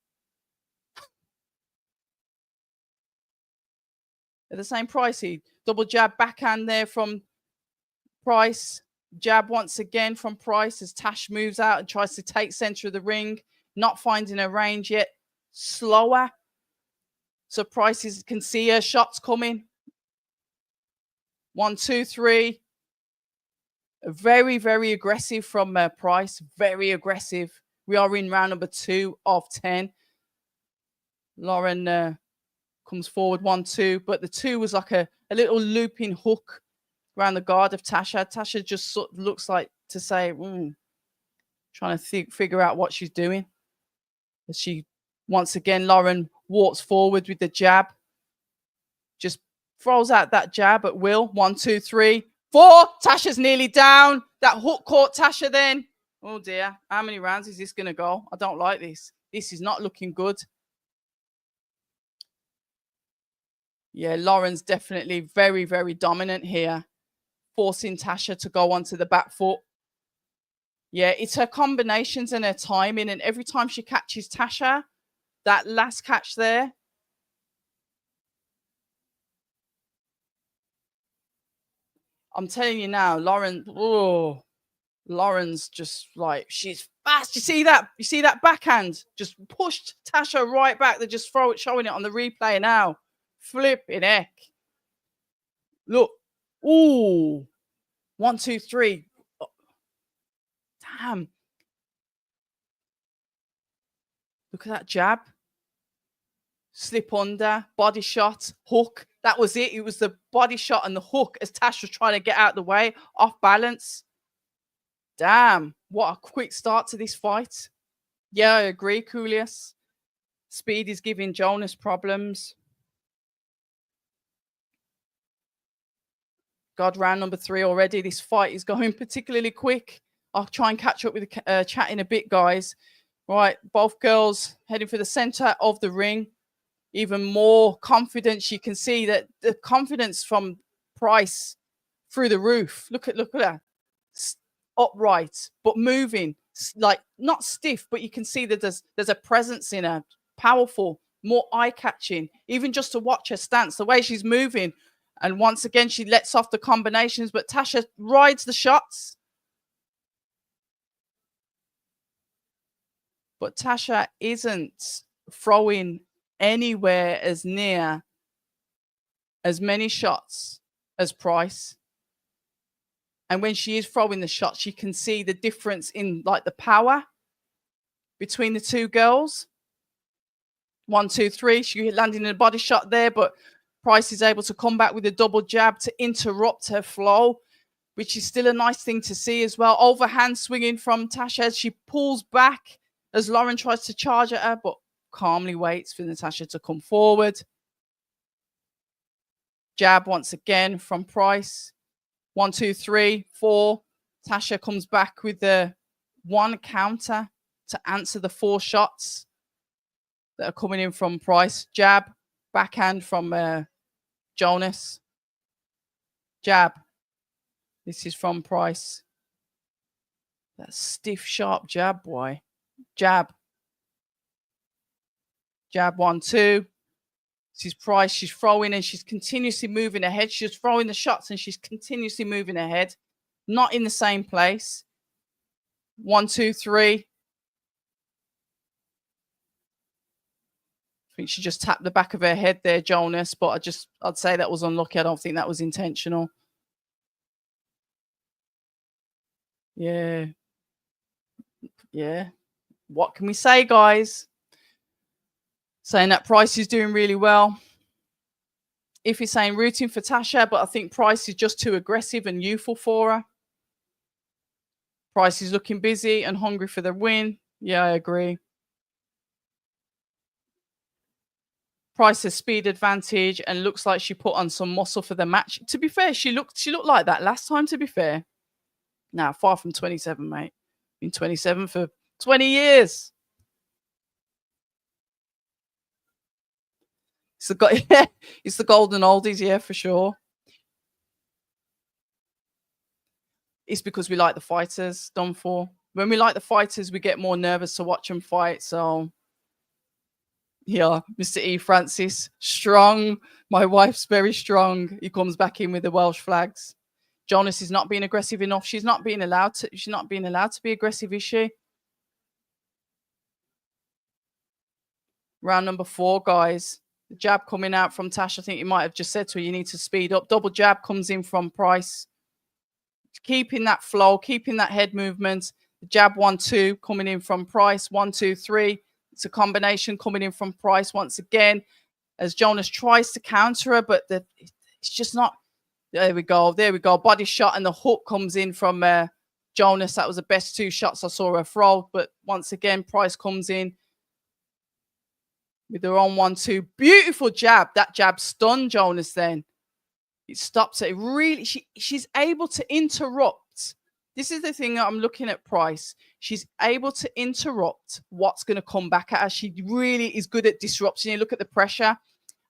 At the same price, double jab backhand there from Price. Jab once again from Price as Tash moves out and tries to take center of the ring. Not finding her range yet. Slower. So Price can see her shots coming. 1, 2, 3. Very, very aggressive from Price. Very aggressive. We are in round number 2 of 10. Lauren comes forward 1, 2, but the 2 was like a little looping hook around the guard of Tasha. Tasha just sort of looks like to say, trying to figure out what she's doing. As she, once again, Lauren walks forward with the jab. Just throws out that jab at will. 1, 2, 3, 4. Tasha's nearly down. That hook caught Tasha then. Oh dear. How many rounds is this going to go? I don't like this. This is not looking good. Yeah, Lauren's definitely very, very dominant here. Forcing Tasha to go onto the back foot. Yeah, it's her combinations and her timing. And every time she catches Tasha, that last catch there. I'm telling you now, Lauren's just like, she's fast. You see that? You see that backhand? Just pushed Tasha right back. They just showing it on the replay now. Flipping heck. Look. Ooh. 1, 2, 3. Oh, damn. Look at that jab. Slip under, body shot, hook. That was it. It was the body shot and the hook as Tash was trying to get out of the way, off balance. Damn, what a quick start to this fight. Yeah, I agree, Coolius. Speed is giving Jonas problems. God, round number 3 already. This fight is going particularly quick. I'll try and catch up with the chat in a bit, guys. Right, both girls heading for the center of the ring. Even more confidence. You can see that the confidence from Price through the roof. Look at that. Upright, but moving. Like, not stiff, but you can see that there's a presence in her. Powerful, more eye-catching. Even just to watch her stance, the way she's moving. And once again, she lets off the combinations, but Tasha rides the shots. but Tasha isn't throwing anywhere as near as many shots as Price. And when she is throwing the shots, you can see the difference in like the power between the two girls. 1, 2, 3. She landing in a body shot there, but Price is able to come back with a double jab to interrupt her flow, which is still a nice thing to see as well. Overhand swinging from Tasha as she pulls back as Lauren tries to charge at her, but calmly waits for Natasha to come forward. Jab once again from Price. 1, 2, 3, 4. Tasha comes back with the one counter to answer the 4 shots that are coming in from Price. Jab, backhand from Jonas. Jab. This is from Price. That stiff, sharp jab, boy. Jab. Jab 1, 2. This is Price. She's throwing and she's continuously moving ahead. She's throwing the shots and she's continuously moving ahead. Not in the same place. 1, 2, 3. I think she just tapped the back of her head there, Jonas, but I'd say that was unlucky. I don't think that was intentional. Yeah. Yeah. What can we say, guys? Saying that Price is doing really well. If you're saying rooting for Tasha, but I think Price is just too aggressive and youthful for her. Price is looking busy and hungry for the win. Yeah, I agree. Price has speed advantage and looks like she put on some muscle for the match. To be fair, she looked like that last time, to be fair. Now, far from 27, mate. Been 27 for 20 years. It's the golden oldies, yeah, for sure. It's because we like the fighters, done for. When we like the fighters, we get more nervous to watch them fight. So, yeah, Mr. E. Francis, strong. My wife's very strong. He comes back in with the Welsh flags. Jonas is not being aggressive enough. She's not being allowed to be aggressive, is she? Round number 4, guys. The jab coming out from Tash. I think you might have just said to her, you need to speed up. Double jab comes in from Price. Keeping that flow, keeping that head movement. The jab 1, 2 coming in from Price. 1, 2, 3. It's a combination coming in from Price once again as Jonas tries to counter her, but it's just not. There we go. There we go. Body shot and the hook comes in from Jonas. That was the best 2 shots I saw her throw. But once again, Price comes in with her own 1, 2. Beautiful jab. That jab stunned Jonas then. It stops it. Really, she's able to interrupt. This is the thing that I'm looking at Price. She's able to interrupt what's going to come back at her. She really is good at disruption. You look at the pressure.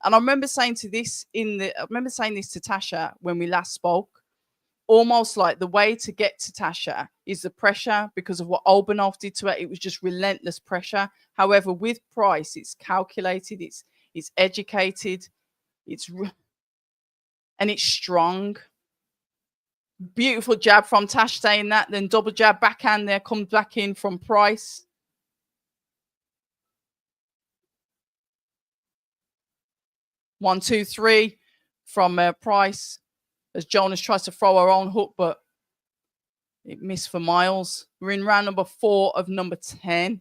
And I remember saying this to Tasha when we last spoke. Almost like the way to get to Tasha is the pressure because of what Olbanov did to her. It was just relentless pressure. However, with Price, it's calculated, it's educated, and it's strong. Beautiful jab from Tash saying that. Then double jab backhand there comes back in from Price. One, two, three from Price as Jonas tries to throw her own hook, but it missed for miles. We're in round number 4 of number 10.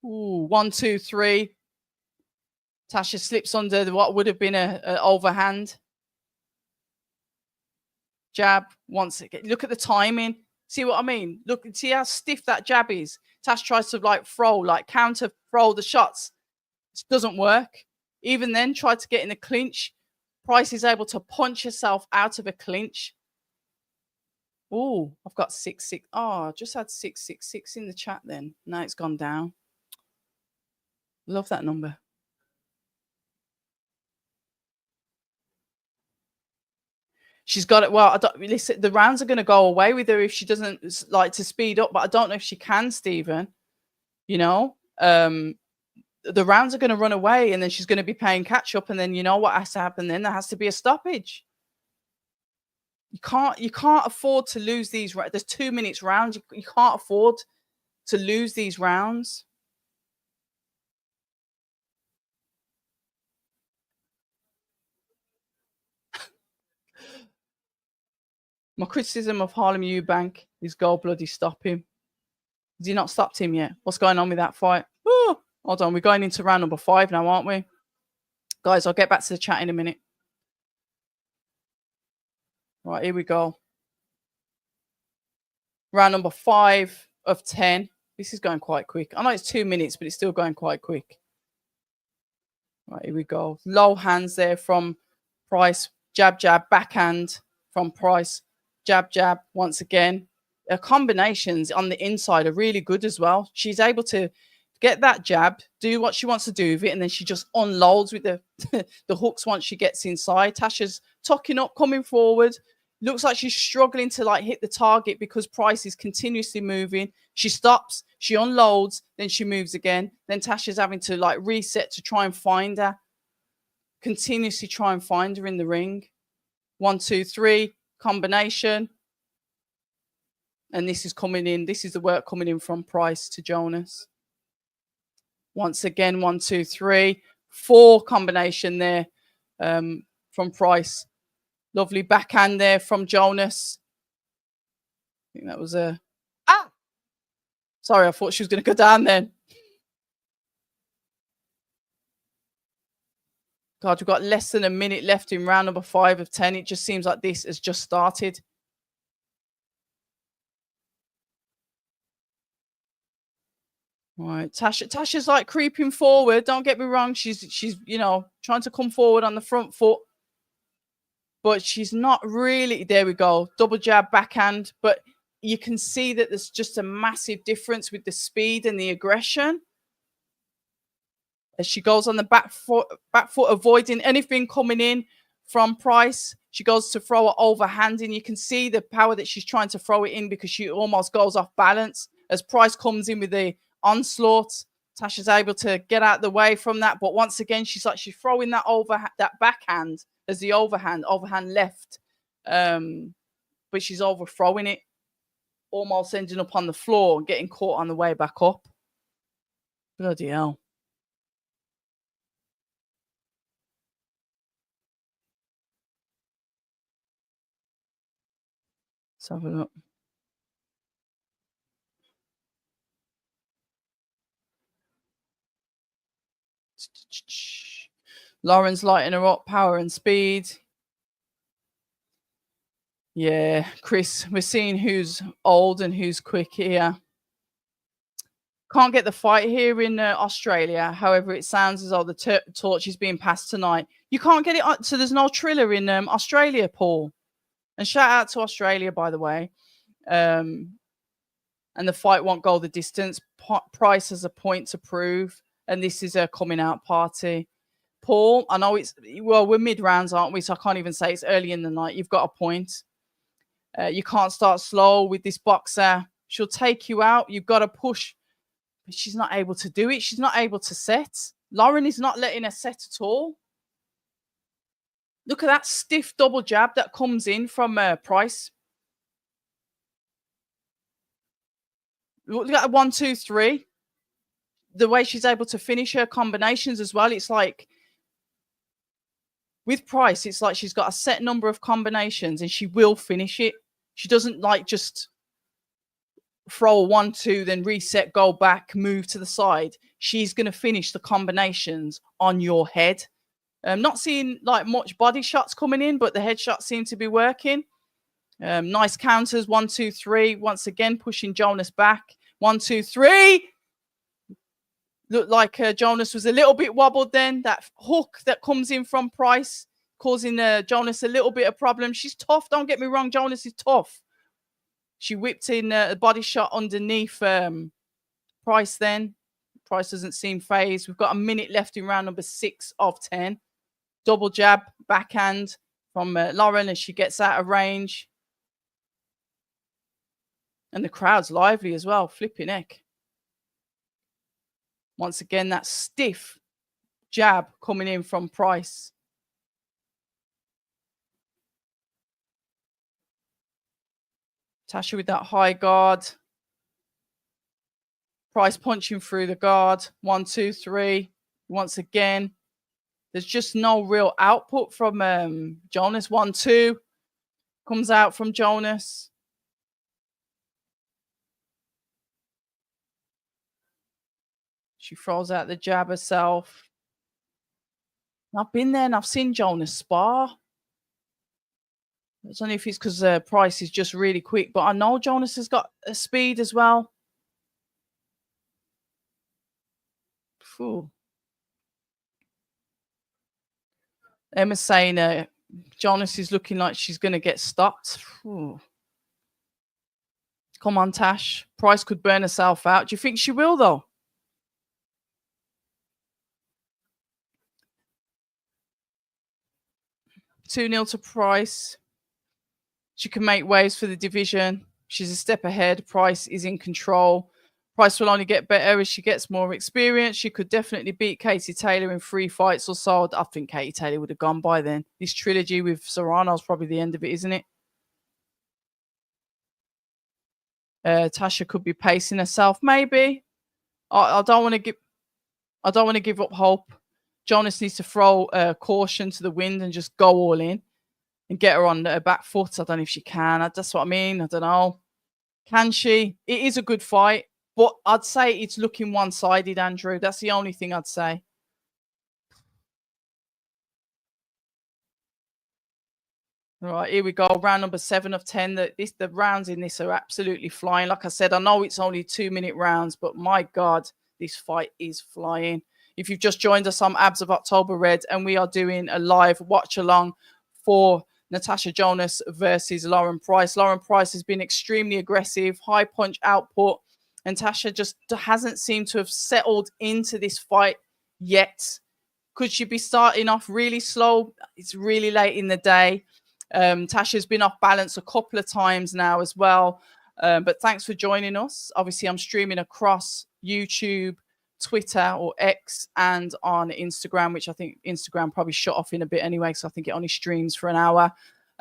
Ooh, 1, 2, 3. Tasha slips under what would have been an overhand. Jab once again. Look at the timing. See what I mean? Look, see how stiff that jab is. Tash tries to counter throw the shots. It doesn't work. Even then, tried to get in a clinch. Price is able to punch herself out of a clinch. Oh, I've got 6-6. Oh, I just had 666 in the chat then. Now it's gone down. Love that number. She's got it. Well, listen, the rounds are going to go away with her if she doesn't like to speed up, but I don't know if she can, Stephen. You know, the rounds are going to run away and then she's going to be playing catch up. And then you know what has to happen then? There has to be a stoppage. You can't afford to lose these. There's 2 minutes rounds. You can't afford to lose these rounds. My criticism of Harlem Eubank is go bloody stop him. Has he not stopped him yet? What's going on with that fight? Oh, hold on. We're going into round number 5 now, aren't we? Guys, I'll get back to the chat in a minute. Right, here we go. Round number 5 of 10. This is going quite quick. I know it's 2 minutes, but it's still going quite quick. Right, here we go. Low hands there from Price. Jab, jab, backhand from Price. Jab, jab once again. Her combinations on the inside are really good as well. She's able to get that jab, do what she wants to do with it, and then she just unloads with the the hooks once she gets inside. Tasha's tucking up, coming forward. Looks like she's struggling to like hit the target because Price is continuously moving. She stops, she unloads, then she moves again. Then Tasha's having to like reset to try and find her. Continuously try and find her in the ring. 1, 2, 3, combination. And this is coming in. This is the work coming in from Price to Jonas. Once again, 1, 2, 3, 4 combination there from Price. Lovely backhand there from Jonas. I think that was a... Sorry, I thought she was going to go down then. God, we've got less than a minute left in round number 5 of 10. It just seems like this has just started. Right, Tasha's like creeping forward. Don't get me wrong. She's trying to come forward on the front foot, but she's not really. There we go. Double jab, backhand. But you can see that there's just a massive difference with the speed and the aggression. As she goes on the back foot, avoiding anything coming in from Price. She goes to throw it overhand, and you can see the power that she's trying to throw it in because she almost goes off balance. As Price comes in with the onslaught, Tasha's able to get out the way from that. But once again, she's throwing that that backhand as the overhand left. But she's overthrowing it, almost ending up on the floor and getting caught on the way back up. Bloody hell. Let's have a look. Lauren's lighting her up, power and speed. Yeah, Chris, we're seeing who's old and who's quick here. Can't get the fight here in Australia. However, it sounds as though the torch is being passed tonight. You can't get it, so there's no Triller in Australia, Paul. And shout out to Australia, by the way. And the fight won't go the distance. Price has a point to prove, and this is a coming out party. Paul, I know we're mid rounds, aren't we? So I can't even say it's early in the night. You've got a point. You can't start slow with this boxer. She'll take you out. You've got to push. But she's not able to do it. She's not able to set. Lauren is not letting her set at all. Look at that stiff double jab that comes in from Price. Look at 1, 2, 3. The way she's able to finish her combinations as well. It's like with Price, it's like she's got a set number of combinations and she will finish it. She doesn't like just throw a 1, 2, then reset, go back, move to the side. She's going to finish the combinations on your head. I'm not seeing like much body shots coming in, but the headshots seem to be working. Nice counters. 1, 2, 3. Once again, pushing Jonas back. 1, 2, 3. Looked like Jonas was a little bit wobbled then. That hook that comes in from Price causing Jonas a little bit of problem. She's tough. Don't get me wrong. Jonas is tough. She whipped in a body shot underneath Price then. Price doesn't seem phased. We've got a minute left in round number 6 of 10. Double jab, backhand from Lauren as she gets out of range. And the crowd's lively as well. Flipping heck. Once again, that stiff jab coming in from Price. Tasha with that high guard. Price punching through the guard. 1, 2, 3. Once again. There's just no real output from Jonas. 1, 2. Comes out from Jonas. She throws out the jab herself. I've been there and I've seen Jonas spar. I don't know if it's because Price is just really quick, but I know Jonas has got a speed as well. Phew. Emma's saying Jonas is looking like she's going to get stopped. Phew. Come on, Tash. Price could burn herself out. Do you think she will, though? Two-0 to Price. She can make waves for the division. She's a step ahead. Price is in control. Price will only get better as she gets more experience. She could definitely beat Katie Taylor in 3 fights or so. I think Katie Taylor would have gone by then. This trilogy with Serrano is probably the end of it, isn't it? Tasha could be pacing herself, maybe. I don't want to give up hope. Jonas needs to throw caution to the wind and just go all in and get her on her back foot. I don't know if she can. That's what I mean. I don't know. Can she? It is a good fight. But I'd say it's looking one-sided, Andrew. That's the only thing I'd say. All right, here we go. Round number 7 of 10. The rounds in this are absolutely flying. Like I said, I know it's only 2-minute rounds, but my God, this fight is flying. If you've just joined us, I'm Abs of October Red, and we are doing a live watch-along for Natasha Jonas versus Lauren Price. Lauren Price has been extremely aggressive, high punch output. And Tasha just hasn't seemed to have settled into this fight yet. Could she be starting off really slow? It's really late in the day. Tasha's been off balance a couple of times now as well. But thanks for joining us. Obviously, I'm streaming across YouTube, Twitter or X, and on Instagram, which I think Instagram probably shut off in a bit anyway, so I think it only streams for an hour.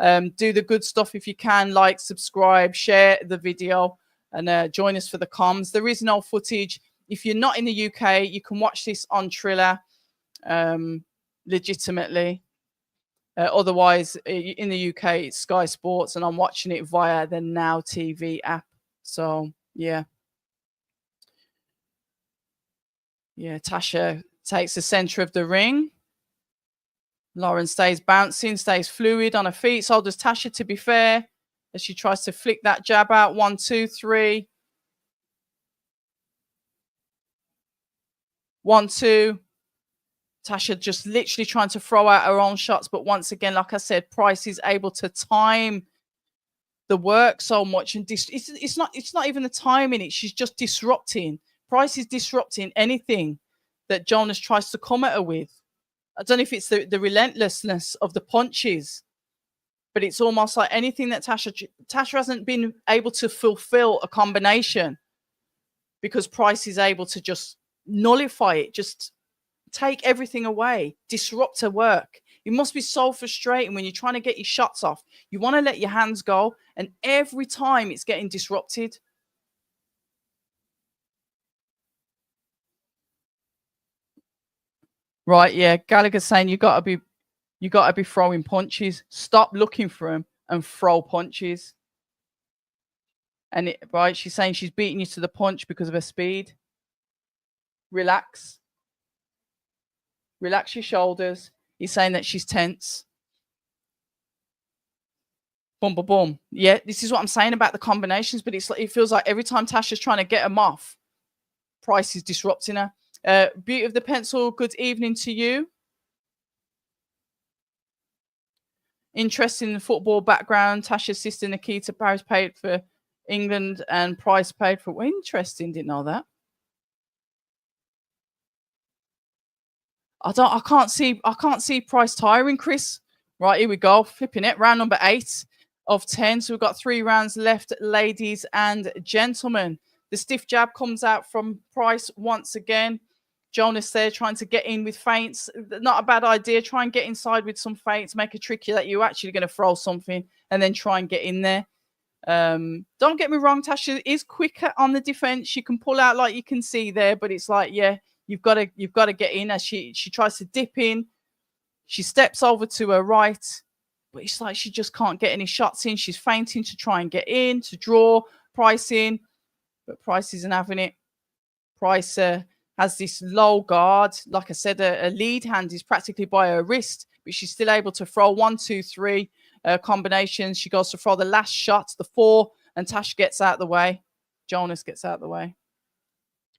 Do the good stuff if you can. Like, subscribe, share the video. And join us for the comms. There is no footage. If you're not in the UK, you can watch this on Triller legitimately. Otherwise, in the UK, it's Sky Sports, and I'm watching it via the Now TV app. So, yeah. Yeah, Tasha takes the center of the ring. Lauren stays bouncing, stays fluid on her feet. So does Tasha, to be fair, as she tries to flick that jab out. 1, 2, 3. 1, 2. Tasha just literally trying to throw out her own shots. But once again, like I said, Price is able to time the work so much. And it's not even the timing. She's just disrupting. Price is disrupting anything that Jonas tries to come at her with. I don't know if it's the relentlessness of the punches. But it's almost like anything that Tasha hasn't been able to fulfill a combination because Price is able to just nullify it, just take everything away, disrupt her work. It must be so frustrating when you're trying to get your shots off. You want to let your hands go, and every time it's getting disrupted. Right, yeah. Gallagher's saying you got to be throwing punches. Stop looking for them and throw punches. And right, she's saying she's beating you to the punch because of her speed. Relax. Relax your shoulders. He's saying that she's tense. Boom, boom, boom. Yeah, this is what I'm saying about the combinations, but it feels like every time Tasha's trying to get them off, Price is disrupting her. Beauty of the Pencil, good evening to you. Interesting football background. Tasha's sister Nikita Paris paid for England and Price paid for. Interesting, didn't know that. I can't see Price tiring, Chris. Right, here we go. Flipping it. Round number 8 of 10. So we've got 3 rounds left, ladies and gentlemen. The stiff jab comes out from Price once again. Jonas there trying to get in with feints. Not a bad idea. Try and get inside with some feints. Make it tricky that you're actually going to throw something and then try and get in there. Don't get me wrong, Tasha is quicker on the defense. She can pull out like you can see there, but it's like, yeah, you've got to get in as she tries to dip in. She steps over to her right, but it's like she just can't get any shots in. She's feinting to try and get in, to draw Price in, but Price isn't having it. Price has this low guard. Like I said, a lead hand is practically by her wrist, but she's still able to throw 1, 2, 3 combinations. She goes to throw the last shot, the 4, and Tash gets out of the way. Jonas gets out of the way.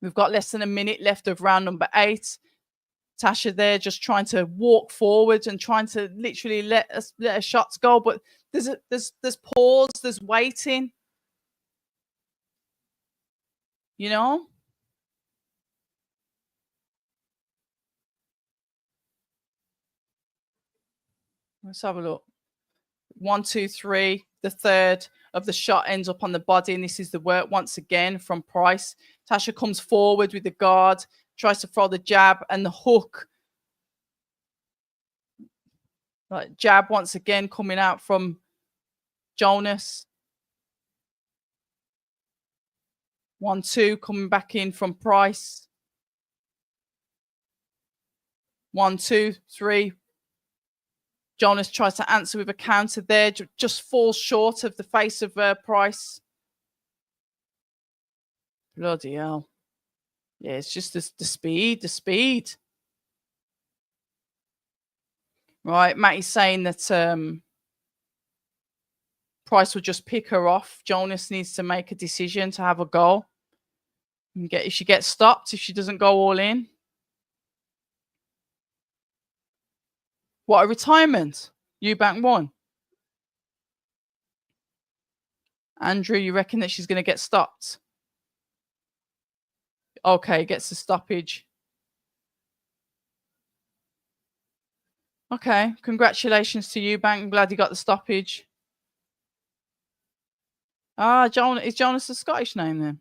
We've got less than a minute left of round number 8. Tasha there just trying to walk forward and trying to literally let her shots go, but there's pause, there's waiting. You know? Let's have a look. 1, 2, 3. The third of the shot ends up on the body, and this is the work once again from Price. Tasha comes forward with the guard, tries to throw the jab and the hook. Jab once again coming out from Jonas. 1, 2 coming back in from Price. 1, 2, 3. Jonas tries to answer with a counter there, just falls short of the face of Price. Bloody hell. Yeah, it's just the speed. Right, Matty's saying that Price will just pick her off. Jonas needs to make a decision to have a goal. If she gets stopped, if she doesn't go all in. What, a retirement? Eubank won. Andrew, you reckon that she's going to get stopped? Okay, gets the stoppage. Okay, congratulations to Eubank. I'm glad you got the stoppage. Is Jonas a Scottish name then?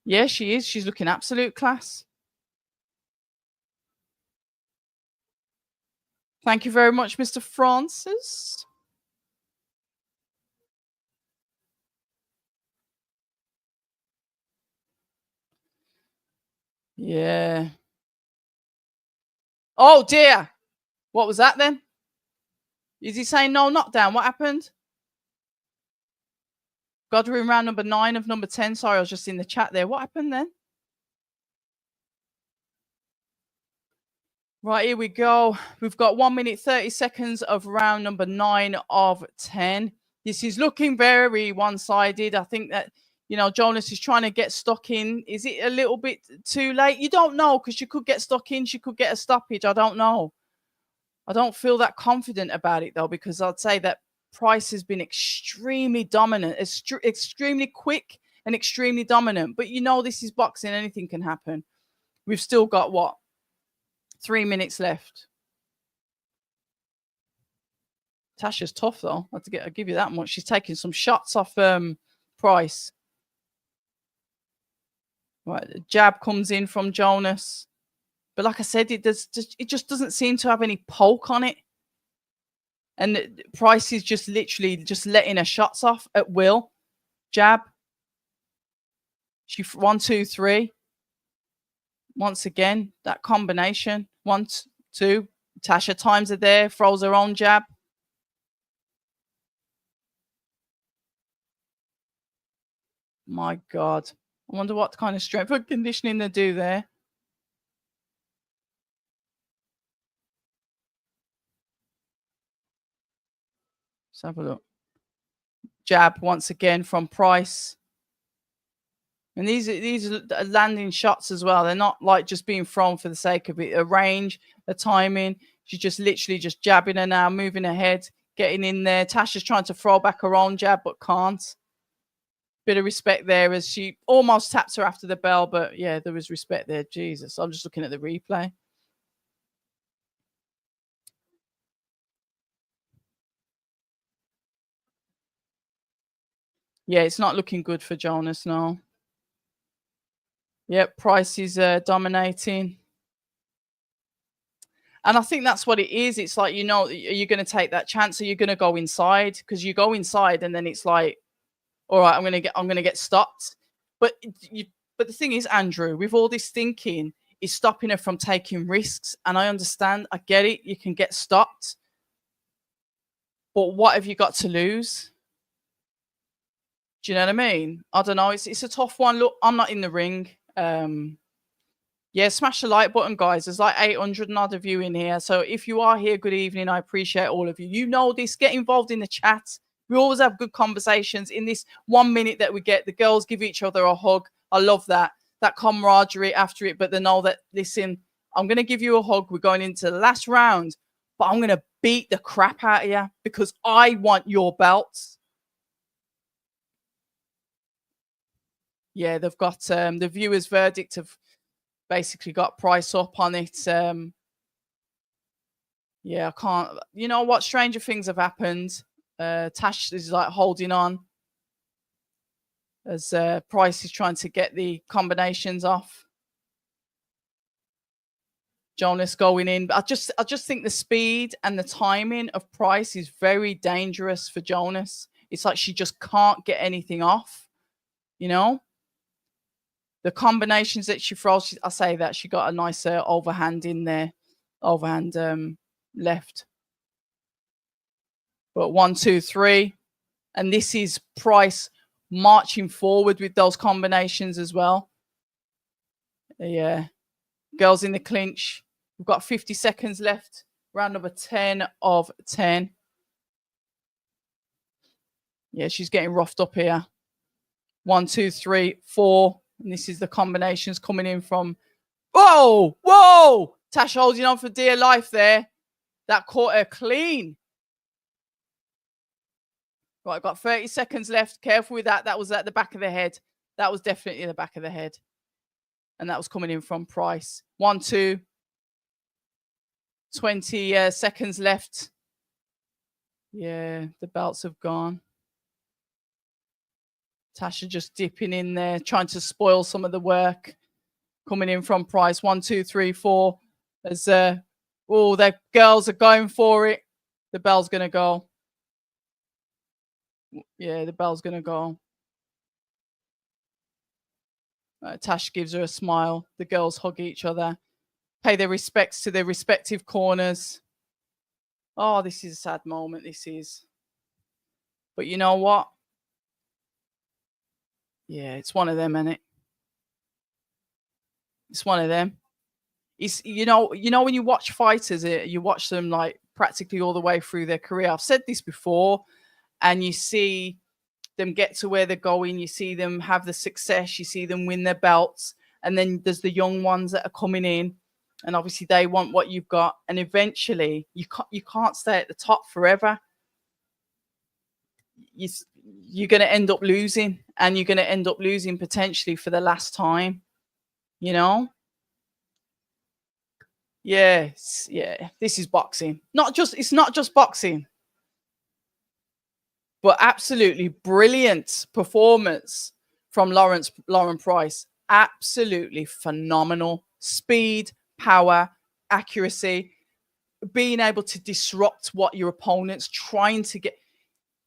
Yeah, she is. She's looking absolute class. Thank you very much, Mr. Francis. Yeah. Oh, dear. What was that then? Is he saying no knockdown? What happened? Godwin round number 9 of number 10. Sorry, I was just in the chat there. What happened then? Right, here we go. We've got 1 minute, 30 seconds of round number 9 of 10. This is looking very one-sided. I think that, Jonas is trying to get stuck in. Is it a little bit too late? You don't know, because she could get stuck in. She could get a stoppage. I don't know. I don't feel that confident about it, though, because I'd say that Price has been extremely dominant, extremely quick and extremely dominant. But this is boxing. Anything can happen. We've still got, 3 minutes left. Tasha's tough, though. I'll give you that much. She's taking some shots off Price. Right, the jab comes in from Jonas. But like I said, it just doesn't seem to have any poke on it. And Price is just literally just letting her shots off at will. Jab. 1, 2, 3. Once again, that combination. 1, 2. Tasha times it there, throws her own jab. My God. I wonder what kind of strength and conditioning they do there. Let's have a look. Jab once again from Price. And these are landing shots as well. They're not like just being thrown for the sake of it. A range, a timing. She's just literally just jabbing her now, moving her head, getting in there. Tasha's trying to throw back her own jab, but can't. Bit of respect there as she almost taps her after the bell, but yeah, there was respect there. Jesus, I'm just looking at the replay. Yeah, it's not looking good for Jonas, no. Yep, Price is dominating. And I think that's what it is. It's like, are you going to take that chance? Or you're going to go inside? Because you go inside and then it's like, all right, I'm going to get stopped. But but the thing is, Andrew, with all this thinking, is stopping her from taking risks. And I understand, I get it. You can get stopped, but what have you got to lose? Do you know what I mean? I don't know. It's a tough one. Look, I'm not in the ring. Yeah, smash the like button, guys. There's like 800 and odd of you in here. So if you are here, good evening. I appreciate all of you. You know this. Get involved in the chat. We always have good conversations. In this 1 minute that we get, the girls give each other a hug. I love that. That camaraderie after it. But they know that, listen, I'm going to give you a hug. We're going into the last round, but I'm going to beat the crap out of you because I want your belts. Yeah, they've got the viewers' verdict have basically got price up on it. Yeah, I can't. You know what? Stranger things have happened. Tash is like holding on as Price is trying to get the combinations off. Jonas going in. But I just think the speed and the timing of Price is very dangerous for Jonas. It's like she just can't get anything off. The combinations that she throws, I say that she got a nice overhand in there, overhand left. But 1, 2, 3, and this is Price marching forward with those combinations as well. Yeah, girls in the clinch. We've got 50 seconds left. Round number 10 of 10. Yeah, she's getting roughed up here. 1, 2, 3, 4. And this is the combinations coming in from. Whoa! Tash holding on for dear life there. That caught her clean. Right, I've got 30 seconds left. Careful with that. That was at the back of the head. That was definitely the back of the head. And that was coming in from Price. 1, 2. 20 seconds left. Yeah, the belts have gone. Tasha just dipping in there, trying to spoil some of the work. Coming in from Price. 1, 2, 3, 4. As the girls are going for it. The bell's gonna go. Yeah, the bell's gonna go. Tash gives her a smile. The girls hug each other, pay their respects to their respective corners. Oh, this is a sad moment. This is. But you know what? Yeah, it's one of them, isn't it? It's one of them. It's when you watch fighters, you watch them like practically all the way through their career. I've said this before, and you see them get to where they're going. You see them have the success. You see them win their belts, and then there's the young ones that are coming in, and obviously they want what you've got. And eventually, you can't stay at the top forever. You're going to end up losing, and you're going to end up losing potentially for the last time. Yes, yeah. This is boxing. It's not just boxing. But absolutely brilliant performance from Lauren Price. Absolutely phenomenal. Speed, power, accuracy, being able to disrupt what your opponent's trying to get.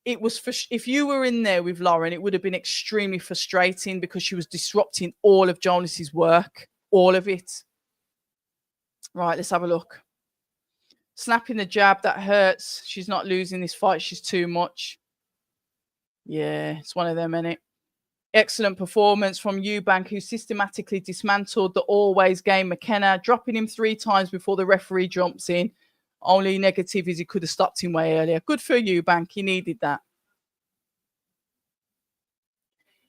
It was if you were in there with Lauren, it would have been extremely frustrating because she was disrupting all of Jonas's work, all of it. Right, let's have a look. Snapping the jab, that hurts. She's not losing this fight. She's too much. Yeah, it's one of them, innit? Excellent performance from Eubank, who systematically dismantled the always game McKenna, dropping him 3 times before the referee jumps in. Only negative is he could have stopped him way earlier. Good for Eubank. He needed that.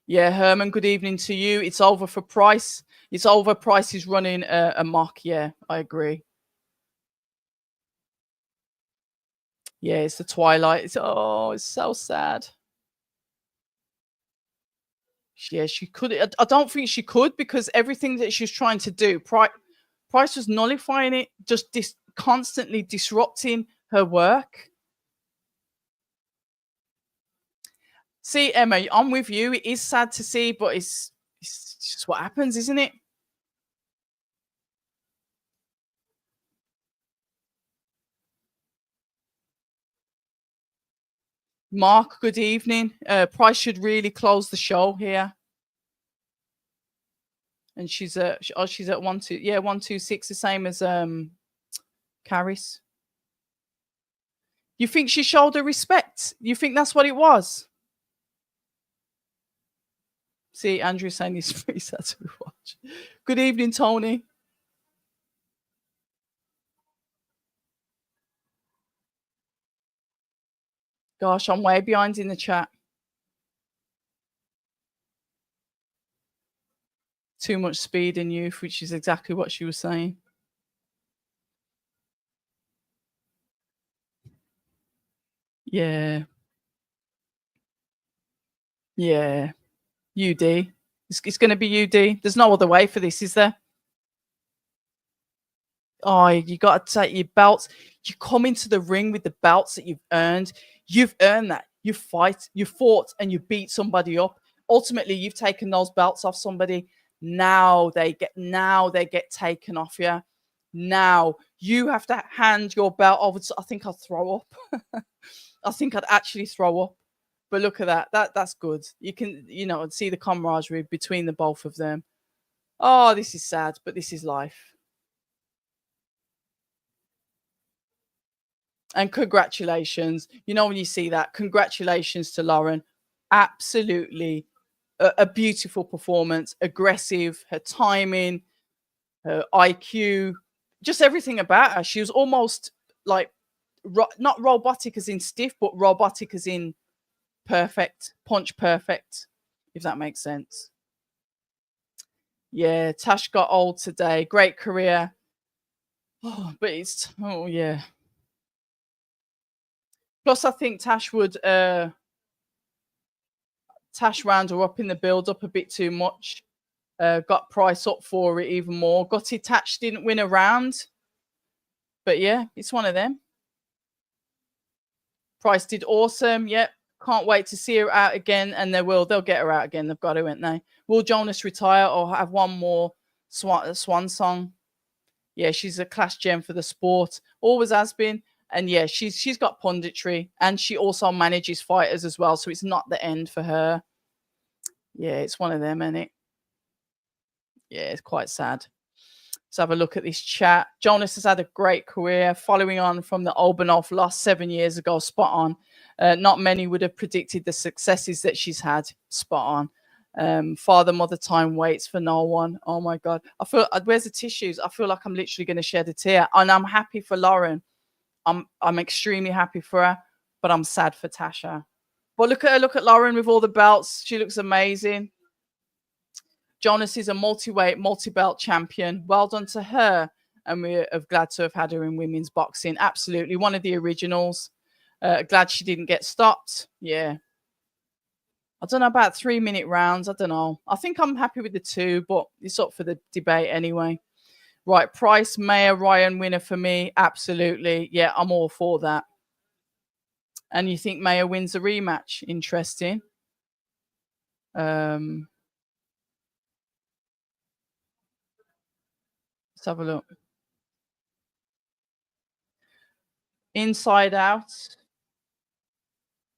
Yeah, Herman, good evening to you. It's over for Price. It's over. Price is running a mock. Yeah, I agree. Yeah, it's the twilight. It's so sad. Yeah, she could. I don't think she could because everything that she's trying to do, Price was nullifying it, just constantly disrupting her work. See, Emma, I'm with you. It is sad to see, but it's just what happens, isn't it? Mark, good evening. Price should really close the show here. And she's at 126, the same as Caris. You think she showed her respect? You think that's what it was? See, Andrew saying he's free sad to watch. Good evening, Tony. Gosh, I'm way behind in the chat. Too much speed in youth, which is exactly what she was saying. Yeah. Yeah. UD. It's going to be UD. There's no other way for this, is there? Oh, you got to take your belts. You come into the ring with the belts that you've earned. You've earned that. You fight, you fought, and you beat somebody up. Ultimately, you've taken those belts off somebody. Now they get taken off you. Now you have to hand your belt over to, I think I'll throw up. I think I'd actually throw up. But look at that. That's good. You can, see the camaraderie between the both of them. Oh, this is sad, but this is life. And congratulations. When you see that, congratulations to Lauren. Absolutely a beautiful performance, aggressive, her timing, her IQ, just everything about her. She was almost like not robotic as in stiff, but robotic as in perfect, punch perfect, if that makes sense. Yeah, Tash got old today. Great career. Oh, but yeah. Plus, I think Tash round her up in the build up a bit too much. Got Price up for it even more. Got it, Tash didn't win a round. But yeah, it's one of them. Price did awesome. Yep. Can't wait to see her out again. And they'll get her out again. They've got to, won't they? Will Jonas retire or have one more swan song? Yeah, she's a class gem for the sport. Always has been. And yeah, she's got punditry and she also manages fighters as well. So it's not the end for her. Yeah, it's one of them, isn't it? Yeah, it's quite sad. Let's have a look at this chat. Jonas has had a great career following on from the Obanov loss 7 years ago. Spot on. Not many would have predicted the successes that she's had. Spot on. Father, mother time waits for no one. Oh my God. Where's the tissues? I feel like I'm literally going to shed a tear. And I'm happy for Lauren. I'm extremely happy for her, but I'm sad for Tasha. But look at her. Look at Lauren with all the belts. She looks amazing. Jonas is a multi-weight, multi-belt champion. Well done to her. And we're glad to have had her in women's boxing. Absolutely. One of the originals. Glad she didn't get stopped. Yeah. I don't know about 3-minute rounds. I don't know. I think I'm happy with the 2, but it's up for the debate anyway. Right. Price, Mayer, Ryan winner for me. Absolutely. Yeah, I'm all for that. And you think Mayer wins a rematch? Interesting. Let's have a look. Inside Out.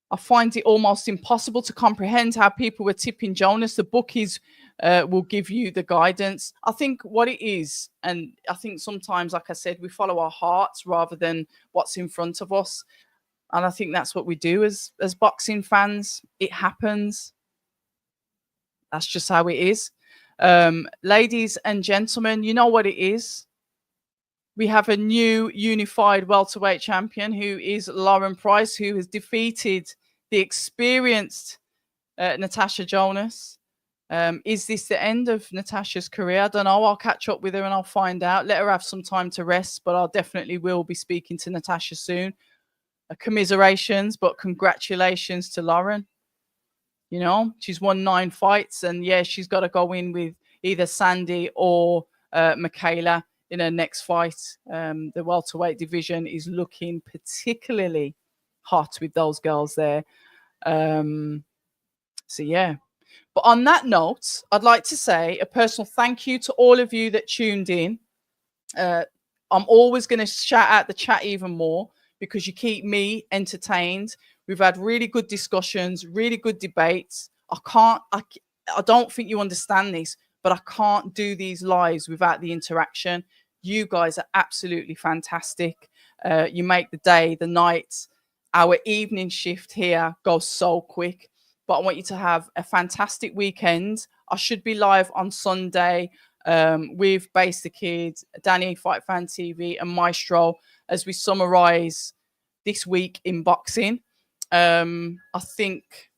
I find it almost impossible to comprehend how people were tipping Jonas. The bookies will give you the guidance. I think what it is, and I think sometimes, like I said, we follow our hearts rather than what's in front of us. And I think that's what we do as boxing fans. It happens. That's just how it is. Ladies and gentlemen, you know what it is. We have a new unified welterweight champion who is Lauren Price, who has defeated the experienced Natasha Jonas. Is this the end of Natasha's career? I don't know. I'll catch up with her and I'll find out. Let her have some time to rest, but I definitely will be speaking to Natasha soon. Commiserations, but congratulations to Lauren. She's won 9 fights, and yeah, she's got to go in with either Sandy or Michaela in her next fight. The welterweight division is looking particularly hot with those girls there. So yeah. But on that note, I'd like to say a personal thank you to all of you that tuned in. I'm always going to shout out the chat even more because you keep me entertained We've had really good discussions, really good debates. I don't think you understand this, but I can't do these lives without the interaction. You guys are absolutely fantastic. You make the day, the night, our evening shift here goes so quick. But I want you to have a fantastic weekend. I should be live on Sunday with Base the Kids, Danny, Fight Fan TV, and Maestro as we summarize this week in boxing. I think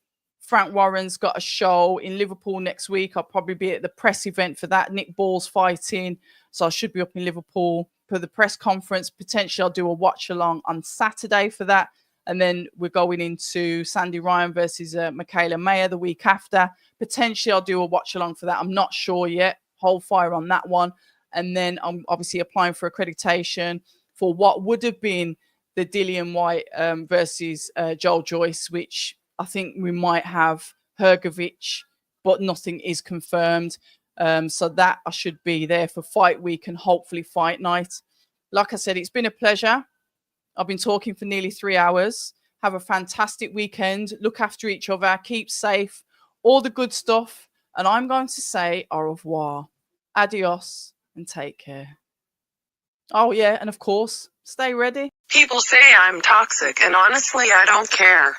Frank Warren's got a show in Liverpool next week. I'll probably be at the press event for that. Nick Ball's fighting, so I should be up in Liverpool for the press conference. Potentially, I'll do a watch along on Saturday for that. And then we're going into Sandy Ryan versus Michaela Mayer the week after. Potentially, I'll do a watch along for that. I'm not sure yet. Hold fire on that one. And then I'm obviously applying for accreditation for what would have been the Dillian White versus Joel Joyce, which I think we might have Hergovich, but nothing is confirmed. So that I should be there for fight week and hopefully fight night. Like I said, it's been a pleasure. I've been talking for nearly 3 hours. Have a fantastic weekend. Look after each other. Keep safe. All the good stuff. And I'm going to say au revoir. Adios and take care. Oh, yeah. And of course, stay ready. People say I'm toxic, and honestly, I don't care.